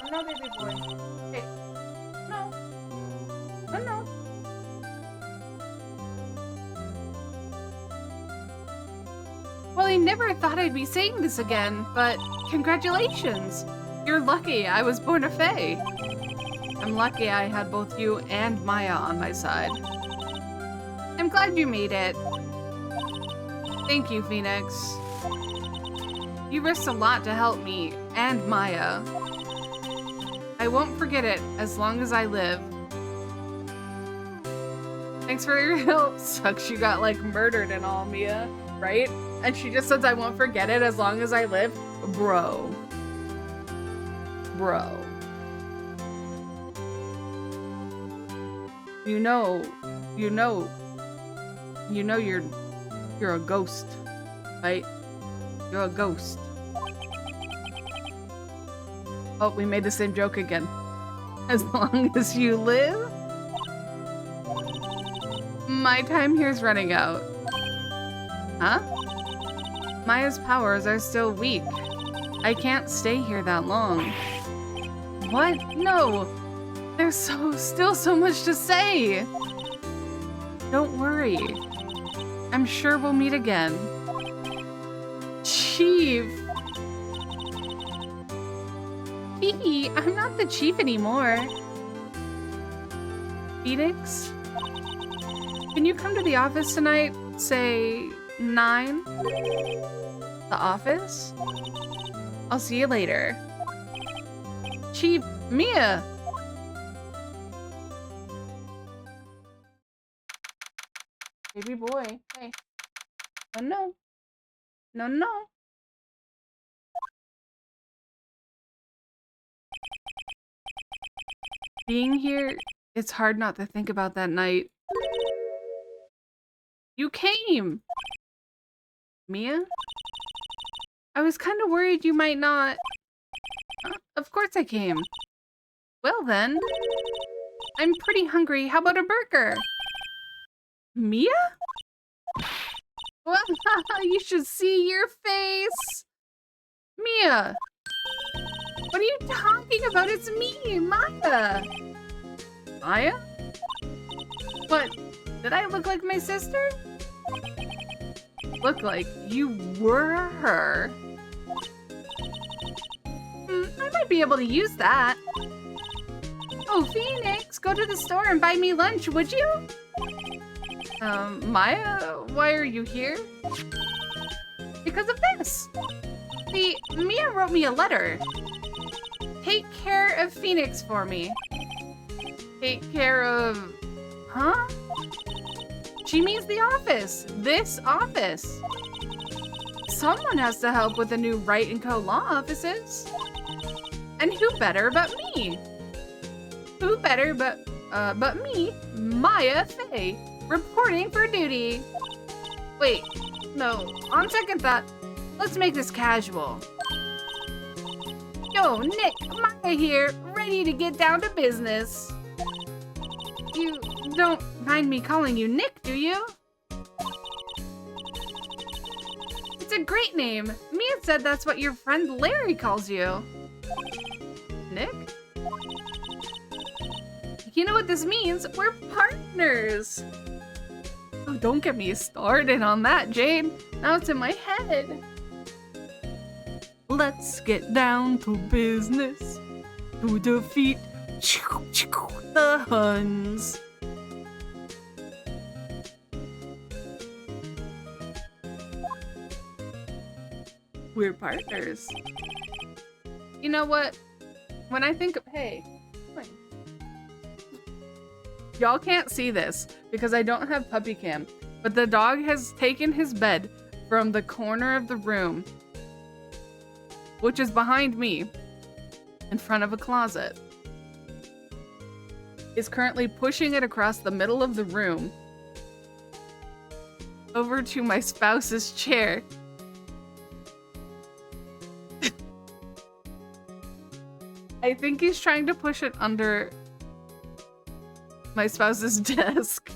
Oh, no, baby boy. Hey. No. No, no. Well, I never thought I'd be saying this again, but congratulations! You're lucky I was born a fae. I'm lucky I had both you and Maya on my side. I'm glad you made it. Thank you, Phoenix. You risked a lot to help me and Maya. I won't forget it as long as I live. Thanks for your help. Sucks you got like murdered and all, Mia, right? And she just says I won't forget it as long as I live. Bro. Bro. You know you're a ghost, right? You're a ghost. Oh, we made the same joke again. As long as you live? My time here's running out. Huh? Maya's powers are still weak. I can't stay here that long. What? No! There's still so much to say! Don't worry. I'm sure we'll meet again. Chief! Hee, I'm not the chief anymore. Phoenix? Can you come to the office tonight? Say 9? The office? I'll see you later. Chief, Mia! Baby boy, hey. Oh no. No, no. Being here, it's hard not to think about that night. You came! Mia? I was kind of worried you might not. Of course I came. Well then. I'm pretty hungry. How about a burger? Mia? Well, you should see your face. Mia! What are you talking about? It's me, Maya. Maya? What? Did I look like my sister? Look like you were her. I might be able to use that. Oh, Phoenix, go to the store and buy me lunch, would you? Maya, why are you here? Because of this. See, Mia wrote me a letter. Take care of Phoenix for me. Take care of... Huh? She means the office. This office. Someone has to help with the new Wright & Co. law offices. And who better but me? Who better but me, Maya Faye, reporting for duty. Wait, no, on second thought, let's make this casual. Yo, Nick, Maya here, ready to get down to business. You don't mind me calling you Nick, do you? It's a great name. Mia said that's what your friend Larry calls you. Nick? You know what this means? We're partners. Oh, don't get me started on that, Jade. Now it's in my head. Let's get down to business to defeat the Huns. We're partners. You know what? When I think of, hey, come on. Y'all can't see this because I don't have puppy cam, but the dog has taken his bed from the corner of the room, which is behind me, in front of a closet. Is currently pushing it across the middle of the room over to my spouse's chair. I think he's trying to push it under my spouse's desk.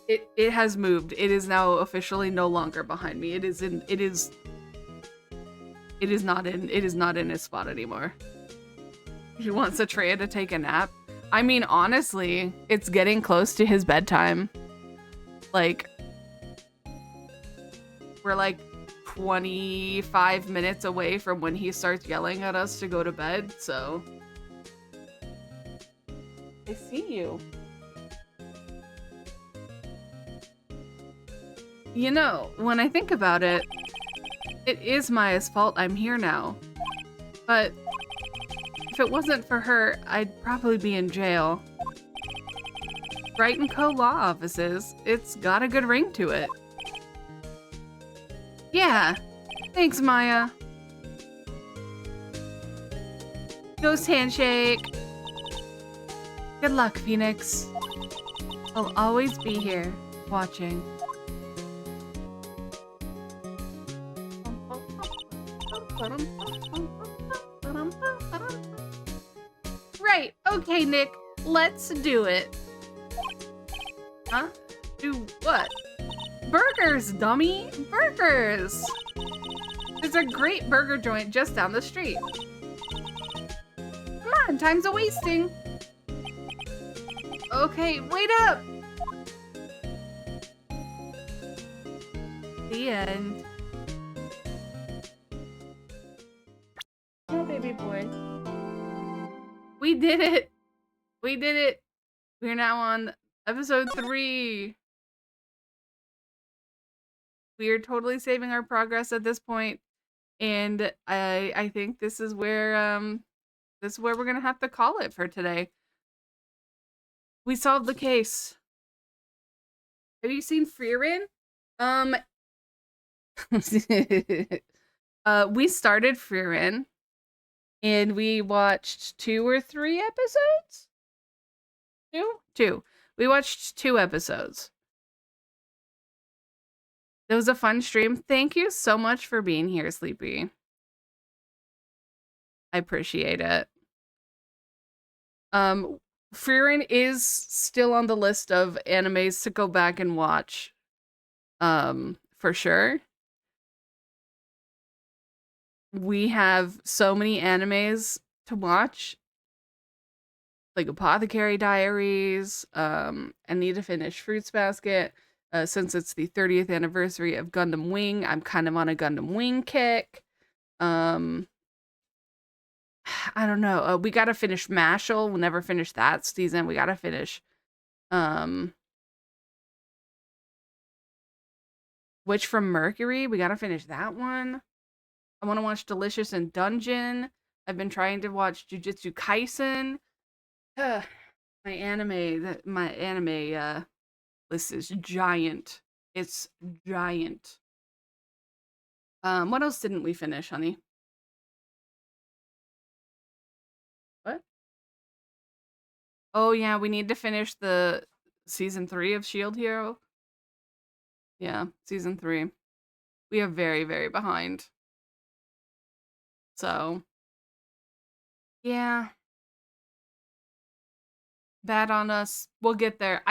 It has moved. It is now officially no longer behind me. It is not in his spot anymore. He wants Atreya to take a nap. I mean, honestly, it's getting close to his bedtime. Like, we're like 25 minutes away from when he starts yelling at us to go to bed, so. I see you. You know, when I think about it, it is Maya's fault I'm here now. But if it wasn't for her, I'd probably be in jail. Wright & Co. law offices. It's got a good ring to it. Yeah. Thanks, Maya. Ghost handshake. Good luck, Phoenix. I'll always be here, watching. Right, okay, Nick, let's do it. Huh? Do what? Burgers, dummy! Burgers! There's a great burger joint just down the street. Come on, time's a-wasting. Okay, wait up! The end. Oh, baby boy. We did it! We did it! We're now on episode 3. We are totally saving our progress at this point, and I think this is where we're gonna have to call it for today. We solved the case. Have you seen Frieren? We started Frieren, and we watched 2 or 3 episodes? 2? We watched 2 episodes. It was a fun stream. Thank you so much for being here, Sleepy. I appreciate it. Frieren is still on the list of animes to go back and watch. For sure. We have so many animes to watch. Like Apothecary Diaries. I need to finish Fruits Basket. Since it's the 30th anniversary of Gundam Wing, I'm kind of on a Gundam Wing kick. I don't know. We gotta finish Mashal. We'll never finish that season. We gotta finish Witch from Mercury. We gotta finish that one. I want to watch Delicious in Dungeon. I've been trying to watch Jujutsu Kaisen. My anime list is giant. It's giant. What else didn't we finish, honey? What? Oh yeah, we need to finish the season 3 of Shield Hero. Yeah, season 3. We are very, very behind. So, yeah. Bad on us. We'll get there.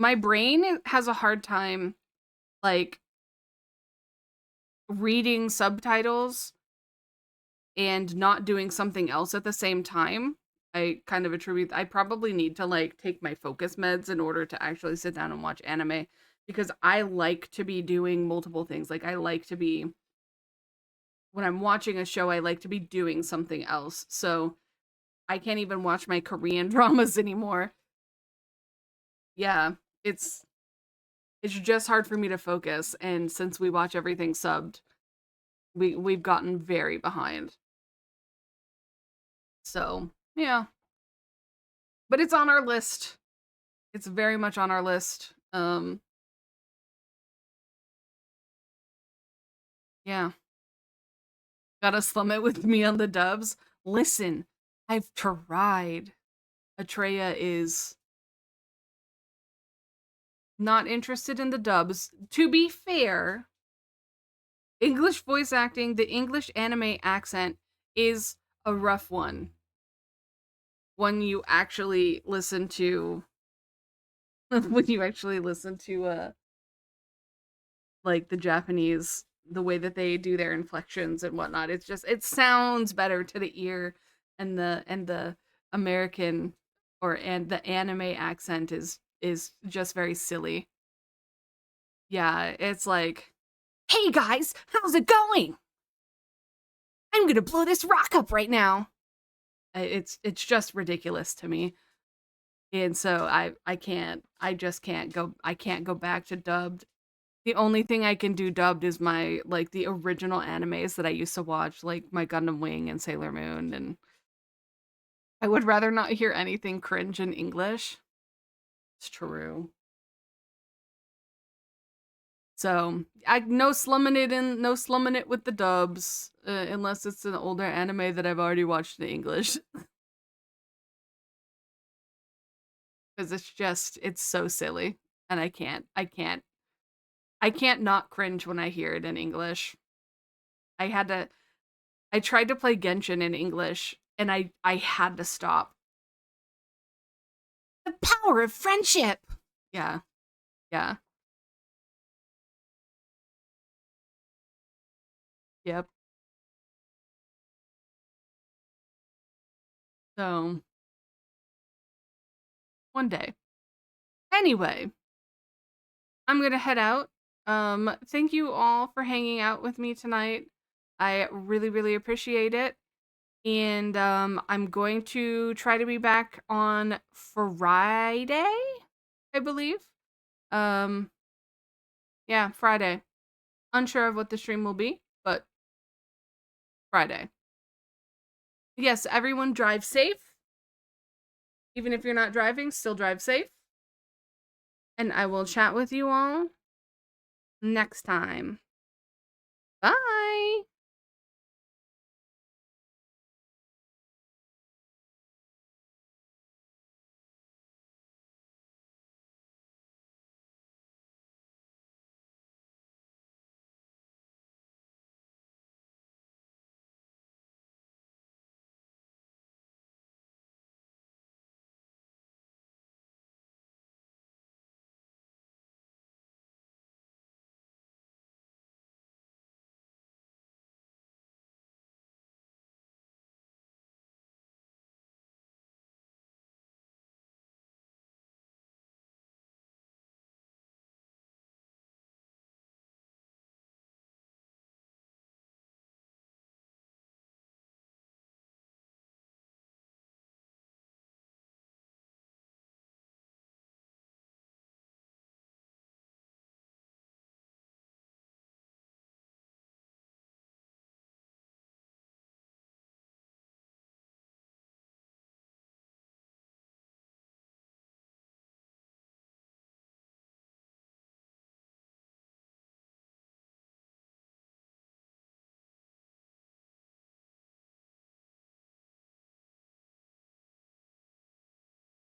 My brain has a hard time, like, reading subtitles and not doing something else at the same time, I kind of attribute, I probably need to like take my focus meds in order to actually sit down and watch anime, because I like to be doing multiple things. Like I like to be, when I'm watching a show, I like to be doing something else. So I can't even watch my Korean dramas anymore. Yeah, it's just hard for me to focus, and since we watch everything subbed, we've gotten very behind. So, yeah. But it's on our list. It's very much on our list. Yeah. Gotta slum it with me on the dubs. Listen, I've tried. Atreya is not interested in the dubs. To be fair, English voice acting, the English anime accent is a rough one when you actually listen to when you actually listen to like the Japanese, the way that they do their inflections and whatnot. It's just, it sounds better to the ear, and the American and the anime accent is just very silly. Yeah, it's like, "Hey guys, how's it going? I'm gonna blow this rock up right now." It's just ridiculous to me. And so I just can't go, I can't go back to dubbed. The only thing I can do dubbed is my, like, the original animes that I used to watch, like my Gundam Wing and Sailor Moon, and I would rather not hear anything cringe in English. It's true. So, no slumming it with the dubs, unless it's an older anime that I've already watched in English. Because it's so silly, and I can't not cringe when I hear it in English. I tried to play Genshin in English, and I had to stop. The power of friendship. Yeah. Yeah. Yep. So, one day. Anyway, I'm gonna head out. Thank you all for hanging out with me tonight. I really, really appreciate it. And I'm going to try to be back on Friday, I believe. Um, yeah, Friday. Unsure of what the stream will be, but Friday. Yes, everyone drive safe. Even if you're not driving, still drive safe. And I will chat with you all next time. Bye!